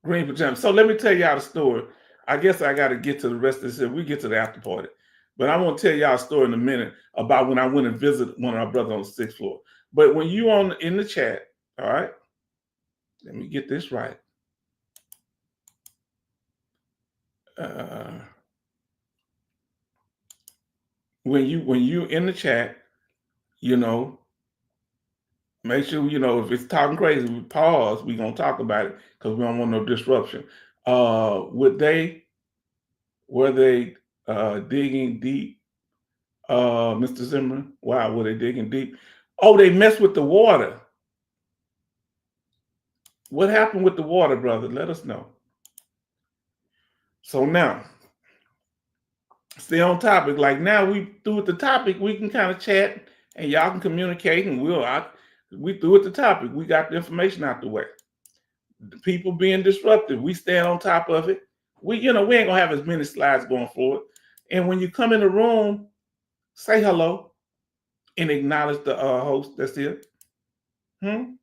Green pajamas. So let me tell y'all the story. I guess I got to get to the rest of this. We get to the after party. But I want to tell y'all a story in a minute about when I went and visited one of our brothers on the 6th floor. But when you in the chat, all right, let me get this right. When you in the chat, make sure, if it's talking crazy, we pause. We're going to talk about it because we don't want no disruption. Were they digging deep, Mr. Zimmerman? Wow, were they digging deep? Oh, they messed with the water. What happened with the water, brother? Let us know. So now, stay on topic. Like now we through with the topic, we can kind of chat and y'all can communicate and we through with the topic. We got the information out the way. The people being disruptive, we stand on top of it. We ain't gonna have as many slides going forward. And when you come in the room, say hello and acknowledge the host that's here. And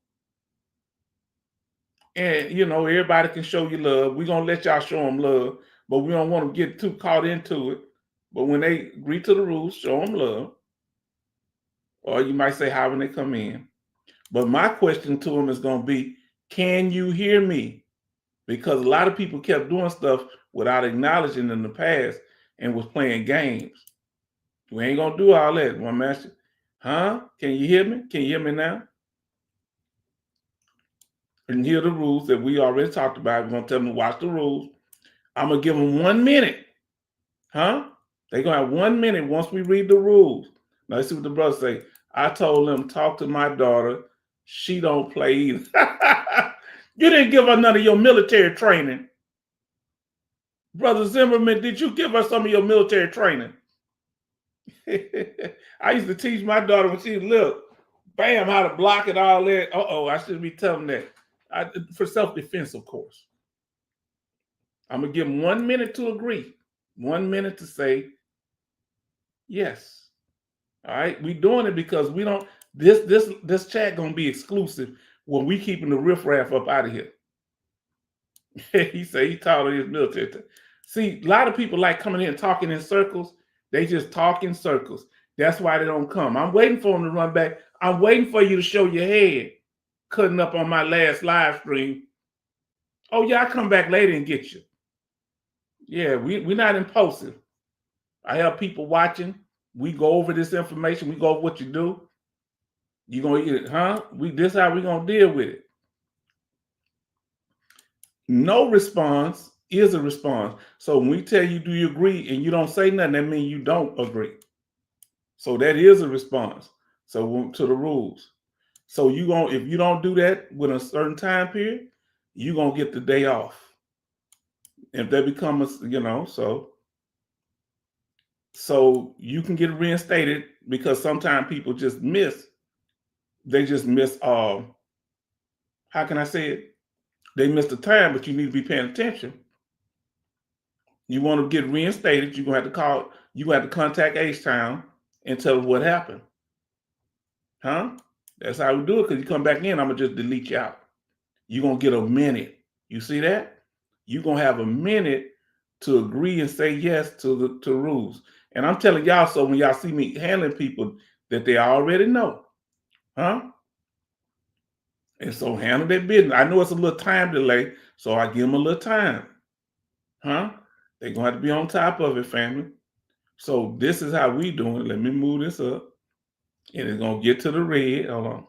everybody can show you love. We're gonna let y'all show them love, but we don't want to get too caught into it. But when they agree to the rules, show them love. Or you might say hi when they come in. But my question to them is going to be, can you hear me? Because a lot of people kept doing stuff without acknowledging in the past and was playing games. We ain't going to do all that, one master. Huh? Can you hear me? Can you hear me now? And hear the rules that we already talked about. We're going to tell them to watch the rules. I'm going to give them 1 minute. Huh? They're going to have 1 minute once we read the rules. Now, let's see what the brothers say. I told them, talk to my daughter. She don't play either. You didn't give her none of your military training. Brother Zimmerman, did you give her some of your military training? I used to teach my daughter when she was little, bam, how to block it, all that. Uh-oh, I shouldn't be telling that. For self-defense, of course. I'm going to give them 1 minute to agree. 1 minute to say yes. All right, we doing it because we don't. This chat gonna be exclusive when we keeping the riffraff up out of here. He said he taught his military. See, a lot of people like coming in and talking in circles. They just talk in circles. That's why they don't come. I'm waiting for them to run back. I'm waiting for you to show your head, cutting up on my last live stream. Oh yeah, I come back later and get you. Yeah, we're not impulsive. I have people watching. We go over this information. We go over what you do. You gonna eat it, huh? This how we gonna deal with it. No response is a response. So when we tell you, do you agree, and you don't say nothing, that means you don't agree. So that is a response. So to the rules. So if you don't do that within a certain time period, you're gonna get the day off. If that becomes, so you can get reinstated because sometimes people just miss. They just miss. How can I say it? They miss the time, but you need to be paying attention. You want to get reinstated, you're gonna have to call. You have to contact H-Town and tell them what happened. Huh? That's how we do it. Because you come back in, I'm gonna just delete you out. You're gonna get a minute. You see that? You're gonna have a minute to agree and say yes to the rules. And I'm telling y'all, so when y'all see me handling people, that they already know. Huh? And so handle their business. I know it's a little time delay, so I give them a little time. Huh? They're gonna have to be on top of it, family. So this is how we doing it. Let me move this up. And it's gonna get to the red. Hold on.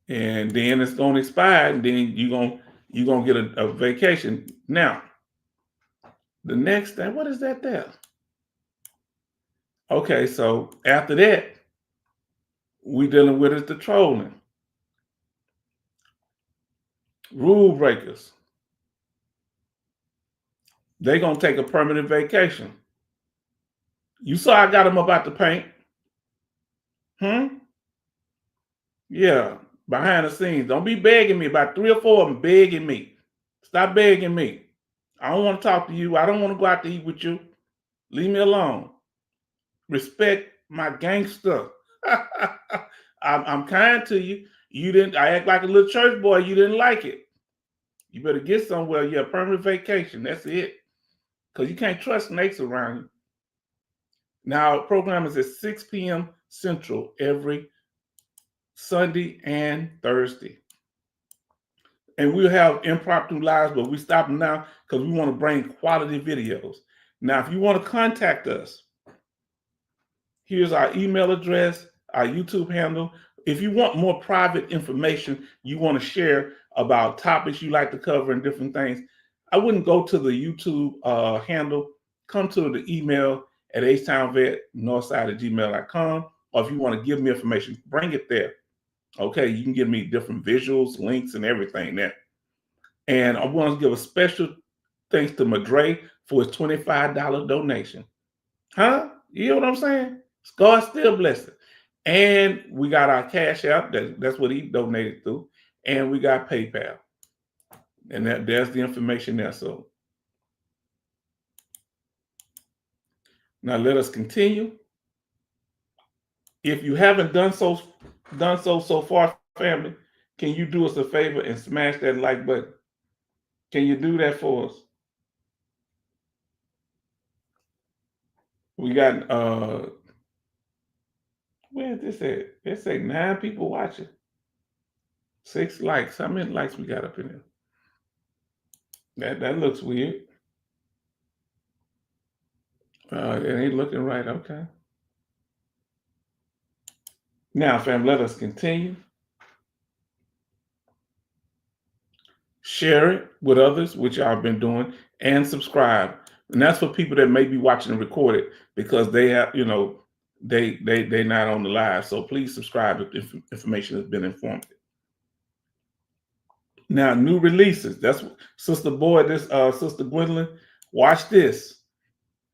And then it's gonna expire, and then you're gonna get a vacation. Now, the next thing, what is that there? Okay, so after that, we dealing with is the trolling. Rule breakers. They're gonna take a permanent vacation. You saw I got them up out the paint. Yeah, behind the scenes. Don't be begging me. About 3 or 4 of them begging me. Stop begging me. I don't want to talk to you. I don't want to go out to eat with you. Leave me alone. Respect my gangster. I'm kind to you. I act like a little church boy. You didn't like it. You better get somewhere. You have permanent vacation. That's it. Because you can't trust snakes around you. Now, program is at 6 p.m. Central every Sunday and Thursday. And we'll have impromptu lives, but we stop them now because we want to bring quality videos. Now, if you want to contact us, here's our email address, our YouTube handle. If you want more private information you want to share about topics you like to cover and different things, I wouldn't go to the YouTube handle. Come to the email at htownvetnorthside@gmail.com. Or if you want to give me information, bring it there. Okay, you can give me different visuals, links, and everything there. And I want to give a special thanks to Madre for his $25 donation. Huh? You know what I'm saying? God still blessing. And we got our Cash App. That's what he donated through. And we got PayPal. And there's the information there. So now let us continue. If you haven't done so far, family, can you do us a favor and smash that like button? Can you do that for us? We got where is this at? It say 9 people watching. 6 likes. How many likes we got up in there? That looks weird. It ain't looking right. Okay. Now, fam, let us continue. share it with others, which I've been doing, and subscribe. And that's for people that may be watching and record it because they have, they're not on the live. So please subscribe if information has been informative. Now, new releases. That's Sister Gwendolyn. Watch this.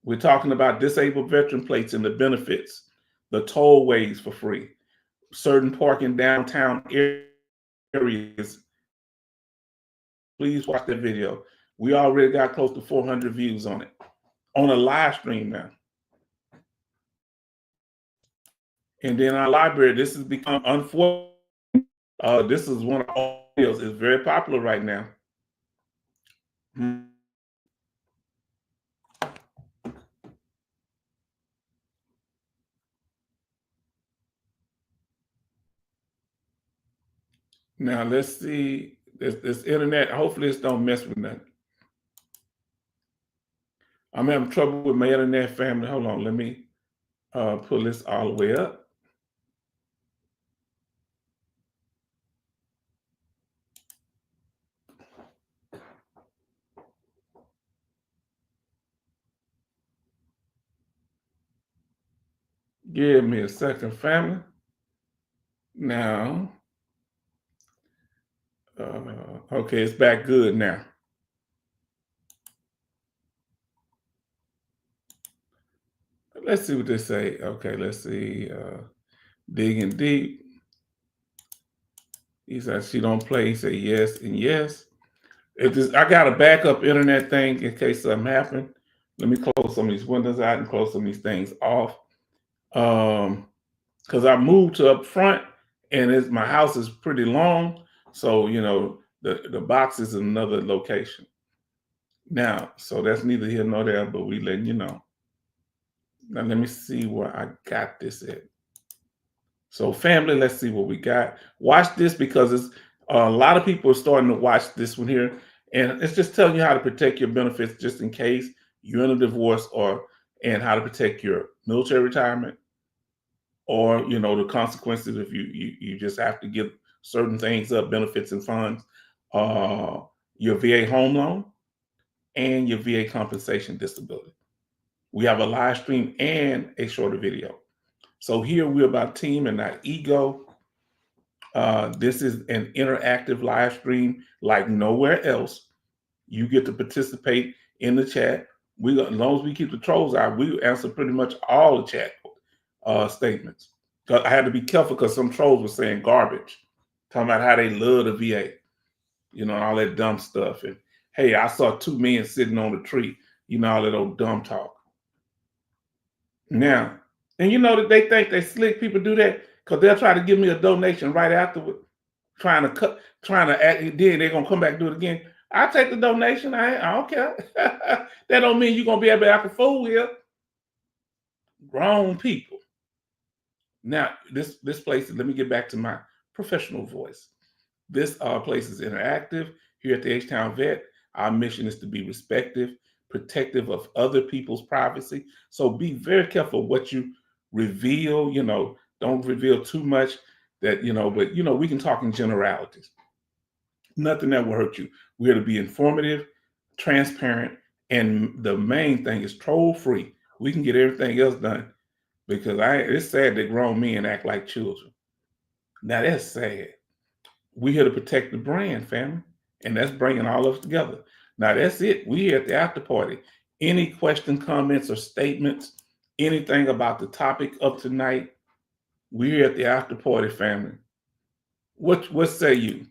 We're talking about disabled veteran plates and the benefits, the tollways for free, certain parking downtown areas. Please watch that video. We already got close to 400 views on it, on a live stream now. And then our library, this has become unfortunate. This is one of our videos. It's very popular right now. Now let's see this internet. Hopefully this don't mess with nothing. I'm having trouble with my internet, family. Hold on, let me pull this all the way up. Give me a second, family. Now, okay, it's back good now. Let's see what they say. Okay, let's see. Digging deep. He said she don't play. He said yes and yes. I got a backup internet thing in case something happened. Let me close some of these windows out and close some of these things off. Because I moved to up front and my house is pretty long. So, the box is in another location. Now, so that's neither here nor there, but we letting you know. Now, let me see where I got this at. So, family, let's see what we got. Watch this because it's a lot of people are starting to watch this one here. And it's just telling you how to protect your benefits just in case you're in a divorce and how to protect your military retirement or, the consequences if you just have to give certain things up, benefits and funds, your VA home loan and your VA compensation disability. We have a live stream and a shorter video. So here we're about team and not ego. This is an interactive live stream like nowhere else. You get to participate in the chat. As long as we keep the trolls out, we answer pretty much all the chat statements. I had to be careful because some trolls were saying garbage, talking about how they love the VA, and all that dumb stuff. And hey, I saw 2 men sitting on a tree, all that old dumb talk. Now, and that they think they slick, people do that because they'll try to give me a donation right afterward, trying to act, then they're gonna come back and do it again. I'll take the donation. I don't care. That don't mean you're gonna be able to act a fool here. Grown people. Now, this place, let me get back to my professional voice. This place is interactive. Here at the H-Town Vet, our mission is to be respectful, protective of other people's privacy. So be very careful what you reveal. Don't reveal too much but we can talk in generalities. Nothing that will hurt you. We're to be informative, transparent, and the main thing is troll free. We can get everything else done because it's sad that grown men act like children. Now that's sad. We're here to protect the brand, family, and that's bringing all of us together. Now that's it. We here at the after party. Any question, comments, or statements, anything about the topic of tonight, we're here at the after party, family. What say you?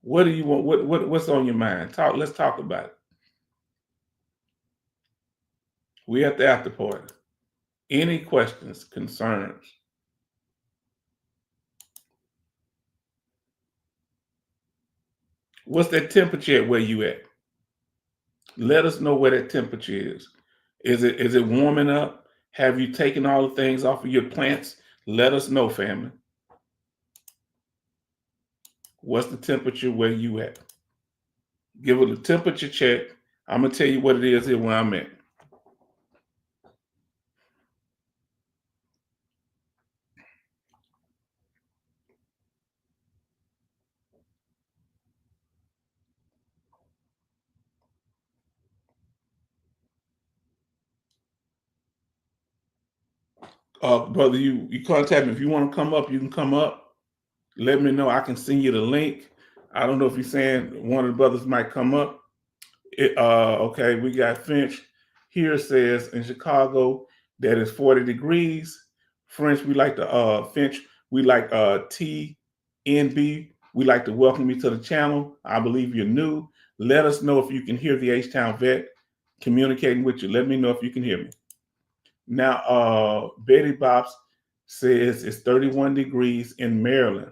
What do you want? What's on your mind? Let's talk about it. We're at the after party. Any questions, concerns? What's that temperature at where you at? Let us know where that temperature is. Is it warming up? Have you taken all the things off of your plants? Let us know, family. What's the temperature where you at? Give it a temperature check. I'm gonna tell you what it is here where I'm at. Brother, you contact me. If you want to come up, you can come up. Let me know. I can send you the link. I don't know if you're saying one of the brothers might come up. Okay, we got Finch here says in Chicago that it's 40 degrees. French, we like to Finch, we like TNB. We like to welcome you to the channel. I believe you're new. Let us know if you can hear the H-Town vet communicating with you. Let me know if you can hear me. Now, Betty Bops says it's 31 degrees in Maryland,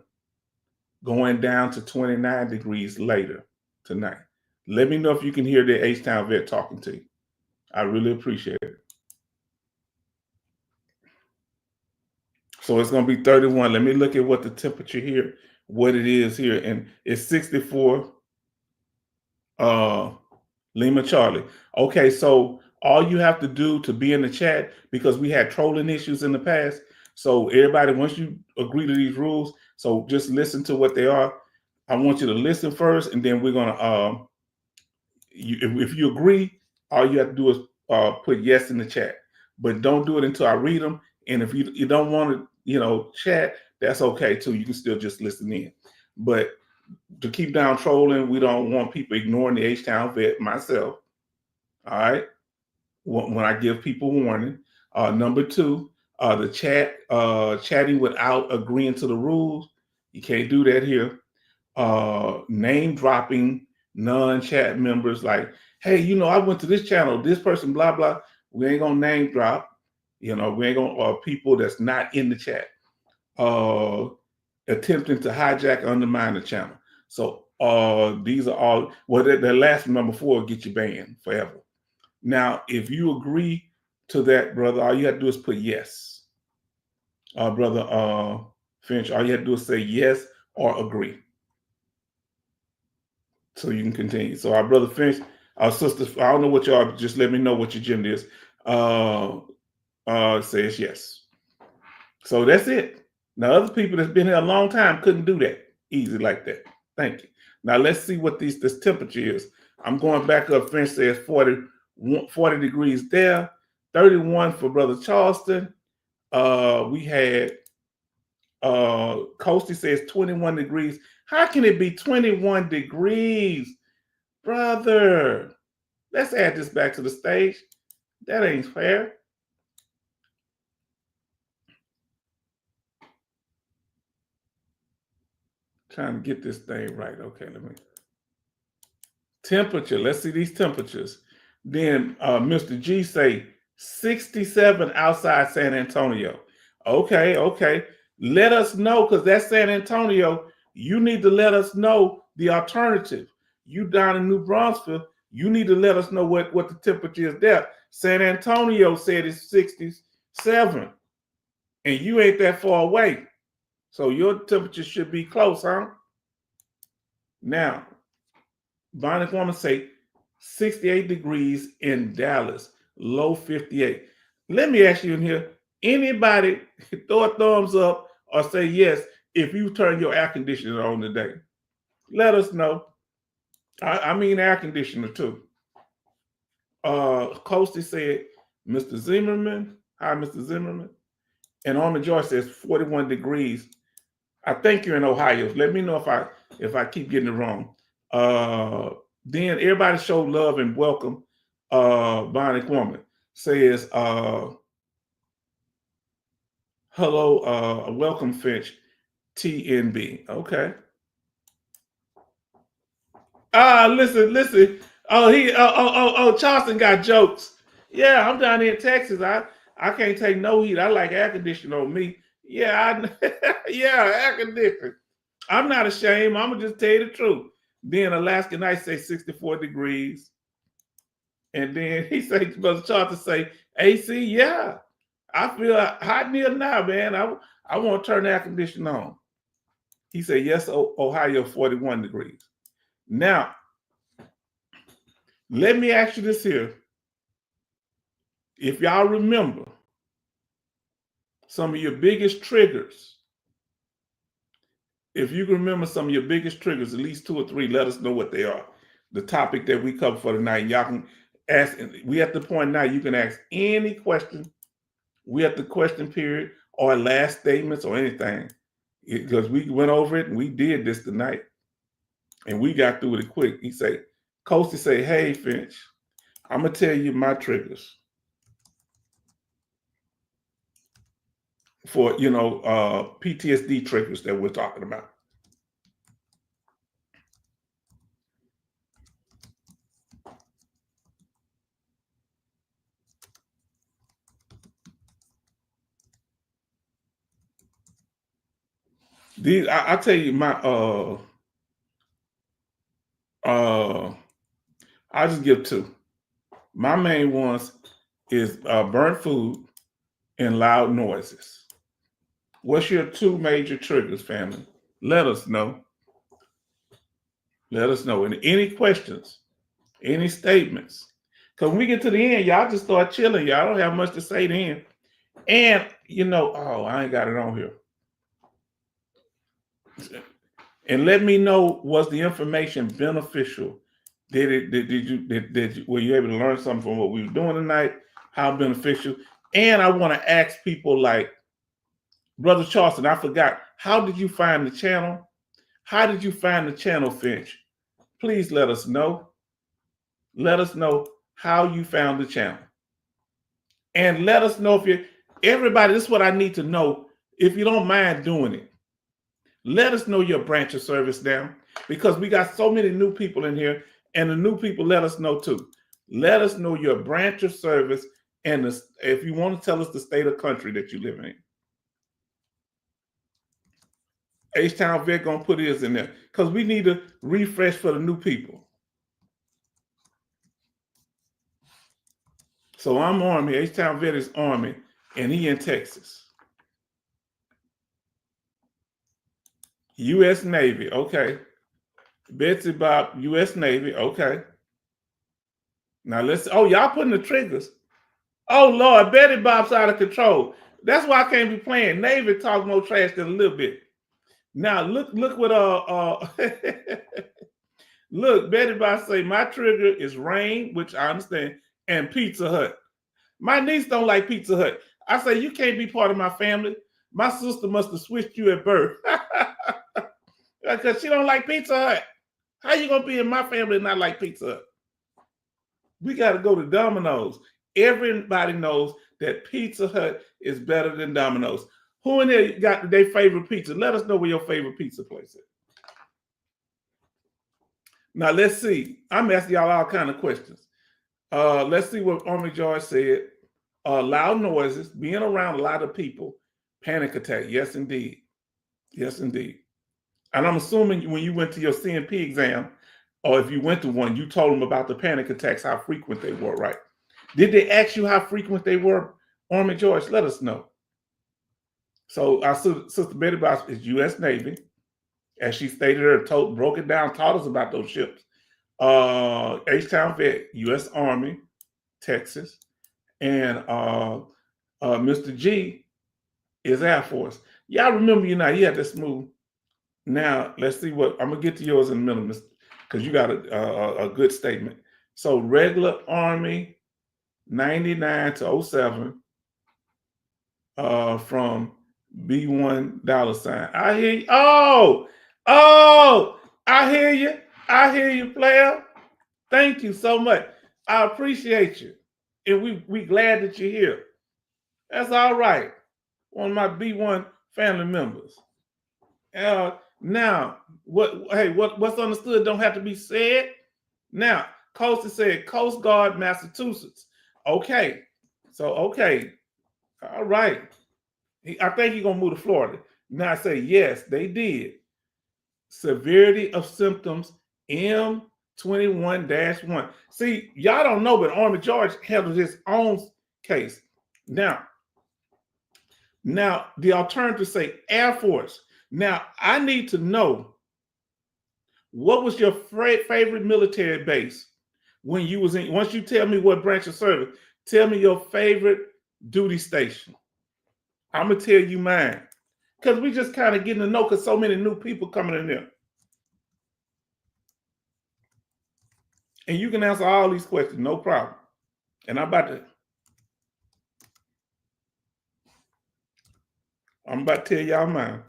going down to 29 degrees later tonight. Let me know if you can hear the H-Town vet talking to you. I really appreciate it. So it's going to be 31. Let me look at what the temperature here, what it is here. And it's 64 Lima Charlie. Okay, so all you have to do to be in the chat, because we had trolling issues in the past. So everybody, once you agree to these rules, so just listen to what they are. I want you to listen first, and then we're going to if you agree, all you have to do is put yes in the chat, but don't do it until I read them. And if you don't want to, chat, that's okay too. You can still just listen in. But to keep down trolling, we don't want people ignoring the H-Town vet myself. All right. When I give people warning. Number two, the chatting without agreeing to the rules. You can't do that here. Name dropping non-chat members like, hey, I went to this channel, this person, blah, blah. We ain't gonna name drop, we ain't gonna people that's not in the chat. Attempting to hijack, undermine the channel. So these are all, well, the last number 4 will get you banned forever. Now, if you agree to that, brother, all you have to do is put yes. Brother Finch, all you have to do is say yes or agree. So you can continue. So our brother Finch, our sister, I don't know what y'all, just let me know what your gender is. Says yes. So that's it. Now, other people that's been here a long time couldn't do that easy like that. Thank you. Now let's see what this temperature is. I'm going back up. Finch says 40 degrees there, 31 for Brother Charleston. We had Coasty says 21 degrees. How can it be 21 degrees? Brother, let's add this back to the stage. That ain't fair. Trying to get this thing right. Okay, let me. Temperature. Let's see these temperatures. Then Mr. G say 67 outside San Antonio. Okay. Let us know, because that's San Antonio. You need to let us know the alternative. You down in New Brunswick, you need to let us know what the temperature is there. San Antonio said it's 67, and you ain't that far away. So your temperature should be close, huh? Now, Bonnie Woman say 68 degrees in Dallas, low 58. Let me ask you in here, anybody throw a thumbs up or say yes if you turn your air conditioner on today? Let us know. I mean air conditioner too. Coasty said, Mr. Zimmerman. Hi, Mr. Zimmerman. And Armin Joyce says 41 degrees. I think you're in Ohio. Let me know if I keep getting it wrong. Then everybody show love and welcome. Bonnie Woman says, hello, welcome Finch, TNB. Okay. Listen. Oh, Charleston got jokes. Yeah, I'm down here in Texas. I can't take no heat. I like air conditioning on me. Yeah, air conditioning. I'm not ashamed. I'm gonna just tell you the truth. Then Alaska night say 64 degrees. And then he say, Brother Charleston say, AC, yeah. I feel hot near now, man. I want to turn the air conditioner on. He said, yes, Ohio, 41 degrees. Now, let me ask you this here. If y'all remember some of your biggest triggers, if you can remember some of your biggest triggers, at least 2 or 3, let us know what they are. The topic that we cover for tonight. Y'all can ask. We at the point now you can ask any question we at the question period or last statements or anything, because we went over it and we did this tonight, and we got through it quick. He say, Coasty say, hey Finch, I'm gonna tell you my triggers for PTSD triggers that we're talking about. These I tell you my I'll just give two. My main ones is burnt food and loud noises. What's your two major triggers, family? Let us know. Let us know. And any questions, any statements. Because when we get to the end, y'all just start chilling. Y'all don't have much to say then. And, I ain't got it on here. And let me know, was the information beneficial? Were you able to learn something from what we were doing tonight? How beneficial? And I want to ask people like, Brother Charleston, I forgot, how did you find the channel? How did you find the channel, Finch? Please let us know. Let us know how you found the channel. And let us know everybody, this is what I need to know, if you don't mind doing it. Let us know your branch of service now, because we got so many new people in here, and the new people let us know too. Let us know your branch of service, and if you want to tell us the state of country that you live in. H-Town Vet gonna put his in there, because we need to refresh for the new people. So I'm Army, H-Town Vet is Army, and he in Texas. U.S. Navy, okay. Betsy Bob, U.S. Navy, okay. Now y'all putting the triggers. Oh Lord, Betty Bob's out of control. That's why I can't be playing. Navy talk more trash than a little bit. Now look what look, Betty Bob say my trigger is rain, which I understand, and Pizza Hut. My niece don't like Pizza Hut. I say you can't be part of my family. My sister must have switched you at birth. Because she don't like Pizza Hut. How you gonna be in my family and not like Pizza Hut? We got to go to Domino's. Everybody knows that Pizza Hut is better than Domino's. Who in there got their favorite pizza? Let us know where your favorite pizza place is. Now let's see. I'm asking y'all all kind of questions. Let's see what Army George said. Loud noises, being around a lot of people, panic attack. Yes, indeed. Yes, indeed. And I'm assuming when you went to your CNP exam, or if you went to one, you told them about the panic attacks, how frequent they were, right? Did they ask you how frequent they were, Army George? Let us know. So our sister Betty Boss is U.S. Navy. As she stated her, broke it down, taught us about those ships. H-Town Vet, U.S. Army, Texas. And Mr. G is Air Force. Y'all remember, he had this move. Now, let's see what, I'm going to get to yours in a minute, because you got a good statement. So regular Army, 99 to 07, from B1 $. I hear you. I hear you. I hear you, player. Thank you so much. I appreciate you. And we glad that you're here. That's all right. One of my B1 family members. Now, what's understood don't have to be said. Now, Coasty said Coast Guard, Massachusetts. Okay. So, okay. All right. I think he's going to move to Florida. Now I say, yes, they did. Severity of symptoms, M21-1. See, y'all don't know, but Army George handled his own case. Now, the alternative say Air Force. Now, I need to know, what was your favorite military base when you was in? Once you tell me what branch of service, tell me your favorite duty station. I'm going to tell you mine. Because we just kind of getting to know, because so many new people coming in there. And you can answer all these questions, no problem. And I'm about to. I'm about to tell y'all mine.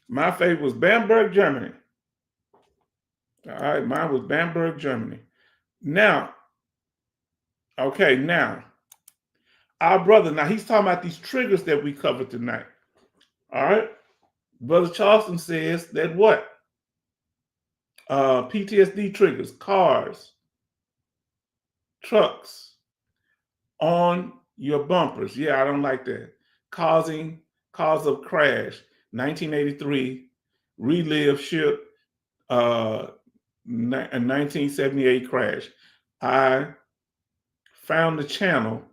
My favorite was Bamberg, Germany. All right, mine was Bamberg, Germany. Now, okay, now, our brother, now he's talking about these triggers that we covered tonight. All right. Brother Charleston says that what? PTSD triggers, cars, trucks, on your bumpers. Yeah, I don't like that. Cause of crash, 1983, relive ship, a 1978 crash. I found the channel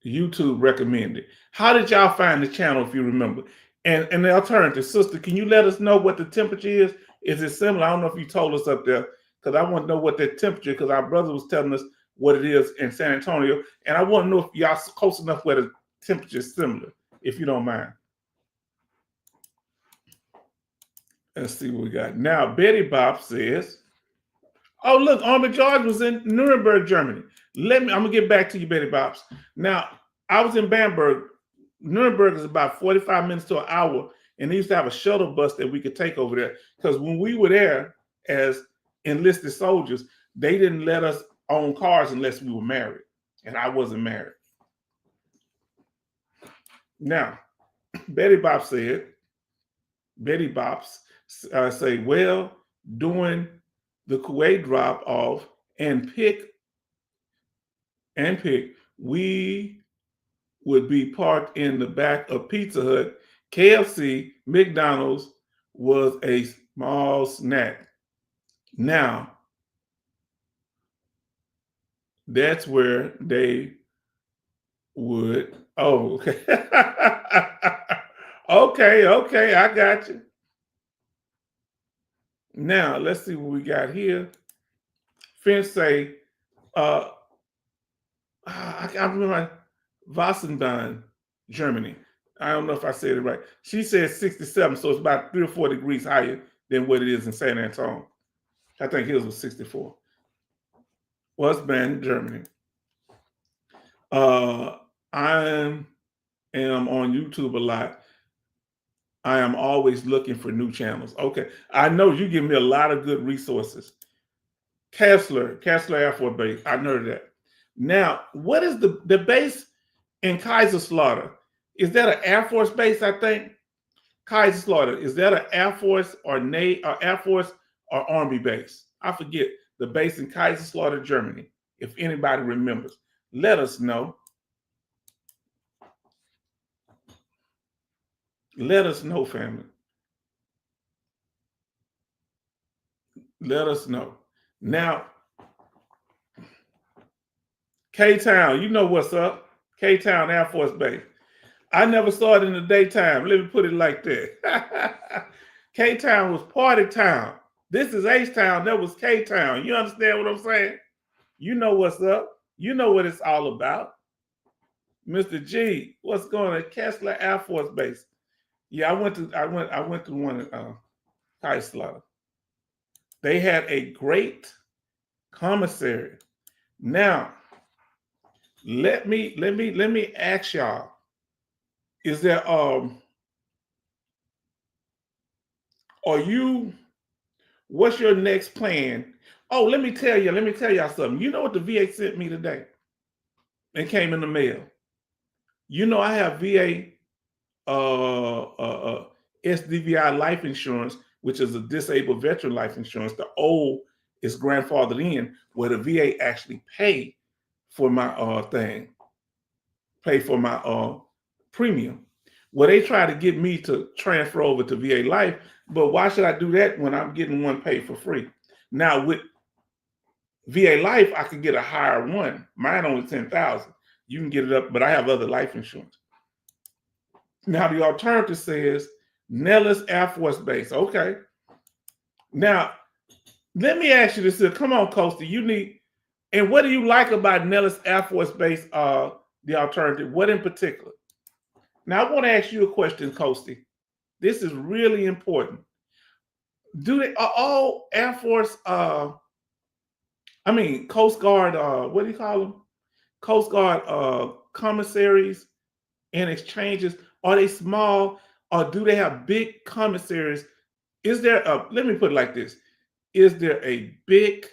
YouTube recommended. How did y'all find the channel, if you remember? And the alternative, sister, can you let us know what the temperature is? Is it similar? I don't know if you told us up there, because I want to know what the temperature, because our brother was telling us what it is in San Antonio. And I want to know if y'all close enough where the temperature is similar, if you don't mind. Let's see what we got. Now, Betty Bob says, oh, look, Army George was in Nuremberg, Germany. I'm gonna get back to you, Betty Bobs. Now, I was in Bamberg. Nuremberg is about 45 minutes to an hour, and they used to have a shuttle bus that we could take over there. Because when we were there as enlisted soldiers, they didn't let us own cars unless we were married, and I wasn't married. Now, Betty Bob said, Betty Bops say, well, doing the Kuwait drop off and pick, we would be parked in the back of Pizza Hut. KFC, McDonald's was a small snack. Now, that's where they would, oh, okay. okay, I got you. Now, let's see what we got here. Finch say, I remember Wassenbahn, Germany. I don't know if I said it right. She said 67, so it's about 3 or 4 degrees higher than what it is in San Antonio. I think his was 64. Wassenbahn, Germany. I am on YouTube a lot. I am always looking for new channels. Okay, I know you give me a lot of good resources. Kessler Air Force Base. I know that. Now, what is the base in Kaiserslautern? Is that an Air Force base? I think Kaiserslautern, is that an Air Force or Air Force or Army base? I forget the base in Kaiserslautern, Germany. If anybody remembers, let us know. Let us know, family. Let us know. Now, K-Town, you know what's up. K-Town Air Force Base. I never saw it in the daytime. Let me put it like that. K-Town was party town. This is H-Town. That was K-Town. You understand what I'm saying? You know what's up. You know what it's all about. Mr. G, what's going on? Kessler Air Force Base. Yeah, I went to one in Kaiserslautern. They had a great commissary. Now, let me ask y'all. Is there what's your next plan? Oh, let me tell y'all something. You know what the VA sent me today? It came in the mail. You know, I have VA SDVI life insurance, which is a disabled veteran life insurance. The old is grandfathered in, where the VA actually pay for my pay for my premium. Well, they try to get me to transfer over to VA Life, but why should I do that when I'm getting one paid for free? Now with VA Life, I could get a higher one. Mine only 10,000. You can get it up, but I have other life insurance. Now the alternative says Nellis Air Force Base. Okay. Now let me ask you this. Come on, Costa. And what do you like about Nellis Air Force Base? The alternative. What in particular? Now I want to ask you a question, Costa. This is really important. Are all Air Force, Coast Guard, what do you call them? Coast Guard commissaries and exchanges? Are they small or do they have big commissaries? Is there a, let me put it like this, is there a big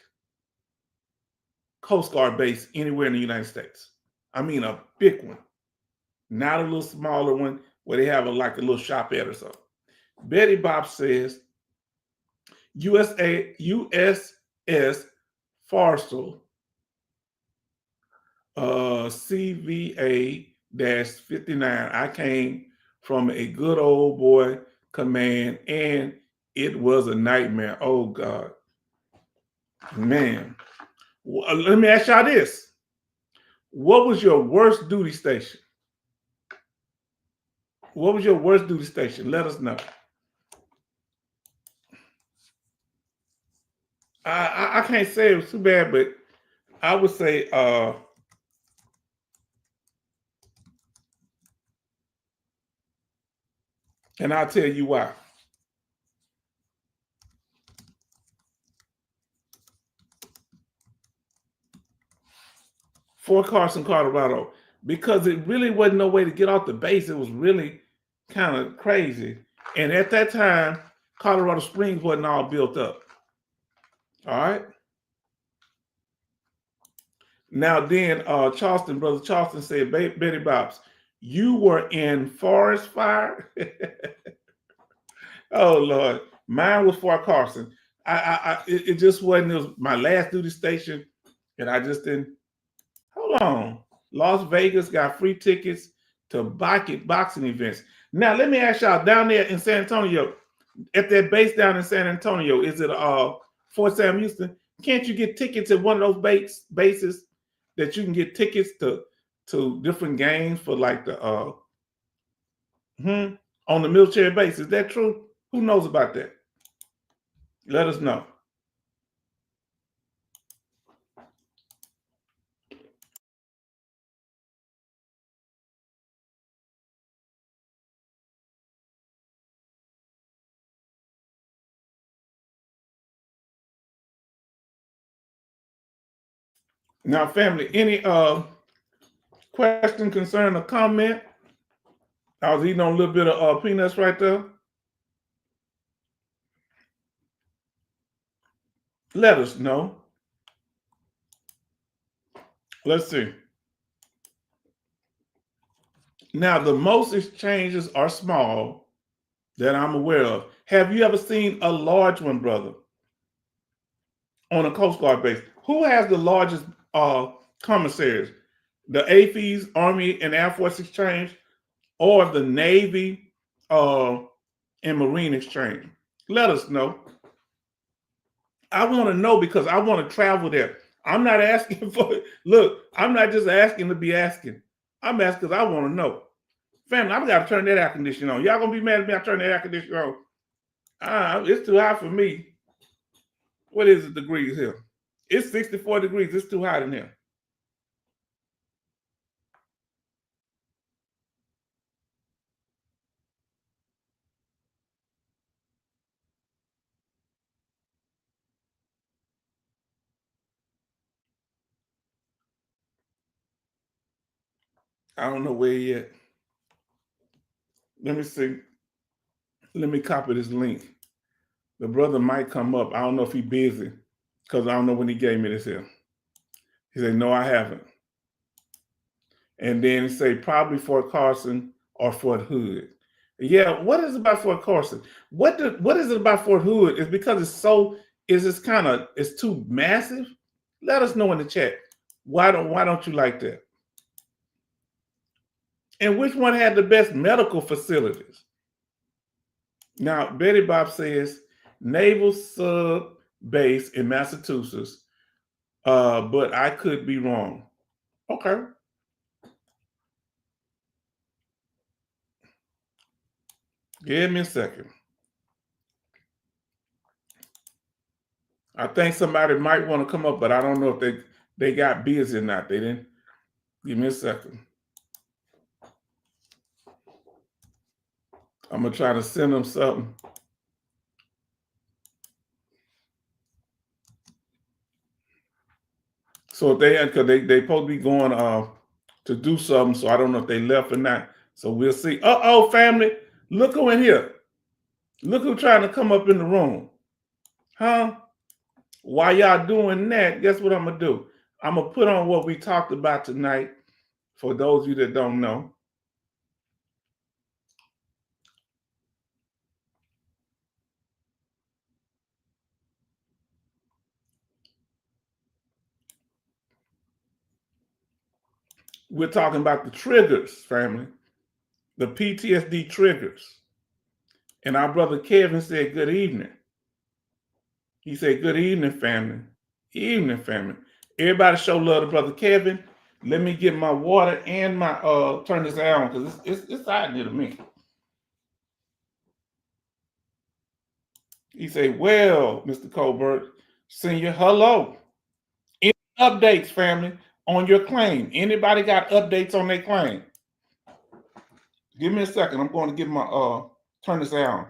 Coast Guard base anywhere in the United States? I mean a big one, not a little smaller one where they have like a little shop at or something. Betty Bob says USS Forrestal CVA-59. I came from a good old boy command and it was a nightmare. Oh God, man. Let me ask y'all this. What was your worst duty station? What was your worst duty station? Let us know. I can't say it was too bad, but I would say and I'll tell you why. Fort Carson, Colorado, because it really wasn't no way to get off the base. It was really kind of crazy. And at that time, Colorado Springs wasn't all built up. All right. Now then, Charleston, Brother Charleston said, Betty Bobs, you were in forest fire? Oh, Lord. Mine was Fort Carson. It just wasn't, it was my last duty station, and I just didn't. Hold on. Las Vegas got free tickets to boxing events. Now, let me ask y'all, down there in San Antonio, at that base down in San Antonio, is it Fort Sam Houston? Can't you get tickets at one of those bases that you can get tickets to different games for like the on the military base? Is that true? Who knows about that? Let us know. Now, family, any question, concern, or comment? I was eating on a little bit of peanuts right there. Let us know. Let's see. Now, the most exchanges are small that I'm aware of. Have you ever seen a large one, brother, on a Coast Guard base? Who has the largest commissaries? The AFES, Army and Air Force Exchange, or the Navy and Marine Exchange? Let us know. I want to know because I want to travel there. I'm not asking for it. Look, I'm not just asking to be asking. I'm asking because I want to know. Family, I've got to turn that air conditioner on. Y'all gonna be mad at me? I turn that air conditioner on. It's too hot for me. What is it degrees here? It's 64 degrees. It's too hot in here. I don't know where yet. Let me see. Let me copy this link. The brother might come up. I don't know if he's busy because I don't know when he gave me this here. He said, no, I haven't. And then he say probably Fort Carson or Fort Hood. Yeah, what is it about Fort Carson? What is it about Fort Hood? Is because it's too massive? Let us know in the chat. Why don't you like that? And which one had the best medical facilities? Now, Betty Bob says Naval Sub Base in Massachusetts, but I could be wrong. Okay. Give me a second. I think somebody might want to come up, but I don't know if they got busy or not. They didn't. Give me a second. I'm going to try to send them something. So if they because they supposed to be going to do something, so I don't know if they left or not. So we'll see. Oh, family, look who in here. Look who trying to come up in the room. Huh? While y'all doing that, guess what I'm gonna do? I'm gonna put on what we talked about tonight for those of you that don't know. We're talking about the triggers, family. The PTSD triggers. And our brother Kevin said, good evening. He said, good evening, family. Evening, family. Everybody show love to brother Kevin. Let me get my water and my turn this on because it's hot near to me. He said, well, Mr. Colbert, senior, hello. Any updates, family, on your claim? Anybody got updates on their claim? Give me a second. I'm going to get my turn this on.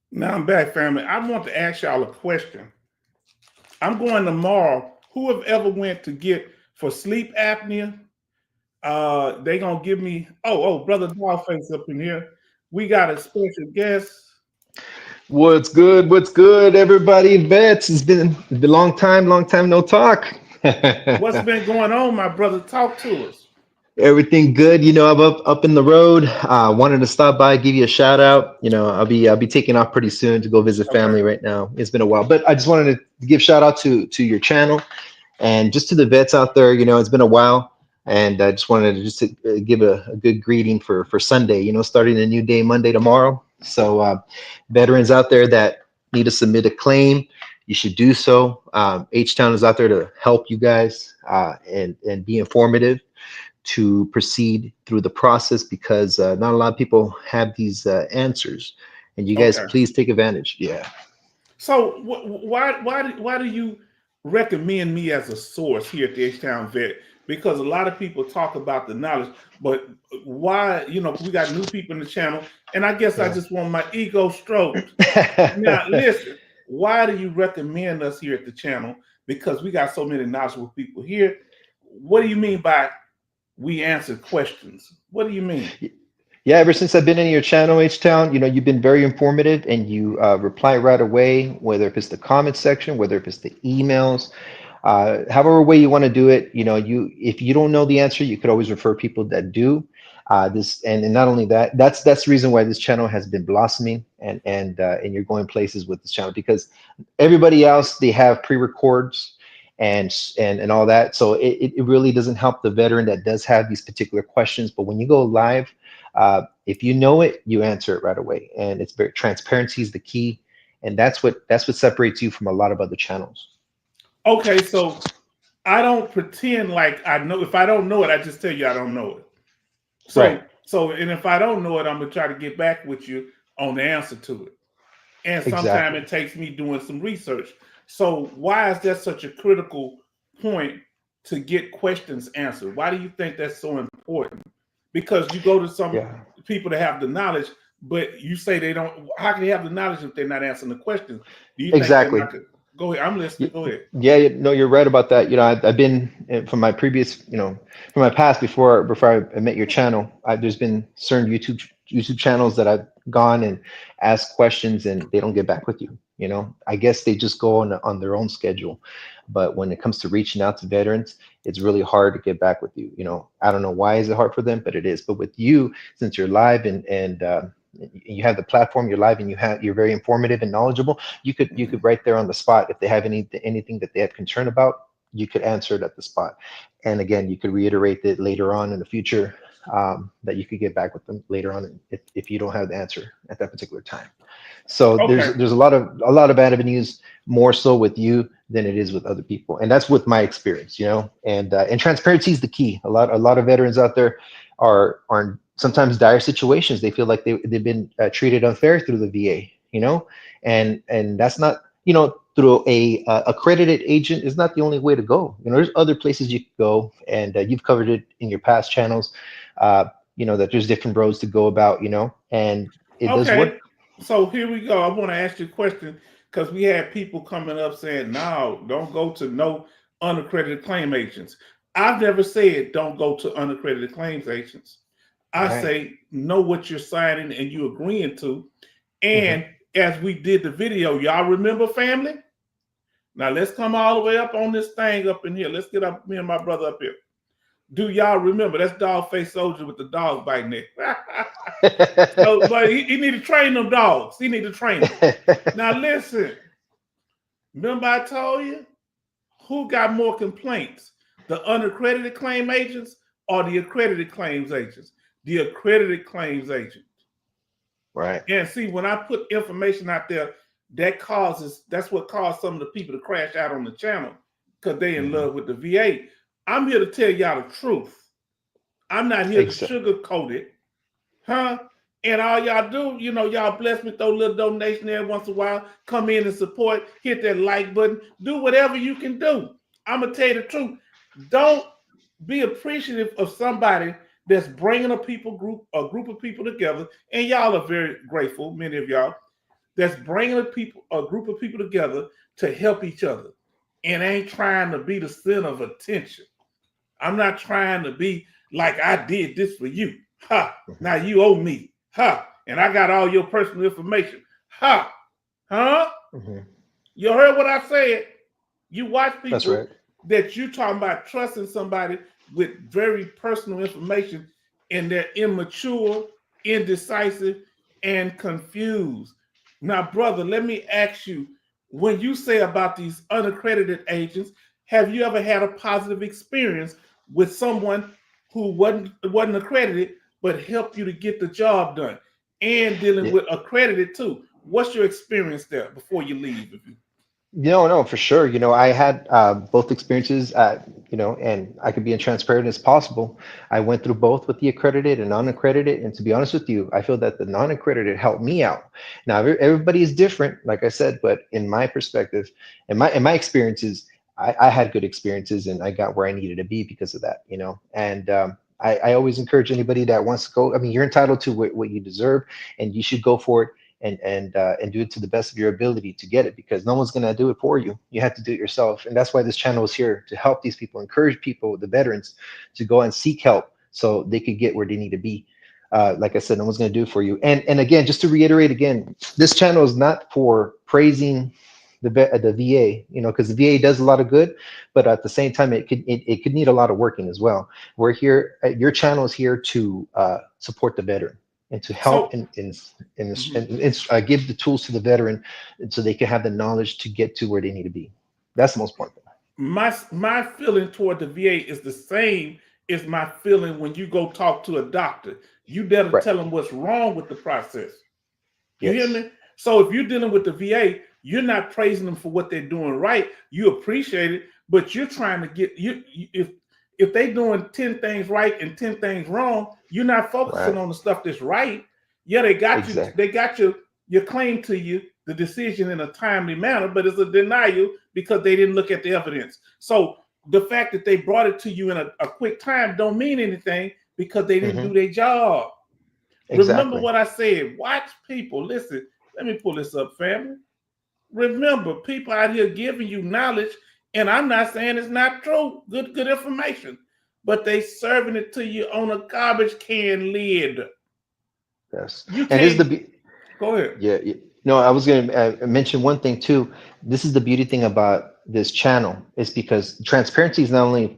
Now I'm back, family. I want to ask y'all a question. I'm going tomorrow. Who have ever went to get for sleep apnea? They gonna give me. Oh, brother Dollface up in here. We got a special guest. What's good? What's good, everybody? Vets, it's been a long time no talk. What's been going on, my brother? Talk to us. Everything good? You know, I'm up in the road. Wanted to stop by, give you a shout out. You know, I'll be taking off pretty soon to go visit family right now. It's been a while, but I just wanted to give shout out to your channel and just to the vets out there. You know, it's been a while, and I just wanted to just give a good greeting for Sunday. You know, starting a new day Monday tomorrow. So veterans out there that need to submit a claim, you should do so. H-Town is out there to help you guys and be informative to proceed through the process because not a lot of people have these answers, and you guys please take advantage. Yeah. So why do you recommend me as a source here at the H-Town Vet? Because a lot of people talk about the knowledge, but why, you know, we got new people in the channel, and I guess I just want my ego stroked. Now, listen, why do you recommend us here at the channel? Because we got so many knowledgeable people here. What do you mean by we answer questions? What do you mean? Yeah, ever since I've been in your channel, H-Town, you know, you've been very informative and you reply right away, whether if it's the comment section, whether if it's the emails, however way you want to do it. You know, if you don't know the answer, you could always refer people that do. And not only that, that's the reason why this channel has been blossoming and you're going places with this channel, because everybody else, they have pre-records and all that. So it really doesn't help the veteran that does have these particular questions. But when you go live, if you know it, you answer it right away. And it's very, transparency is the key. And that's what separates you from a lot of other channels. Okay, so I don't pretend like I know. If I don't know it, I just tell you I don't know it. So, and if I don't know it, I'm gonna try to get back with you on the answer to it. And sometimes it takes me doing some research. So why is that such a critical point to get questions answered? Why do you think that's so important? Because you go to some people that have the knowledge, but you say they don't. How can they have the knowledge if they're not answering the questions? Do you think Go ahead. I'm listening. Go ahead. Yeah, no, you're right about that. I've been from my previous, from my past before I met your channel. There's been certain YouTube channels that I've gone and asked questions and they don't get back with you. I guess they just go on their own schedule. But when it comes to reaching out to veterans, it's really hard to get back with you. I don't know why is it hard for them, but it is. But with you, since you're live and you have the platform, you're live and you're very informative and knowledgeable, you could right there on the spot, if they have anything that they have concern about, you could answer it at the spot. And again, you could reiterate that later on in the future, that you could get back with them later on if you don't have the answer at that particular time. So Okay. there's a lot of avenues, more so with you than it is with other people, and that's with my experience, And transparency is the key. A lot of veterans out there are in sometimes dire situations. They feel like they've been treated unfair through the VA, and that's not, through a accredited agent is not the only way to go. There's other places you could go, and you've covered it in your past channels. That there's different roads to go about, and it does work. So here we go. I want to ask you a question because we had people coming up saying, no, don't go to no unaccredited claim agents. I've never said don't go to unaccredited claims agents. I say know what you're signing and you agreeing to. And as we did the video, y'all remember, family? Now let's come all the way up on this thing up in here. Let's get up, me and my brother up here. Do y'all remember? That's dog face soldier with the dog biting it. So, but he need to train them dogs. He need to train them. Now listen. Remember I told you who got more complaints? The unaccredited claim agents or the accredited claims agents? The accredited claims agent. Right. And see, when I put information out there, that's what caused some of the people to crash out on the channel because they in love with the VA. I'm here to tell y'all the truth. I'm not here to sugarcoat it. Huh? And all y'all do, y'all bless me, throw a little donation every once in a while, come in and support, hit that like button, do whatever you can do. I'm going to tell you the truth. Don't be appreciative of somebody that's bringing a group of people together, and y'all are very grateful, many of y'all, that's bringing a group of people together to help each other and ain't trying to be the center of attention. I'm not trying to be like I did this for you. Ha! Now you owe me. Ha! And I got all your personal information. Ha! Huh? You heard what I said? You watch people that you talking about trusting somebody with very personal information and they're immature, indecisive, and confused. Now, brother, let me ask you, when you say about these unaccredited agents, have you ever had a positive experience with someone who wasn't accredited but helped you to get the job done and dealing with accredited too? What's your experience there before you leave? No, for sure. I had both experiences, and I could be as transparent as possible. I went through both with the accredited and non-accredited. And to be honest with you, I feel that the non-accredited helped me out. Now, everybody is different, like I said, but in my perspective, in my experiences, I had good experiences and I got where I needed to be because of that, and I always encourage anybody that wants to go. I mean, you're entitled to what you deserve and you should go for it. And do it to the best of your ability to get it, because no one's going to do it for you. You have to do it yourself. And that's why this channel is here, to help these people, encourage people, the veterans, to go and seek help so they could get where they need to be. Like I said, no one's going to do it for you. And again, just to reiterate again, this channel is not for praising the VA, because the VA does a lot of good, but at the same time, it could need a lot of working as well. We're here, your channel is here to support the veteran and to help and give the tools to the veteran so they can have the knowledge to get to where they need to be. That's the most important thing. My feeling toward the VA is the same as my feeling when you go talk to a doctor. You better tell them what's wrong with the process. You hear me? So if you're dealing with the VA, you're not praising them for what they're doing right. You appreciate it, but you're trying to get if they're doing 10 things right and 10 things wrong, you're not focusing on the stuff that's right. Yeah, they got you. They got your claim to you, the decision in a timely manner, but it's a denial because they didn't look at the evidence. So the fact that they brought it to you in a quick time don't mean anything because they didn't do their job. Remember what I said. Watch people. Listen, let me pull this up, family. Remember, people out here giving you knowledge, and I'm not saying it's not true. Good information, but they serving it to you on a garbage can lid. Yes. You And this is can't. Go ahead. yeah, no, I was going to mention one thing too. This is the beauty thing about this channel is because transparency is not only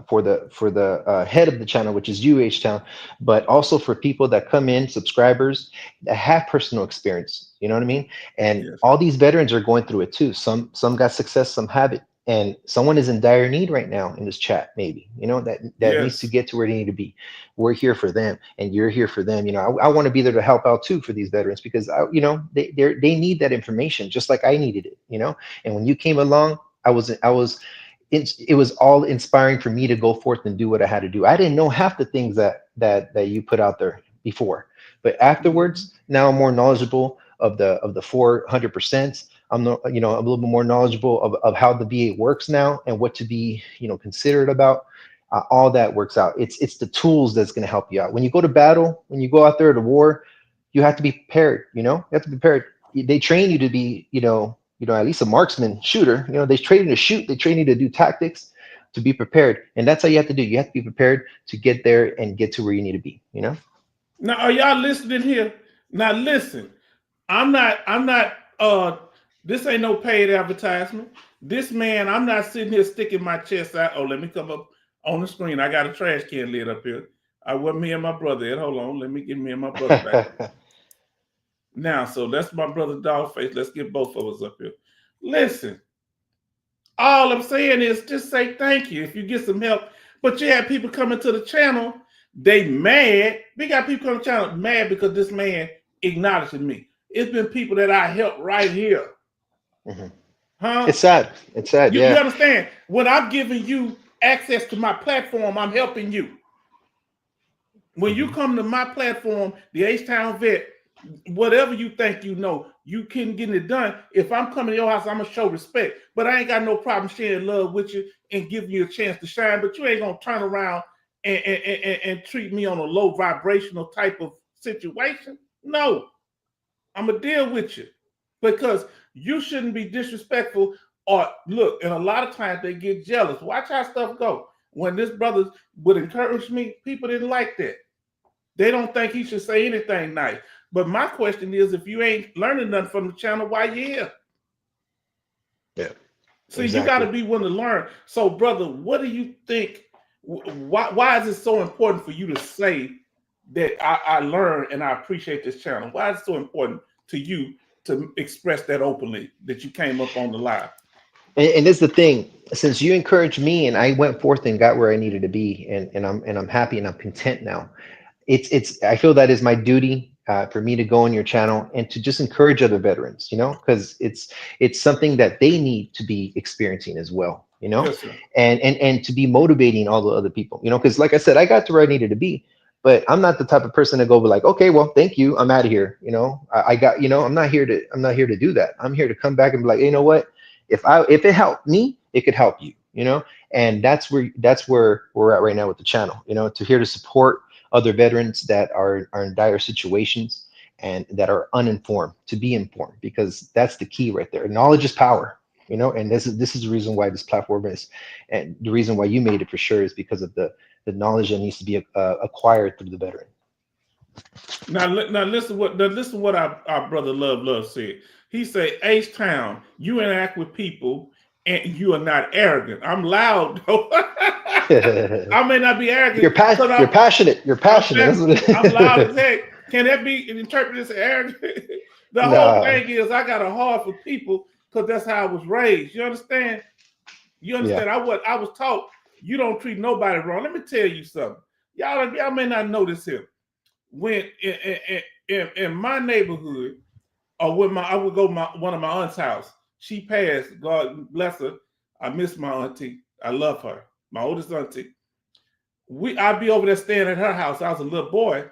for the head of the channel, which is you, H-Town, but also for people that come in, subscribers that have personal experience. You know what I mean? And Yes. all these veterans are going through it too. Some got success, some haven't. And someone is in dire need right now in this chat, maybe, you know, that needs to Yes. get to where they need to be. We're here for them, and you're here for them. You know, I want to be there to help out too for these veterans because you know, they need that information just like I needed it. You know, and when you came along, it was all inspiring for me to go forth and do what I had to do. I didn't know half the things that you put out there before, but afterwards, now I'm more knowledgeable of the 400%. I'm not, you know, a little bit more knowledgeable of how the VA works now and what to be, you know, considerate about. All that works out. It's the tools that's going to help you out. When you go to battle, when you go out there to war, you have to be prepared. You know, you have to be prepared. They train you to be, you know, at least a marksman, shooter. You know, they train you to shoot. They train you to do tactics, to be prepared, and that's how you have to do. You have to be prepared to get there and get to where you need to be. You know. Now, are y'all listening here? Now, listen. I'm not. This ain't no paid advertisement. This man, I'm not sitting here sticking my chest out. Oh, let me come up on the screen. I got a trash can lid up here. I want me and my brother at. Hold on. Let me get me and my brother back. Now, so that's my brother Dogface. Let's get both of us up here. Listen, all I'm saying is just say thank you if you get some help. But you have people coming to the channel, they mad. We got people coming to the channel mad because this man acknowledging me. It's been people that I helped right here. Mm-hmm. Huh? It's sad. It's sad. You Yeah. understand? When I'm giving you access to my platform, I'm helping you. When you come to my platform, the H-Town Vet, whatever you think you know, you can get it done. If I'm coming to your house, I'm gonna show respect. But I ain't got no problem sharing love with you and giving you a chance to shine. But you ain't gonna turn around and treat me on a low vibrational type of situation. No, I'm gonna deal with you because you shouldn't be disrespectful. Or look, and a lot of times they get jealous. Watch how stuff go. When this brother would encourage me, people didn't like that. They don't think he should say anything nice. But my question is, if you ain't learning nothing from the channel, why you here? Yeah. See, exactly. you got to be willing to learn. So, brother, what do you think? Why is it so important for you to say that I learned and I appreciate this channel? Why is it so important to you to express that openly, that you came up on the live? And this is the thing, since you encouraged me and I went forth and got where I needed to be, and I'm happy and I'm content now. I feel that is my duty for me to go on your channel and to just encourage other veterans, you know, because it's something that they need to be experiencing as well, you know. Yes, sir. and to be motivating all the other people, you know, because like I said, I got to where I needed to be, but I'm not the type of person to go be like, okay, well, thank you, I'm out of here, you know. I got, you know, I'm not here to do that. I'm here to come back and be like, you know what, if it helped me, it could help you, you know. And that's where we're at right now with the channel, you know, to here to support other veterans that are in dire situations and that are uninformed, to be informed, because that's the key right there. Knowledge is power, you know. And this is the reason why this platform is, and the reason why you made it for sure, is because of the knowledge that needs to be acquired through the veteran. Now listen what our brother Love said. He said, H-Town, you interact with people and you are not arrogant. I'm loud though. I may not be arrogant. You're passionate. You're passionate. I'm loud as heck. Can that be interpreted as arrogant? The whole thing is I got a heart for people because that's how I was raised. You understand? You understand? Yeah. I was taught you don't treat nobody wrong. Let me tell you something. Y'all may not know this here. When in my neighborhood, or when I would go to one of my aunt's house. She passed. God bless her. I miss my auntie. I love her. My oldest auntie. I'd be over there staying at her house. I was a little boy.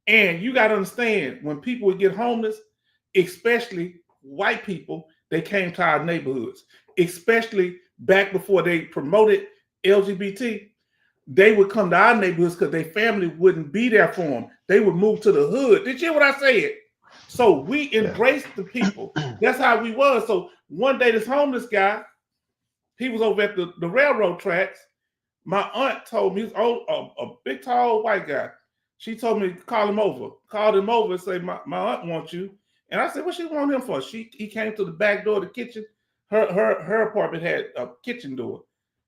And you got to understand, when people would get homeless, especially white people, they came to our neighborhoods. Especially back before they promoted LGBT, they would come to our neighborhoods because their family wouldn't be there for them. They would move to the hood. Did you hear what I said? So we embraced the people. That's how we was. So one day, this homeless guy, he was over at the railroad tracks. My aunt told me, he's old, a big, tall white guy. She told me to call him over. Called him over and say, my aunt wants you. And I said, what she want him for? He came to the back door of the kitchen. Her apartment had a kitchen door.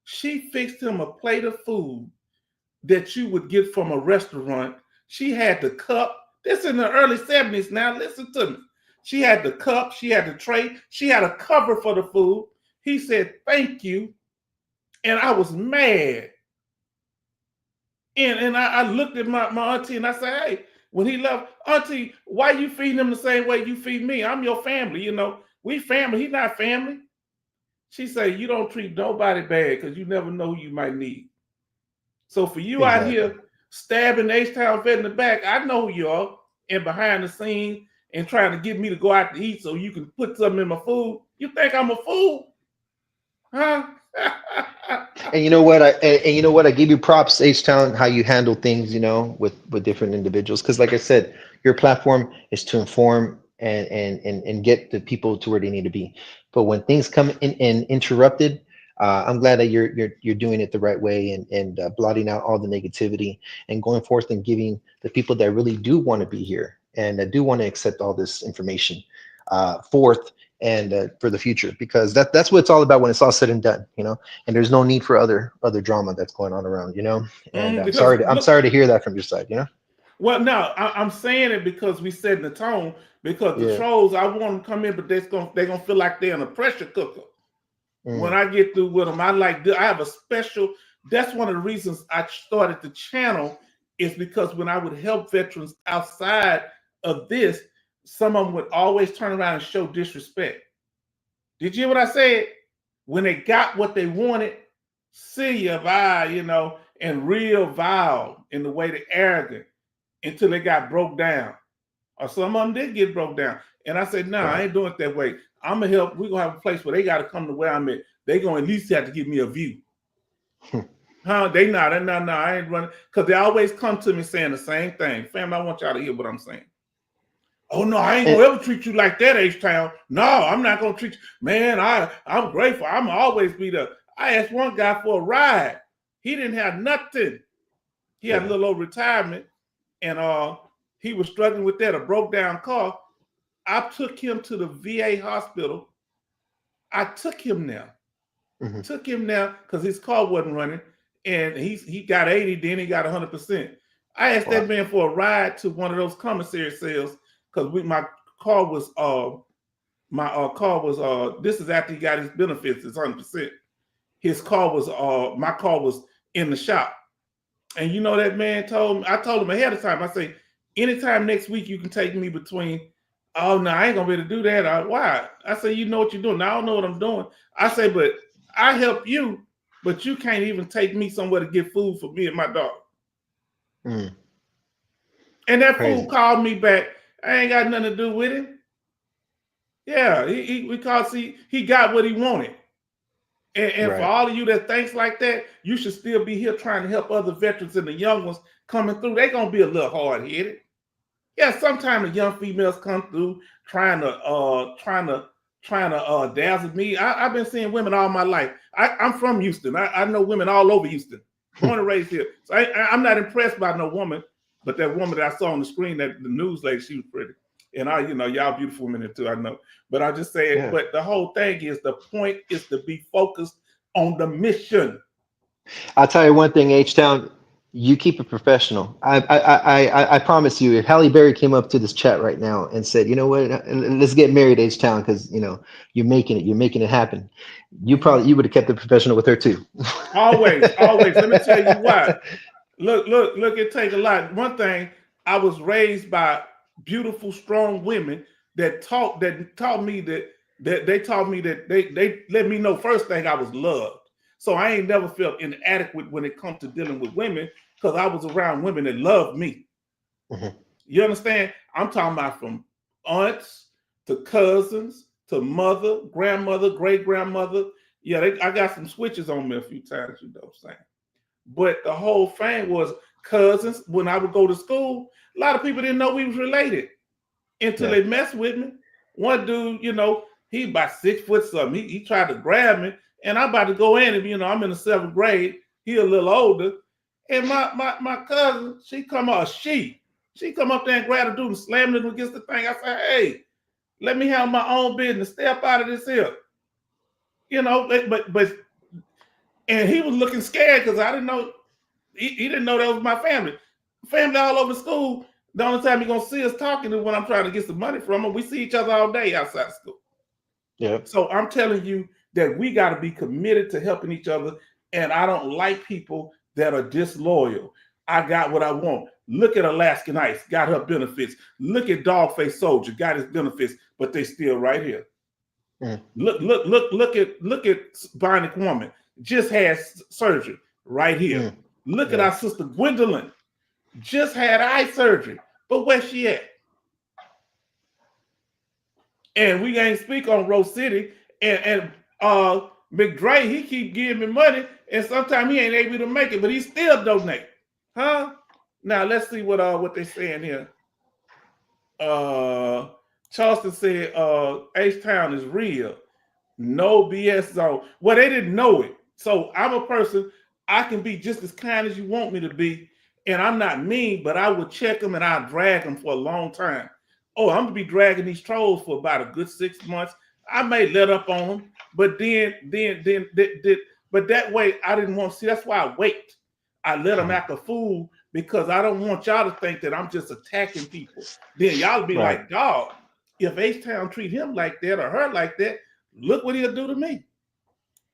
She fixed him a plate of food that you would get from a restaurant. She had the cup. This in the early 70s now. Listen to me. She had the cup. She had the tray. She had a cover for the food. He said, thank you. And I was mad. And I looked at my auntie and I said, hey, when he left, auntie, why you feeding him the same way you feed me? I'm your family, you know. We family. He's not family. She said, you don't treat nobody bad because you never know who you might need. So for you out here stabbing H-Town vet in the back, I know who you are, and behind the scenes and trying to get me to go out to eat so you can put something in my food. You think I'm a fool? Huh? And you know what? And you know what? I give you props, H-Town, how you handle things, you know, with different individuals. Because like I said, your platform is to inform and get the people to where they need to be. But when things come in and interrupted, I'm glad that you're doing it the right way and blotting out all the negativity and going forth and giving the people that really do want to be here and that do want to accept all this information forth and for the future, because that's what it's all about when it's all said and done, you know. And there's no need for other drama that's going on around, you know. And I'm sorry to hear that from your side, you know. Well, no, I'm saying it because we set the tone. Because the trolls, I want them to come in, but they're gonna feel like they're in a pressure cooker. When I get through with them, I have a special. That's one of the reasons I started the channel, is because when I would help veterans outside of this, some of them would always turn around and show disrespect. Did you hear what I said? When they got what they wanted, see ya, bye, you know, and real vile in the way they arrogant until they got broke down. Or some of them did get broke down. And I said, no, I ain't doing it that way. I'm going to help. We're going to have a place where they got to come to where I'm at. They're going to at least have to give me a view. Huh? They not. I ain't running. Because they always come to me saying the same thing. Family, I want y'all to hear what I'm saying. Oh, no, I ain't going to ever treat you like that, H-Town. No, I'm not going to treat you. Man, I'm grateful. I'm always be there. I asked one guy for a ride. He didn't have nothing. He had a little old retirement. And he was struggling with that, a broke down car. I took him to the VA hospital. I took him there. Took him there because his car wasn't running. And he got 80, then he got 100%. I asked that man for a ride to one of those commissary sales because my car was this is after he got his benefits, it's 100%. His car was my car was in the shop. And you know that man told me, I told him ahead of time, I say, anytime next week you can take me between, oh no, I ain't gonna be able to do that. Why? I say, you know what you're doing. Now I don't know what I'm doing. I say, but I help you, but you can't even take me somewhere to get food for me and my dog. And that fool called me back. I ain't got nothing to do with him. Yeah, because he got what he wanted. And for all of you that thinks like that, you should still be here trying to help other veterans and the young ones coming through. They're gonna be a little hard-headed. Yeah, sometimes the young females come through trying to dazzle me. I've been seeing women all my life. I'm from Houston. I know women all over Houston. Born and raised here. So I'm not impressed by no woman, but that woman that I saw on the screen, that the news lady, she was pretty. And y'all beautiful women too, I know. But I just say, but the whole thing is, the point is to be focused on the mission. I'll tell you one thing, H-Town, you keep it professional. I promise you, if Halle Berry came up to this chat right now and said, you know what, let's get married, H-Town, because you're making it happen. You would have kept it professional with her too. Always. Let me tell you why. Look, it takes a lot. One thing, I was raised by beautiful, strong women that taught me that they let me know, first thing, I was loved. So I ain't never felt inadequate when it comes to dealing with women, because I was around women that loved me. You understand? I'm talking about from aunts to cousins to mother, grandmother, great grandmother. Yeah, I got some switches on me a few times, you know what I'm saying? But the whole thing was cousins. When I would go to school, a lot of people didn't know we was related. until they mess with me. One dude, you know, he about 6 foot something. He tried to grab me, and I'm about to go in him. You know, I'm in the 7th grade. He a little older, and my cousin, she come up there and grab the dude and slammed him against the thing. I said, hey, let me have my own business. Stay up out of this here. You know, but and he was looking scared because I didn't know. He didn't know that was my family. Family all over the school. The only time you're gonna see us talking is when I'm trying to get some money from them. We see each other all day outside of school. Yeah. So I'm telling you that we got to be committed to helping each other. And I don't like people that are disloyal. I got what I want. Look at Alaskan Ice, got her benefits. Look at Dogface Soldier, got his benefits, but they still right here. Mm. Look at Bionic Woman, just had surgery right here. Look at our sister Gwendolyn, just had eye surgery, but where's she at? And we ain't speak on Rose City and McDre, he keep giving me money, and sometimes he ain't able to make it, but he still donate. Huh? Now let's see what they saying here. Charleston said H-Town is real. No BS zone. Well, they didn't know it. So I'm a person, I can be just as kind as you want me to be, and I'm not mean, but I will check them and I'll drag them for a long time. Oh, I'm gonna be dragging these trolls for about a good 6 months. I may let up on them, but but that way I didn't want to see. That's why I wait. I let them act a fool because I don't want y'all to think that I'm just attacking people. Then y'all be like, dog, if H-Town treat him like that or her like that, look what he'll do to me.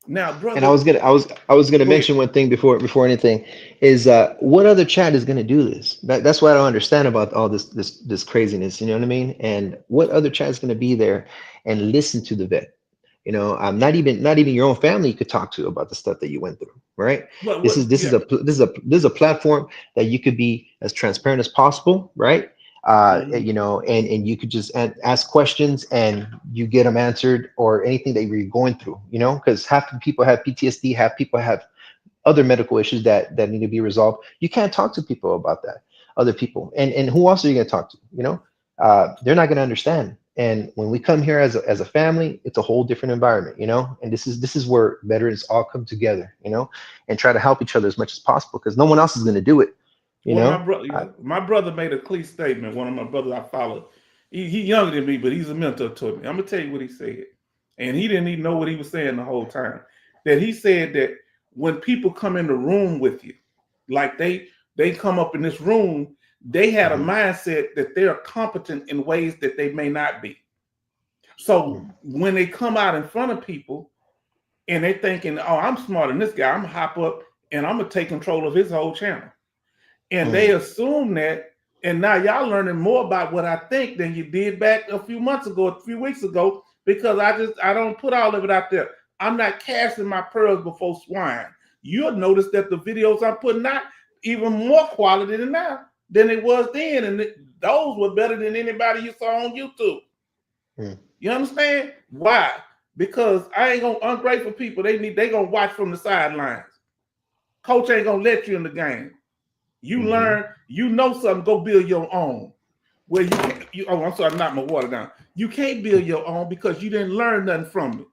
Now, brother. And I was gonna mention one thing before anything is what other chat is gonna do this? That's what I don't understand about all this craziness. You know what I mean? And what other chat is gonna be there and listen to the vet? You know, not even your own family you could talk to about the stuff that you went through, right? This is a platform that you could be as transparent as possible, right? You know, and you could just ask questions and you get them answered, or anything that you're going through, you know, because half the people have PTSD, half people have other medical issues that need to be resolved. You can't talk to people about that, other people, and who else are you going to talk to? You know, they're not going to understand. And when we come here as a family, it's a whole different environment, you know. And this is where veterans all come together, you know, and try to help each other as much as possible, because no one else is going to do it. You know, my brother made a clear statement. One of my brothers I followed, he younger than me, but he's a mentor to me. I'm gonna tell you what he said, and he didn't even know what he was saying the whole time. That he said that when people come in the room with you, like they come up in this room, they had a mindset that they're competent in ways that they may not be. So when they come out in front of people and they're thinking, oh, I'm smarter than this guy, I'm gonna hop up and I'm gonna take control of his whole channel. And they assume that, and now y'all learning more about what I think than you did back a few weeks ago, because I don't put all of it out there. I'm not casting my pearls before swine. You'll notice that the videos I'm putting out even more quality than it was then, and those were better than anybody you saw on YouTube. You understand why? Because I ain't gonna ungrateful people. They gonna watch from the sidelines. Coach ain't gonna let you in the game. You learn, you know something, go build your own. Well, I'm sorry, knock my water down. You can't build your own because you didn't learn nothing from it.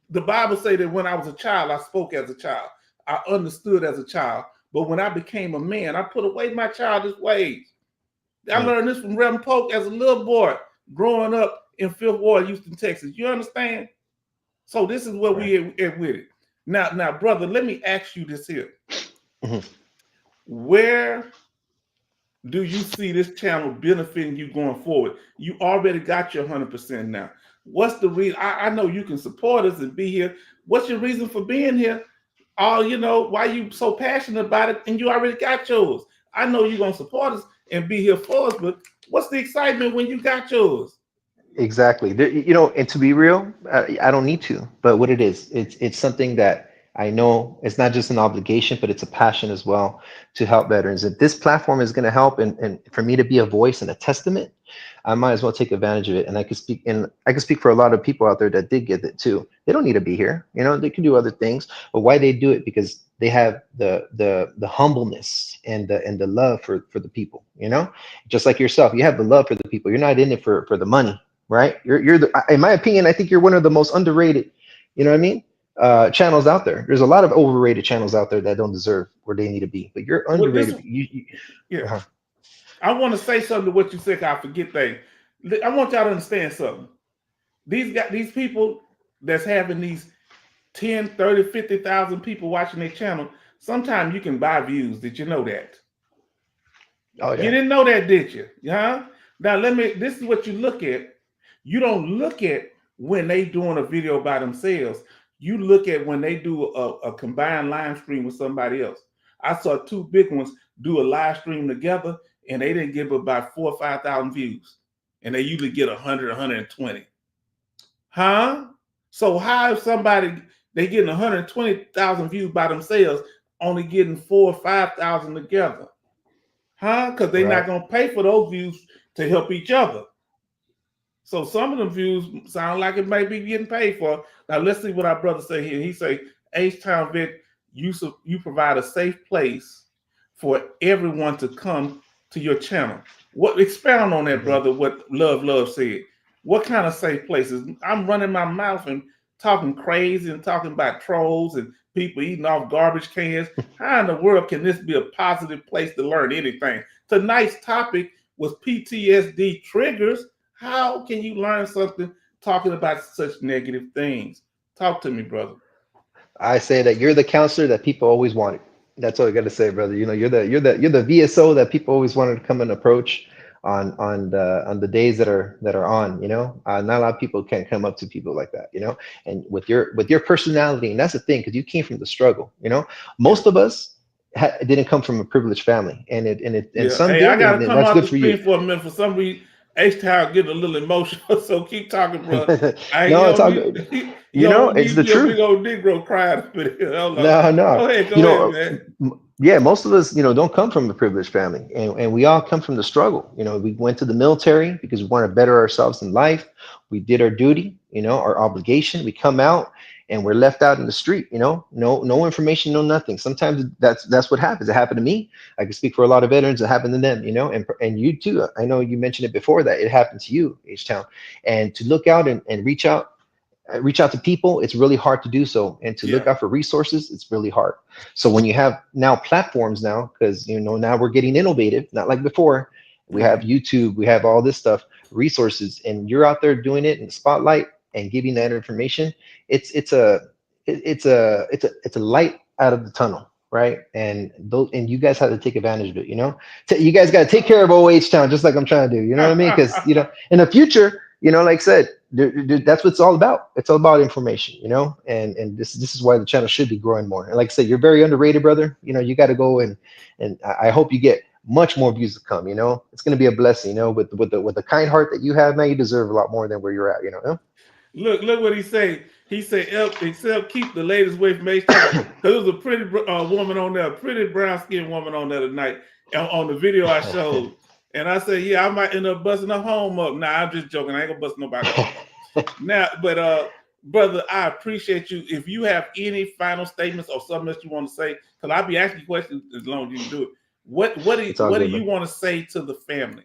The Bible say that when I was a child, I spoke as a child. I understood as a child. But when I became a man, I put away my childish ways. I learned this from Reverend Polk as a little boy growing up in Fifth Ward, Houston, Texas. You understand? So this is where we at with it. Now, brother, let me ask you this here. Where do you see this channel benefiting you going forward? You already got your 100% now. What's the reason? I know you can support us and be here. What's your reason for being here? You know, why you so passionate about it, and you already got yours. I know you're going to support us and be here for us, but what's the excitement when you got yours? Exactly. You know, and to be real, I don't need to, but what it is, it's something that I know it's not just an obligation, but it's a passion as well to help veterans. If this platform is going to help, and for me to be a voice and a testament, I might as well take advantage of it. And I can speak for a lot of people out there that did get it too. They don't need to be here. You know, they can do other things, but why they do it? Because they have the humbleness and the love for the people, you know, just like yourself. You have the love for the people. You're not in it for the money, right? You're the, in my opinion, I think you're one of the most underrated, you know what I mean, channels out there. There's a lot of overrated channels out there that don't deserve where they need to be, but you're Well, this, underrated. yeah. I want to say something to what you said. I forget things. I want y'all to understand something. These people that's having these 10, 30, 50,000 people watching their channel, sometimes you can buy views. Did you know that? Oh, yeah. You didn't know that, did you? Yeah. Now this is what you look at. You don't look at when they doing a video by themselves. You look at when they do a combined live stream with somebody else. I saw two big ones do a live stream together, and they didn't get about 4,000 or 5,000 views, and they usually get 100, 120. Huh? So how if somebody they getting 120,000 views by themselves, only getting 4,000 or 5,000 together? Huh? Because they're not gonna pay for those views to help each other. So some of the views sound like it may be getting paid for. Now let's see what our brother say here. He say, H-Town Vet, you provide a safe place for everyone to come to your channel. What expound on that, brother? What Love said. What kind of safe places? I'm running my mouth and talking crazy and talking about trolls and people eating off garbage cans. How in the world can this be a positive place to learn anything? Tonight's topic was PTSD triggers. How can you learn something talking about such negative things? Talk to me, brother. I say that you're the counselor that people always wanted. That's all I got to say, brother. You know, you're the VSO that people always wanted to come and approach on the days that are on. You know, not a lot of people can come up to people like that. You know, and with your personality, and that's the thing, because you came from the struggle. You know, most of us didn't come from a privileged family, and some Hey, did, I gotta and come that's out the good for you. screen for a minute. For some reason, H-Town getting a little emotional, so keep talking, bro. No, it's all good. You know, it's the you a truth. big old Negro crying. Hold on. No. Go You ahead, know, man. yeah, most of us, you know, don't come from a privileged family, and we all come from the struggle. You know, we went to the military because we want to better ourselves in life. We did our duty, you know, our obligation. We come out and we're left out in the street. You know, no information, no nothing. Sometimes that's what happens. It happened to me. I can speak for a lot of veterans. It happened to them. You know, and you too. I know you mentioned it before that it happened to you, H-Town, and to look out and reach out to people, it's really hard to do so, and to look out for resources, it's really hard. So when you have now platforms now, because you know now we're getting innovative, not like before, we have YouTube, we have all this stuff, resources, and you're out there doing it in the spotlight and giving that information. It's a light out of the tunnel, right? And you guys have to take advantage of it. You know, you guys got to take care of OH Town, just like I'm trying to do. You know what I mean? Because you know, in the future, you know, like I said, that's what it's all about. It's all about information, you know, and this is why the channel should be growing more. And like I said, you're very underrated, brother. You know, you got to go and I hope you get much more views to come. You know, it's going to be a blessing. You know, with the kind heart that you have, man, you deserve a lot more than where you're at. You know. Look what he say. He said, except keep the ladies away from H-Town. Because there was a pretty woman on there, a pretty brown-skinned woman on there tonight on the video I showed. And I said, yeah, I might end up busting her home up. Nah, I'm just joking. I ain't gonna bust nobody home up. Now, but brother, I appreciate you. If you have any final statements or something that you want to say, because I'll be asking questions as long as you can do it. What do you want to say to the family?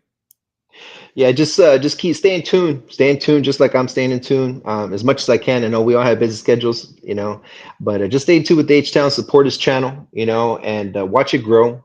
Yeah, just keep stay in tune, just like I'm staying in tune as much as I can. I know we all have busy schedules, you know, but just stay in tune with the H-Town, support his channel, you know, and watch it grow.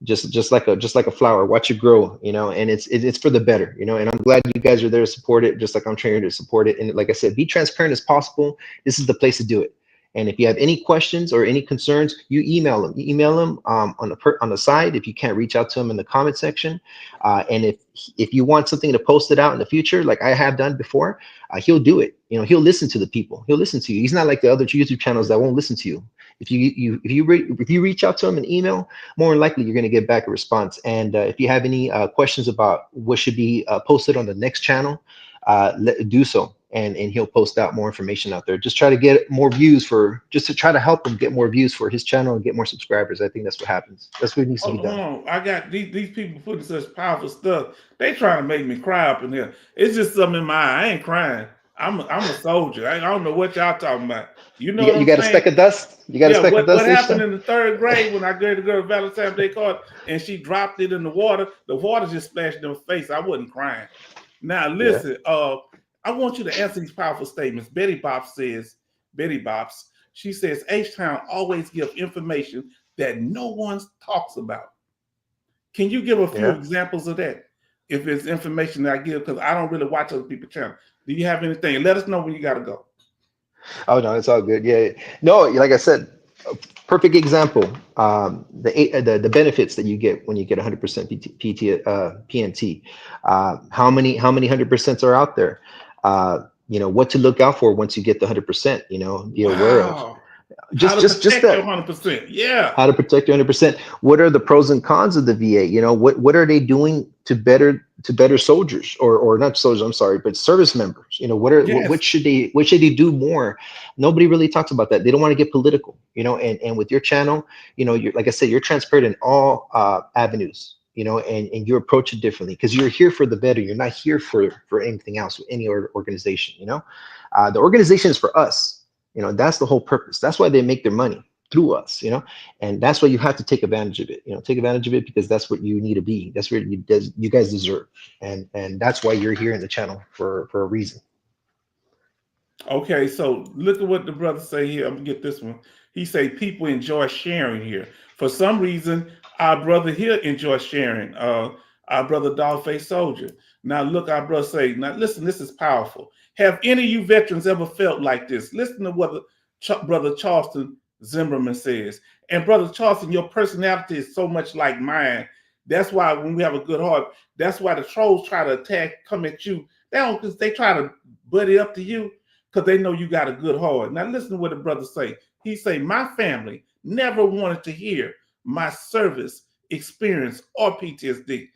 Just like a flower, watch it grow, you know, and it's for the better, you know, and I'm glad you guys are there to support it, just like I'm trying to support it. And like I said, be transparent as possible. This is the place to do it. And if you have any questions or any concerns, you email them on the side if you can't reach out to them in the comment section. And if you want something to post it out in the future, like I have done before, he'll do it. You know, he'll listen to the people. He'll listen to you. He's not like the other YouTube channels that won't listen to you. If you reach out to him in email, more than likely you're going to get back a response. And if you have any questions about what should be posted on the next channel, do so, and he'll post out more information out there. Just try to get more views just to try to help him get more views for his channel and get more subscribers. I think that's what happens. That's what needs to be done. Hold on. I got these people putting such powerful stuff. They trying to make me cry up in here. It's just something in my eye. I ain't crying. I'm a soldier. I don't know what y'all talking about. You know You, what you I'm got a saying? speck of dust? You got a Yeah, speck of what dust each happened time? in the 3rd grade when I gave the girl a Valentine's Day card and she dropped it in the water just splashed in her face. I wasn't crying. Now Yeah. listen, I want you to answer these powerful statements. Betty Bops, she says H-Town always give information that no one talks about. Can you give a few Yeah. examples of that? If it's information that I give, because I don't really watch other people's channel. Do you have anything? Let us know when you gotta go. Oh no, it's all good. Yeah. No, like I said, a perfect example. The benefits that you get when you get 100% PNT. How many 100% are out there? What to look out for once you get the 100%. Be aware of. Wow. How to Just protect your that. 100%. Yeah. How to protect your 100%. What are the pros and cons of the VA? What are they doing to better soldiers or not soldiers, I'm sorry, but service members? What Yes. should they do more? Nobody really talks about that. They don't want to get political, and with your channel, you're, like I said, you're transparent in all avenues, and you approach it differently because you're here for the better. You're not here for anything else with any organization, the organization is for us. That's the whole purpose. That's why they make their money through us, and that's why you have to take advantage of it. Take advantage of it because that's what you need to be. That's what you guys deserve, and that's why you're here in the channel for a reason. Okay, so look at what the brother say here. I'm gonna get this one. He say people enjoy sharing here. For some reason, our brother here enjoys sharing. Our brother Dollface Soldier. Now look, our brother say. Now listen, this is powerful. Have any of you veterans ever felt like this? Listen to what brother Charleston Zimmerman says. And brother Charleston, your personality is so much like mine. That's why when we have a good heart, that's why the trolls try to come at you. They try to buddy up to you because they know you got a good heart. Now listen to what the brother say. He say, my family never wanted to hear my service experience or PTSD.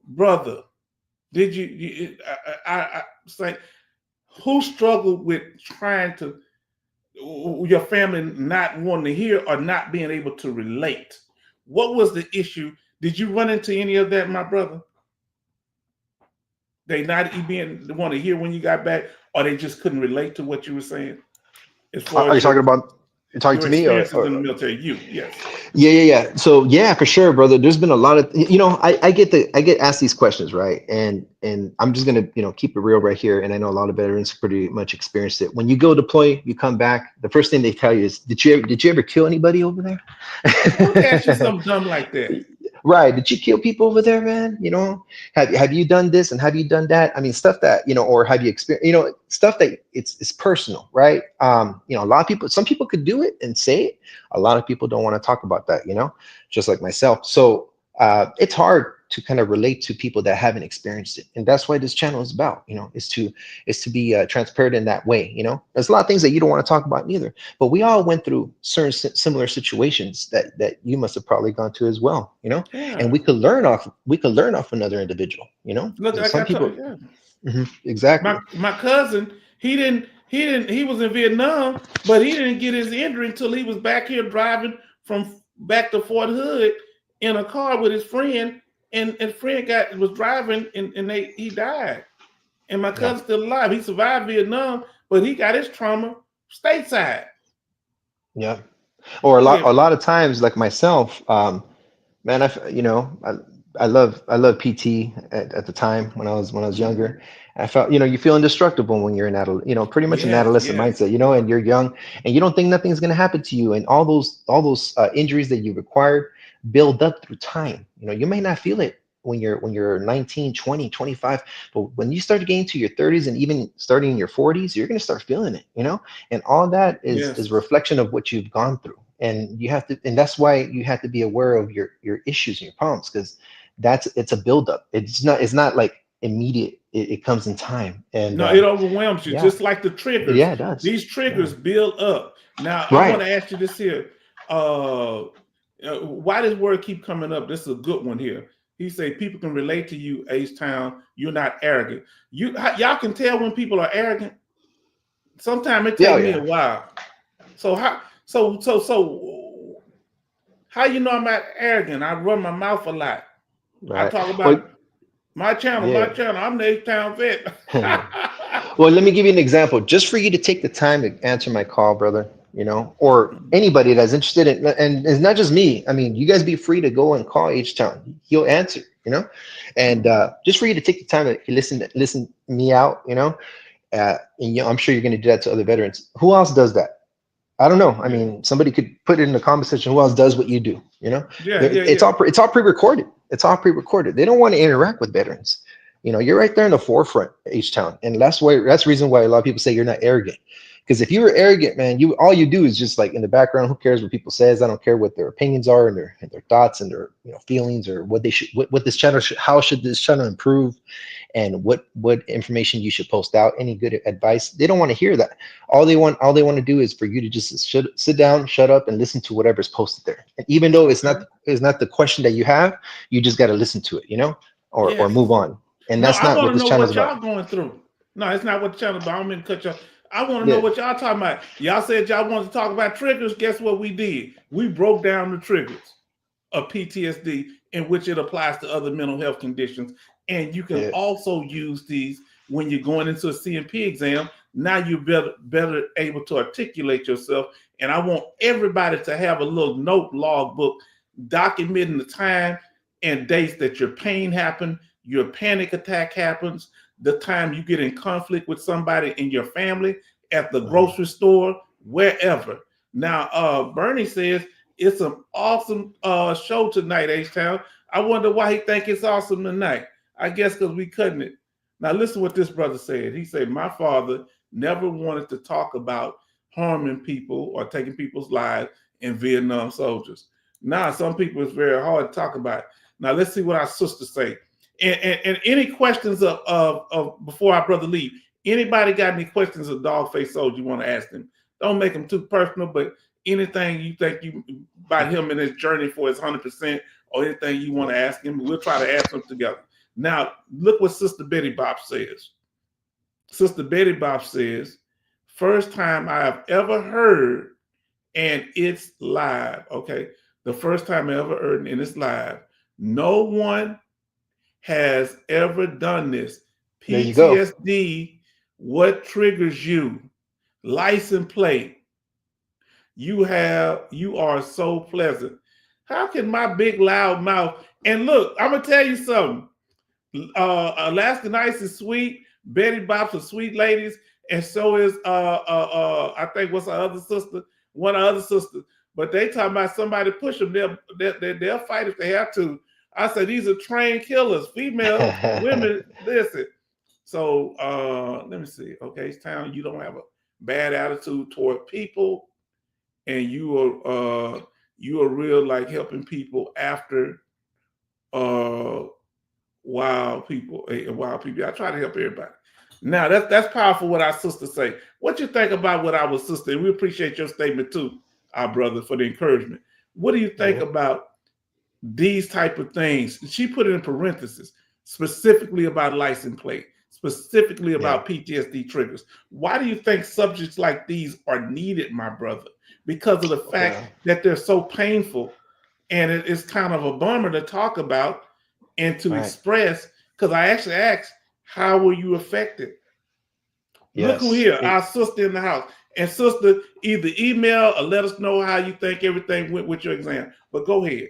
Brother, did I say, who struggled with trying to, your family not wanting to hear or not being able to relate? What was the issue? Did you run into any of that, my brother? They not even want to hear when you got back, or they just couldn't relate to what you were saying? As far Are as you talking about your to me experiences in the military, yes. Yeah. So yeah, for sure, brother. There's been a lot of, I get asked these questions, right? And I'm just gonna, keep it real right here. And I know a lot of veterans pretty much experienced it. When you go deploy, you come back, the first thing they tell you is, did you ever kill anybody over there? Who asked you something dumb like that? Right. Did you kill people over there, man? Have you done this and have you done that? I mean, stuff that, or have you experienced, stuff that it's personal, right? A lot of people, some people could do it and say it. A lot of people don't want to talk about that, just like myself. So it's hard to kind of relate to people that haven't experienced it. And that's why this channel is about, is to be transparent in that way. There's a lot of things that you don't want to talk about either, but we all went through certain similar situations that you must have probably gone to as well, Yeah. and we could learn off another individual, Look, like some I people. told you, Exactly. My cousin, he was in Vietnam, but he didn't get his injury until he was back here driving from back to Fort Hood in a car with his friend, and friend was driving and he died. And my cousin's still alive. He survived Vietnam, but he got his trauma stateside. Yeah. Or a lot of times, like myself, man, I love PT at the time when I was younger. I felt, you feel indestructible when you're in pretty much an adolescent mindset, and you're young and you don't think nothing's going to happen to you. And all those injuries that you required build up through time. You may not feel it when you're 19, 20, 25, but when you start getting to your 30s and even starting in your 40s, you're going to start feeling it, and all that is a reflection of what you've gone through. And you have to, and that's why you have to be aware of your issues and your problems, because it's a buildup. It's not like immediate. It comes in time. And no, it overwhelms you, just like the triggers. Yeah, it does. These triggers build up. Now, Right. I want to ask you this here. Why does word keep coming up? This is a good one here. He say people can relate to you, H-Town. You're not arrogant. Y'all can tell when people are arrogant. Sometimes it takes me a while. So how you know I'm not arrogant? I run my mouth a lot. Right. I talk about my channel. I'm the H-Town vet. Well, let me give you an example, just for you to take the time to answer my call, brother, or anybody that's interested in, and it's not just me. I mean, you guys be free to go and call H-Town. He'll answer. And just for you to take the time to listen me out, and I'm sure you're going to do that to other veterans. Who else does that? I don't know. I mean, somebody could put it in the comment section. Who else does what you do? It's all pre-recorded. It's all pre-recorded. They don't want to interact with veterans. You're right there in the forefront, H-Town, and that's the reason why a lot of people say you're not arrogant. Because if you were arrogant, man, all you do is just like in the background. Who cares what people says? I don't care what their opinions are and their thoughts and their feelings, or what they should, what this channel should, how should this channel improve, and what information you should post out, any good advice. They don't want to hear that. All they want to do is for you to just sit down, shut up, and listen to whatever's posted there. And even though it's not the question that you have, you just got to listen to it, or move on. And that's not what this channel is about. Y'all going through. No, it's not what the channel is about. I don't mean to cut you. I want to know what y'all talking about. Y'all said y'all wanted to talk about triggers. Guess what we did? We broke down the triggers of PTSD, in which it applies to other mental health conditions. And you can also use these when you're going into a CMP exam. Now you're better able to articulate yourself. And I want everybody to have a little note log book documenting the time and dates that your pain happened, your panic attack happens, the time you get in conflict with somebody in your family, at the grocery store, wherever. Now, Bernie says it's an awesome show tonight, H-Town. I wonder why he think it's awesome tonight. I guess because we cutting it. Now, listen to what this brother said. He said, my father never wanted to talk about harming people or taking people's lives in Vietnam soldiers. Now, some people, it's very hard to talk about. Now, let's see what our sisters say. And any questions of before our brother leave? Anybody got any questions of Dogface Soldier you want to ask him? Don't make them too personal, but anything you think about him and his journey for his 100%, or anything you want to ask him, we'll try to ask them together. Now, look what Sister Betty Bop says. Sister Betty Bop says, first time I have ever heard, and it's live. Okay, the first time I ever heard, and it's live. No one has ever done this. PTSD, what triggers you? License plate. You are so pleasant. How can my big loud mouth? And look, I'm gonna tell you something. Alaska Nice is sweet. Betty Bop's are sweet ladies, and so is I think what's our other sister, one of our other sisters. But they talking about somebody push them. They'll fight if they have to. I said, these are trained killers, female, women, listen. So let me see. Okay, it's time you don't have a bad attitude toward people, and you are real like helping people after wild people. I try to help everybody. Now that's powerful what our sisters say. What you think about what our sister, and we appreciate your statement too, our brother, for the encouragement. What do you think about these type of things? She put it in parentheses, specifically about license plate, specifically about PTSD triggers. Why do you think subjects like these are needed, my brother? Because of the fact that they're so painful, and it's kind of a bummer to talk about and to express. Because I actually asked, how were you affected? Look who here, our sister in the house. And sister, either email or let us know how you think everything went with your exam. But go ahead.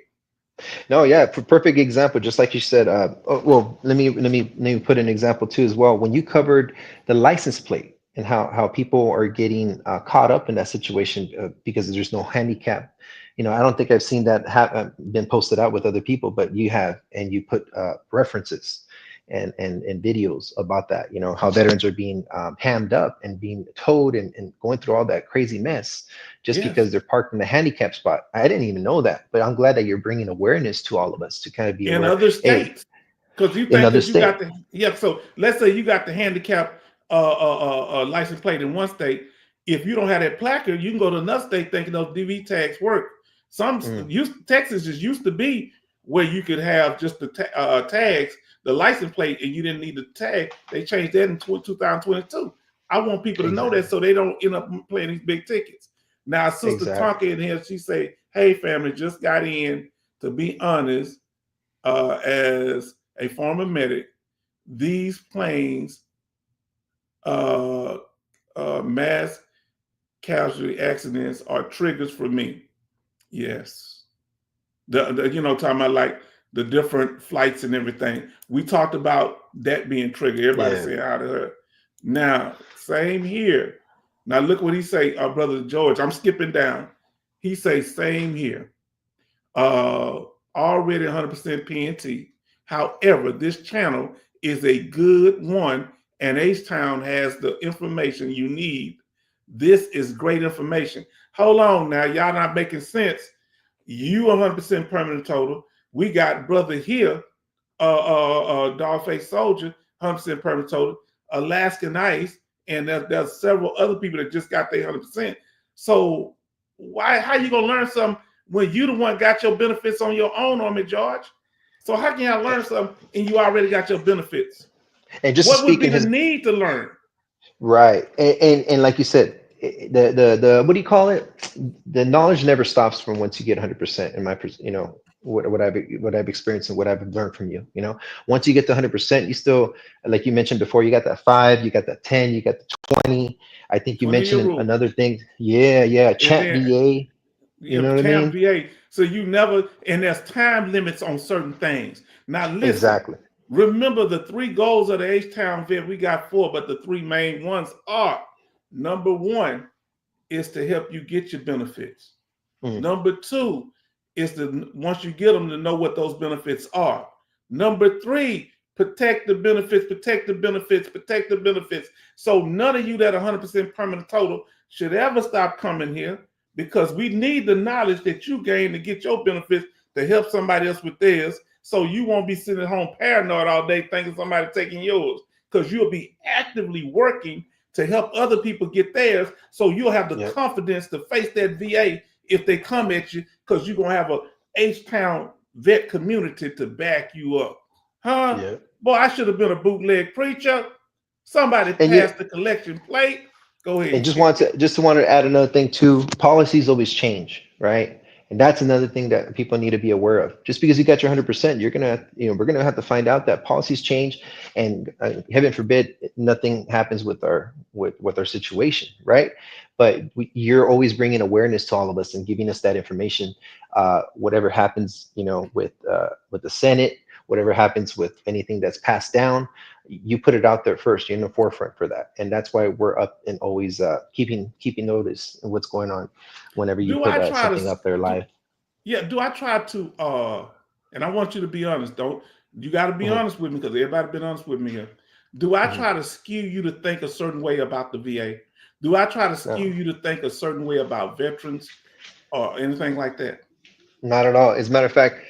No, yeah, perfect example. Just like you said. Well, let me put an example too as well. When you covered the license plate and how people are getting caught up in that situation because there's no handicap. I don't think I've seen that have been posted out with other people, but you have, and you put references and videos about that. How veterans are being hammed up and being towed and going through all that crazy mess just because they're parked in the handicap spot. I didn't even know that, but I'm glad that you're bringing awareness to all of us to kind of be in aware. Other states. Because you think that you got the so let's say you got the handicap license plate in one state. If you don't have that placard, you can go to another state thinking those DV tags work. Texas just used to be where you could have just the tags, the license plate, and you didn't need the tag. They changed that in 2022. I want people to know that so they don't end up playing these big tickets. Now, Sister Tonka in here, she say, hey, family, just got in. To be honest, as a former medic, these planes uh, mass casualty accidents are triggers for me. Yes. Talking about like the different flights and everything. We talked about that being triggered. Everybody Yeah. saying how to her. Now, same here. Now look what he say, brother George. I'm skipping down. He say same here. Already 100% PNT. However, this channel is a good one, and H-Town has the information you need. This is great information. Hold on now, y'all not making sense. You 100% permanent total. We got brother here, Dogface Soldier, 100% permanent total. Alaskan Ice, and there's several other people that just got their 100%. So how you gonna learn something when you the one got your benefits on your own, Army George? So how can I learn something and you already got your benefits? And just What would be speaking the his need to learn? right, and like you said, the what do you call it? The knowledge never stops from once you get 100%. In my, what I've experienced and what I've learned from you. Once you get to 100%, you still, like you mentioned before, you got that 5, you got that 10, you got the 20. I think you 20-year mentioned rule. another thing. Yeah, And chat then VA. You know what I Camp mean? VA. So you never, and there's time limits on certain things. Now listen, Exactly. remember the 3 goals of the H-Town vet. We got 4, but the 3 main ones are: number 1 is to help you get your benefits. Number 2 is to, once you get them, to know what those benefits are. Number 3, protect the benefits, protect the benefits, protect the benefits. So none of you that are 100% permanent total should ever stop coming here, because we need the knowledge that you gain to get your benefits to help somebody else with theirs, so you won't be sitting at home paranoid all day thinking somebody taking yours, because you'll be actively working to help other people get theirs, so you'll have the confidence to face that VA if they come at you, because you're going to have a H-Town vet community to back you up. Huh? Boy, I should have been a bootleg preacher. Somebody And passed the collection plate. Go ahead. And just want to add another thing too. Policies always change, right? And that's another thing that people need to be aware of. Just because you got your 100%, you're gonna, we're gonna have to find out that policies change, and heaven forbid nothing happens with our situation, right? But you're always bringing awareness to all of us and giving us that information. Whatever happens, with the Senate, whatever happens with anything that's passed down, you put it out there first. You're in the forefront for that, and that's why we're up and always keeping notice of what's going on whenever you Do put I try something to up there live. do I try to and I want you to be honest, you got to be honest with me, because everybody been honest with me here. Do I try to skew you to think a certain way about the VA? Do I try to skew you to think a certain way about veterans or anything like that? Not at all. As a matter of fact,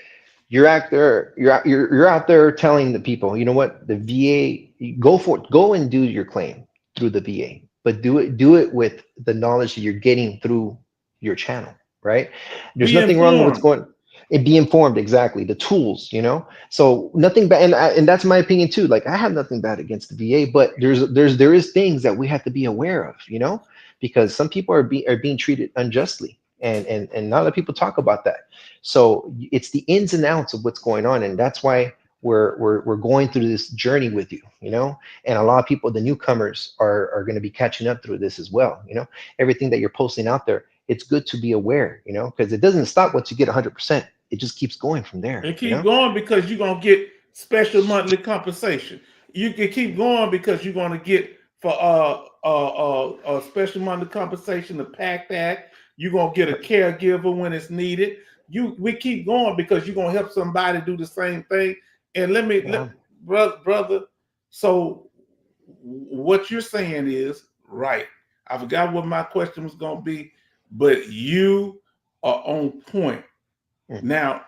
you're out there, you're out there telling the people, you know what, the VA, go and do your claim through the VA, but do it with the knowledge that you're getting through your channel, right? There's Be nothing wrong with what's informed. going. And be informed, exactly. The tools, so nothing bad, and that's my opinion too. Like, I have nothing bad against the VA, but there is things that we have to be aware of, because some people are being treated unjustly, and not a lot of people talk about that. So it's the ins and outs of what's going on, and that's why we're going through this journey with you, and a lot of people, the newcomers, are going to be catching up through this as well. Everything that you're posting out there, it's good to be aware, because it doesn't stop once you get 100%. It just keeps going from there. And keep going, because you're going to get special monthly compensation. You can keep going because you're going to get for special monthly compensation, the PACT Act. You're going to get a caregiver when it's needed. We keep going because you're going to help somebody do the same thing. And brother, so what you're saying is right. I forgot what my question was going to be, but you are on point. Now,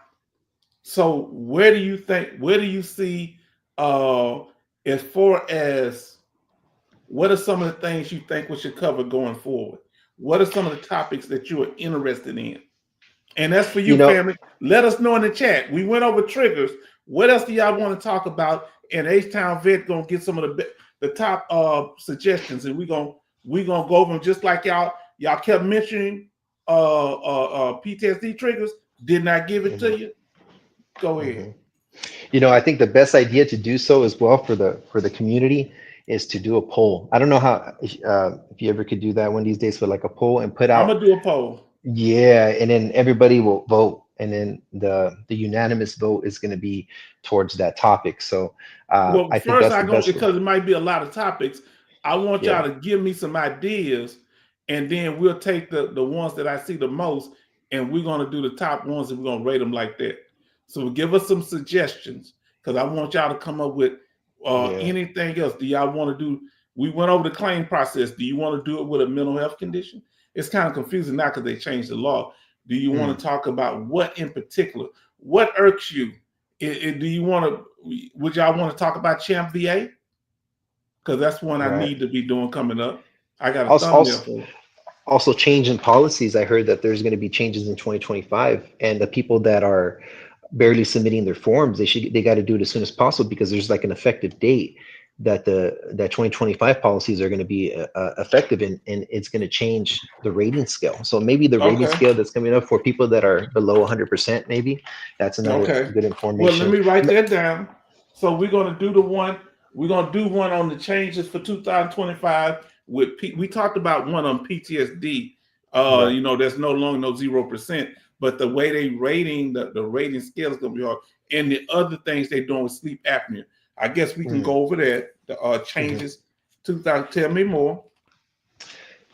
so where do you see as far as what are some of the things you think we should cover going forward? What are some of the topics that you are interested in? And that's for you, family. Let us know in the chat. We went over triggers. What else do y'all want to talk about? And H-Town Vet gonna get some of the top suggestions, and we gonna go over them, just like y'all kept mentioning PTSD triggers. Did not give it to you. Go ahead. I think the best idea to do so as well for the community is to do a poll. I don't know how if you ever could do that one of these days, for like a poll and put I'm out. gonna do a poll. Yeah, and then everybody will vote, and then the unanimous vote is going to be towards that topic. So Well, I think first that's I the go, best way. because it might be a lot of topics. I want Yeah, y'all to give me some ideas, and then we'll take the ones that I see the most, and we're gonna do the top ones, and we're gonna rate them like that. So give us some suggestions, because I want y'all to come up with yeah. anything else. Do y'all want to do? We went over the claim process. Do you want to do it with a mental health condition? It's kind of confusing now because they changed the law. Do you want to talk about what in particular? What irks you? Do you want to? Would y'all want to talk about Champ VA? Because that's one I Right. need to be doing coming up. I got a Also, thumbnail also, for it. also change in policies. I heard that there's going to be changes in 2025, and the people that are barely submitting their forms, they got to do it as soon as possible, because there's like an effective date that that 2025 policies are going to be effective in, and it's going to change the rating scale. So maybe the rating Okay. scale that's coming up for people that are below 100%, maybe that's another Okay. good Well, let information. me write that down. So we're gonna do the one. We're gonna do one on the changes for 2025 with we talked about one on PTSD. Right. You know, there's no longer no 0%, but the way they rating the rating scale is gonna be hard. And the other things they're doing with sleep apnea. I guess we can go over that. The changes. 2000. Tell me more.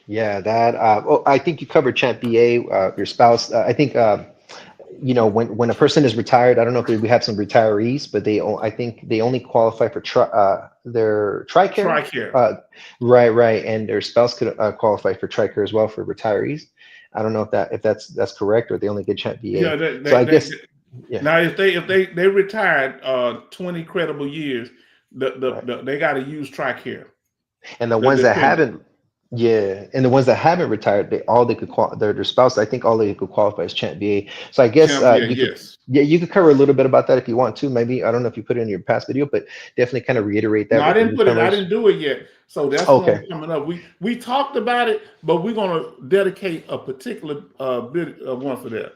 Yeah, that. Well, I think you covered Champ BA, your spouse. I think you know, when a person is retired, I don't know if we have some retirees, but I think they only qualify for their TRICARE. TRICARE. Right, and their spouse could qualify for TRICARE as well for retirees. I don't know if that's correct, or they only get Champ Yeah, BA. So I guess, yeah, now if they retired 20 credible years, they got to use TRICARE. and the The ones that dependent. haven't, yeah, and the ones that haven't retired, they could their spouse. I think all they could qualify is Champ BA. So I guess Champ VA, you could. yes. Yeah, you could cover a little bit about that if you want to. Maybe I don't know if you put it in your past video, but definitely kind of reiterate No, that I with the didn't put it. I newcomers. didn't do it yet. So that's one Okay. coming up. We talked about it, but we're gonna dedicate a particular bit of one for that.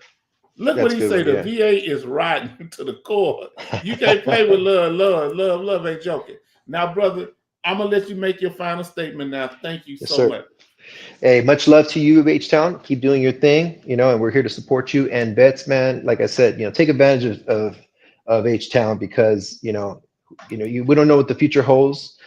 Look what That's a he good say. one. The Yeah. VA is riding to the core. You can't play with love ain't joking. Now, brother, I'm gonna let you make your final statement now. Thank you Yes, so sir. much. Hey, much love to you, H-Town. Keep doing your thing, you know, and we're here to support you. And Bets, man, like I said, you know, take advantage of H-Town, because we don't know what the future holds.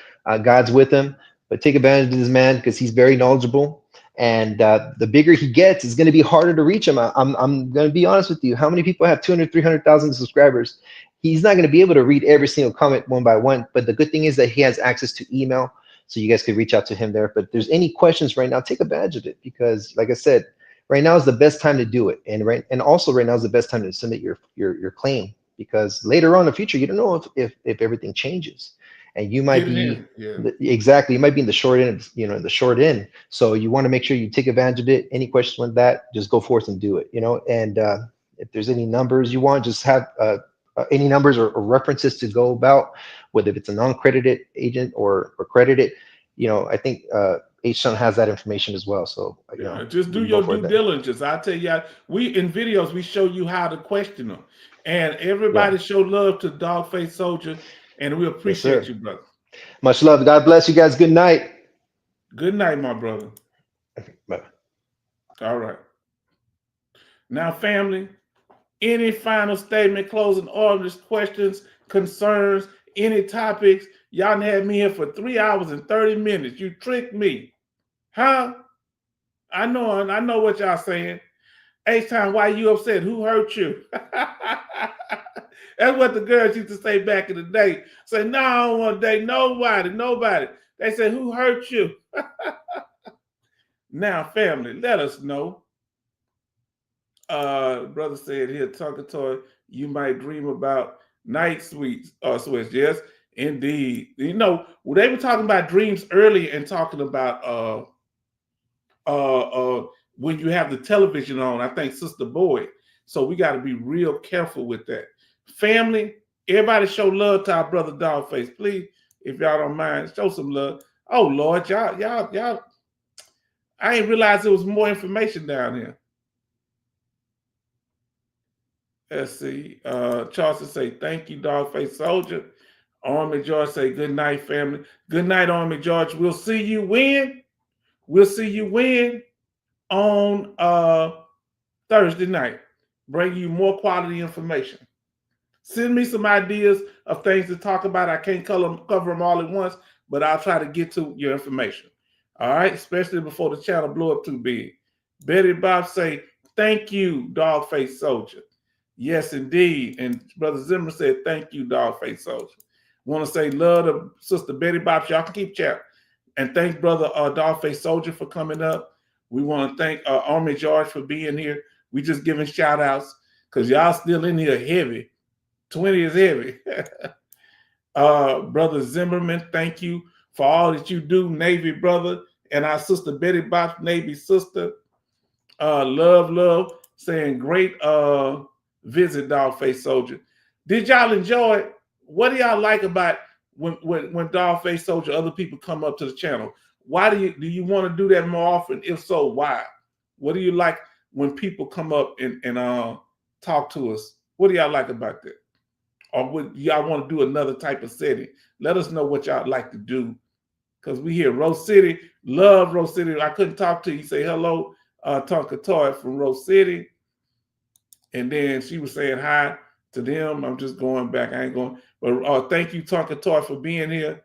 God's with him, but take advantage of this man because he's very knowledgeable. And the bigger he gets, it's going to be harder to reach him. I'm going to be honest with you. How many people have 200, 300,000 subscribers? He's not going to be able to read every single comment one by one. But the good thing is that he has access to email, so you guys could reach out to him there. But if there's any questions right now, take advantage of it, because like I said, right now is the best time to do it. And also right now is the best time to submit your claim, because later on in the future, you don't know if everything changes, and you might Get it be in. Yeah. exactly, you might be in the short end, the short end. So you want to make sure you take advantage of it. Any questions with that, just go forth and do it, and if there's any numbers you want, just have any numbers or references to go about, whether it's a non-credited agent or credited. I think H-Sun has that information as well. So Yeah, just we do can go your for due it there. diligence. I tell you, we in videos we show you how to question them, and Right. everybody show love to Dogface Soldier, and we Yes, appreciate sir. you, brother. Much love. God bless you guys. Good night. Good night, my brother. Bye. All right. Now, family, any final statement, closing orders, questions, concerns, any topics? Y'all done had me here for 3 hours and 30 minutes. You tricked me. Huh? I know what y'all saying. H-Time, why you upset? Who hurt you? That's what the girls used to say back in the day. Say, no, I don't want to date nobody. They said, who hurt you? Now, family, let us know. Brother said here, Toy, you might dream about night sweets. Yes, indeed. They were talking about dreams earlier and talking about when you have the television on. I think Sister Boyd. So we got to be real careful with that. Family, everybody show love to our brother Dogface, please. If y'all don't mind, show some love. Oh Lord, y'all. I didn't realize there was more information down here. Let's see. Charleston say, thank you, Dogface Soldier. Army George say good night, family. Good night, Army George. We'll see you when? We'll see you when? On Thursday night. Bring you more quality information. Send me some ideas of things to talk about. I can't cover them all at once, but I'll try to get to your information. All right, especially before the channel blow up too big. Betty Bob say, thank you, Dogface Soldier. Yes, indeed. And Brother Zimmer said, thank you, Dogface Soldier. Want to say love to Sister Betty Bob. Y'all can keep chat. And thank Brother Dogface Soldier for coming up. We want to thank Army George for being here. We just giving shout outs because y'all still in here heavy. 20 is heavy. Brother Zimmerman, thank you for all that you do, Navy brother, and our sister Betty Bob, Navy sister. Love, saying great visit, Dogface Soldier. Did y'all enjoy it? What do y'all like about when Dogface Soldier, other people come up to the channel? Why do you want to do that more often? If so, why? What do you like when people come up and talk to us? What do y'all like about that? Or would y'all want to do another type of setting? Let us know what y'all like to do. Because we hear Rose City, love Rose City. I couldn't talk to you. Say hello, Tonka Toy from Rose City. And then she was saying hi to them. I'm just going back. I ain't going. But thank you, Tonka Toy, for being here.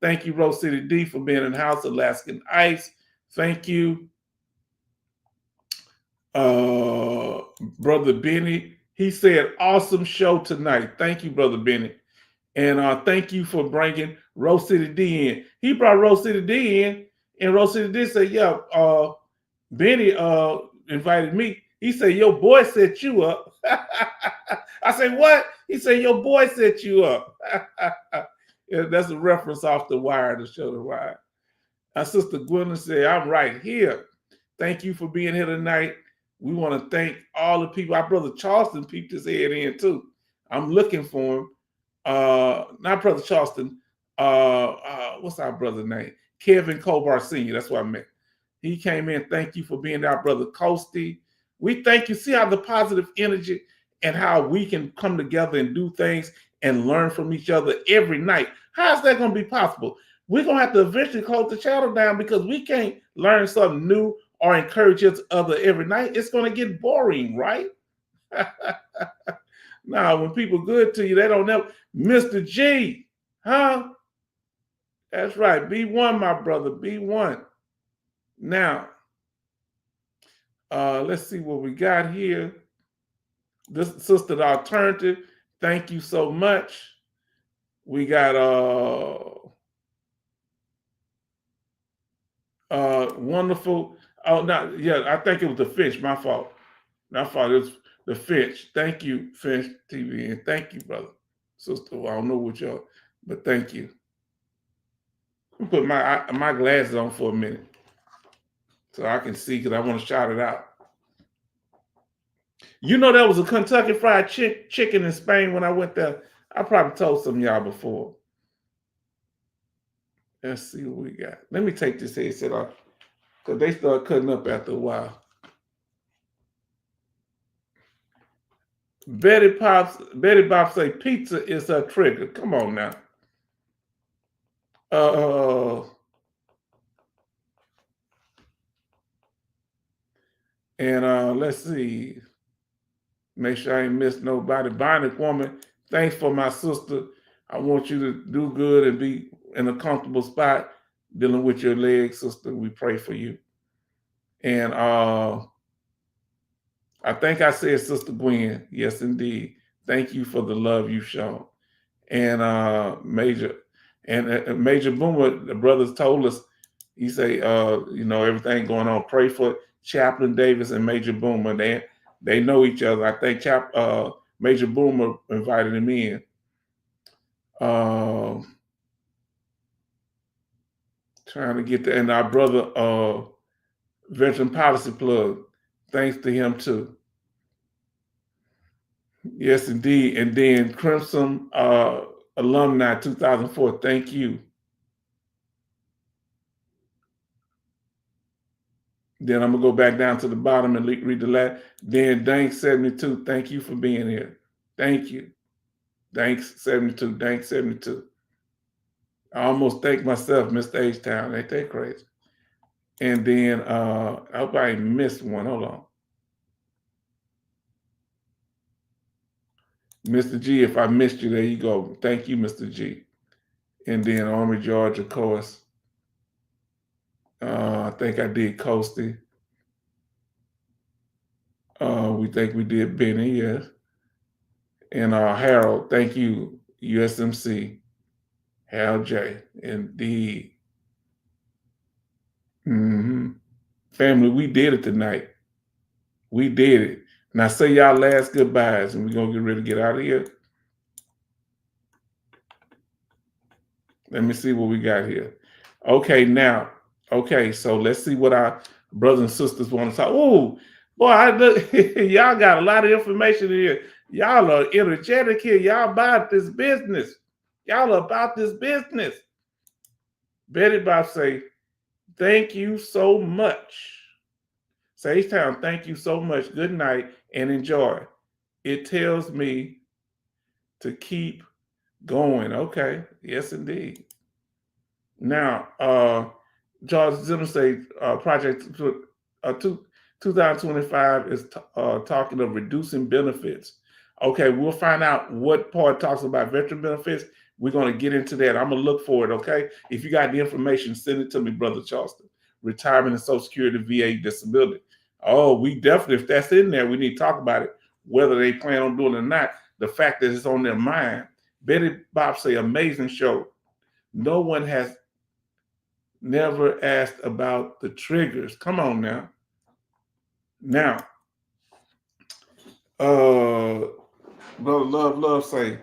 Thank you, Rose City D, for being in the house, Alaskan Ice. Thank you, Brother Benny. He said, awesome show tonight. Thank you, Brother Benny. And thank you for bringing Rose City D in. He brought Rose City D in, and Rose City D said, yeah, Benny invited me. He said, your boy set you up. I said, what? He said, your boy set you up. Yeah, that's a reference off The Wire, to show The Wire. Our sister Gwendolyn said, I'm right here. Thank you for being here tonight. We want to thank all the people. Our brother Charleston peeped his head in too. I'm looking for him. Not Brother Charleston. What's our brother's name? Kevin Kobar Sr. That's what I meant. He came in. Thank you for being our brother Coasty. We thank you. See how the positive energy and how we can come together and do things and learn from each other every night. How's that going to be possible? We're going to have to eventually close the channel down because we can't learn something new or encourage each other every night. It's going to get boring, right? Now, when people good to you, they don't know. Mr. G, huh? That's right. B1, my brother. B1. Now, let's see what we got here. This Sister the Alternative, thank you so much. We got wonderful. Oh, no, yeah, I think it was the Fish. My fault. My fault. It was the Finch. Thank you, Finch TV, and thank you, brother, sister. Well, I don't know what y'all, but thank you. I'll put my glasses on for a minute so I can see because I want to shout it out. You know, there was a Kentucky Fried Chicken in Spain when I went there. I probably told some of y'all before. Let's see what we got. Let me take this headset off because they start cutting up after a while. Betty Bob say pizza is her trigger. Come on now. And let's see. Make sure I ain't missed nobody. Bionic Woman, thanks for my sister. I want you to do good and be in a comfortable spot dealing with your legs, sister. We pray for you. And I think I said Sister Gwen. Yes, indeed. Thank you for the love you've shown. And Major Boomer, the brothers told us, he say, you know, everything going on. Pray for Chaplain Davis and Major Boomer. They know each other. I think Major Boomer invited him in. Trying to get the, and our brother Veteran Policy Plug, thanks to him too. Yes, indeed. And then Crimson Alumni 2004, thank you. Then I'm gonna go back down to the bottom and read the last. Then Dank 72, thank you for being here. Thank you. Thanks 72, Dank 72. I almost thanked myself, Mr. H-Town. Ain't that crazy? And then I hope I ain't missed one. Hold on. Mr. G, if I missed you, there you go. Thank you, Mr. G. And then Army George, of course. I think I did Coasty. We think we did Benny, yes. And Harold, thank you, USMC. Harold J. Indeed. Family, we did it tonight. We did it. Now say y'all last goodbyes and we're going to get ready to get out of here. Let me see what we got here. Okay, now. Okay, so let's see what our brothers and sisters want to talk. Oh, boy, y'all got a lot of information here. Y'all are energetic here. Y'all about this business. Y'all are about this business. Betty Bob say, thank you so much. Sage Town, thank you so much. Good night and enjoy. It tells me to keep going. Okay. Yes, indeed. Now, George Zimmer say Project 2025 is talking of reducing benefits. Okay, we'll find out what part talks about veteran benefits. We're going to get into that. I'm going to look for it, okay? If you got the information, send it to me, Brother Charleston. Retirement and Social Security, VA, disability. Oh, we definitely, if that's in there, we need to talk about it, whether they plan on doing it or not. The fact that it's on their mind. Betty Bob say, amazing show. No one has never asked about the triggers. Come on now. Now, Brother Love say,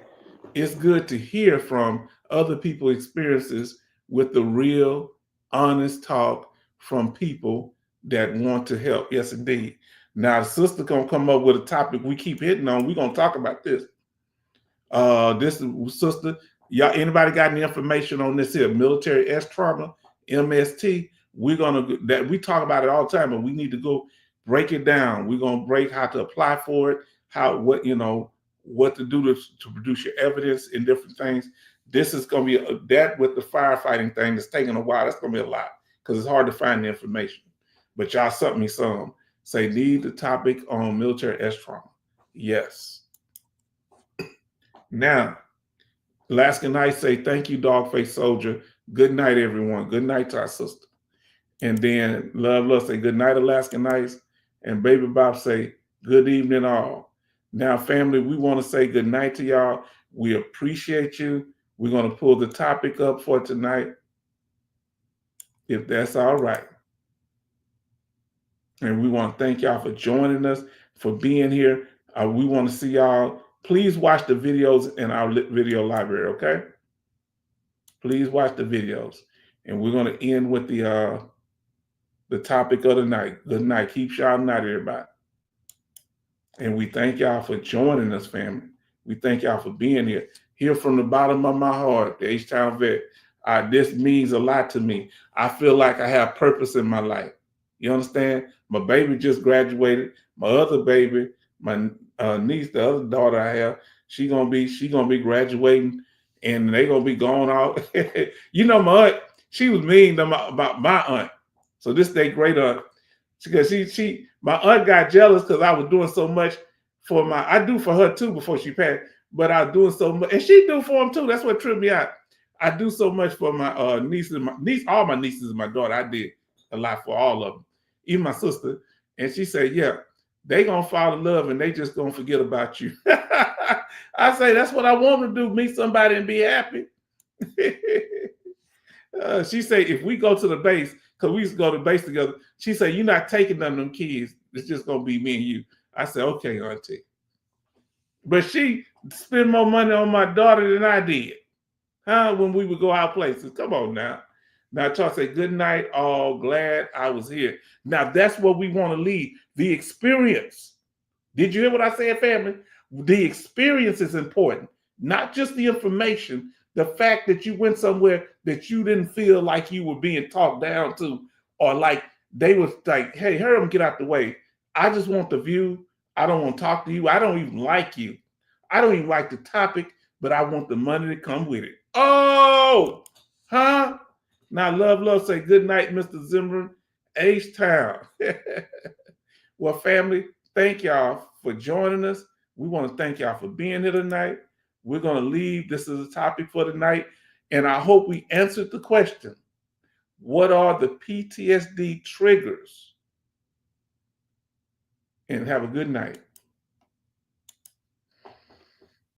it's good to hear from other people's experiences with the real, honest talk from people that want to help. Yes, indeed. Now, the sister gonna come up with a topic we keep hitting on. We're gonna talk about this. This is sister. Y'all, anybody got any information on this here? Military S trauma, MST. We talk about it all the time, but we need to go break it down. We're gonna break how to apply for it, what to do to produce your evidence in different things. This is gonna be that with the firefighting thing that's taking a while. That's gonna be a lot because it's hard to find the information. But y'all sent me some. Say need the topic on military S trauma. Yes. Now, Alaska Knight say, thank you, Dogface Soldier. Good night, everyone. Good night to our sister. And then Love say, good night, Alaska Knights. And Baby Bob say, good evening, all. Now, family, we want to say good night to y'all. We appreciate you. We're going to pull the topic up for tonight, if that's all right. And we want to thank y'all for joining us, for being here. We want to see y'all. Please watch the videos in our video library, okay? Please watch the videos. And we're going to end with the topic of the night. Good night. Keep shouting out, everybody. And we thank y'all for joining us, family. We thank y'all for being here. Here from the bottom of my heart, the H-Town vet. This means a lot to me. I feel like I have purpose in my life. You understand? My baby just graduated. My other baby, my niece, the other daughter I have, she gonna be graduating, and they gonna be going out. You know, my aunt, she was mean about my aunt. So this they great aunt, because my aunt got jealous because I was doing so much for I do for her too before she passed, but I was doing so much, and she do for them too. That's what tripped me out. I do so much for my nieces, all my nieces and my daughter. I did a lot for all of them, even my sister. And she said, yeah, they gonna fall in love and they just gonna forget about you. I say, that's what I want to do, meet somebody and be happy. She said, if we go to the base, because we used to go to the base together, she said, you're not taking none of them kids. It's just gonna be me and you. I said, okay, auntie. But she spent more money on my daughter than I did. When we would go out places. Come on now. Now, Charles said, good night, all. Glad I was here. Now, that's what we want to leave. The experience. Did you hear what I said, family? The experience is important, not just the information. The fact that you went somewhere that you didn't feel like you were being talked down to, or like they was like, hey, hurry up and get out the way. I just want the view. I don't want to talk to you. I don't even like you. I don't even like the topic, but I want the money to come with it. Oh, Huh? Now, love, say good night, Mr. Zimmerman. H-Town. Well, family, thank y'all for joining us. We want to thank y'all for being here tonight. We're going to leave. This is a topic for tonight. And I hope we answered the question. What are the PTSD triggers? And have a good night.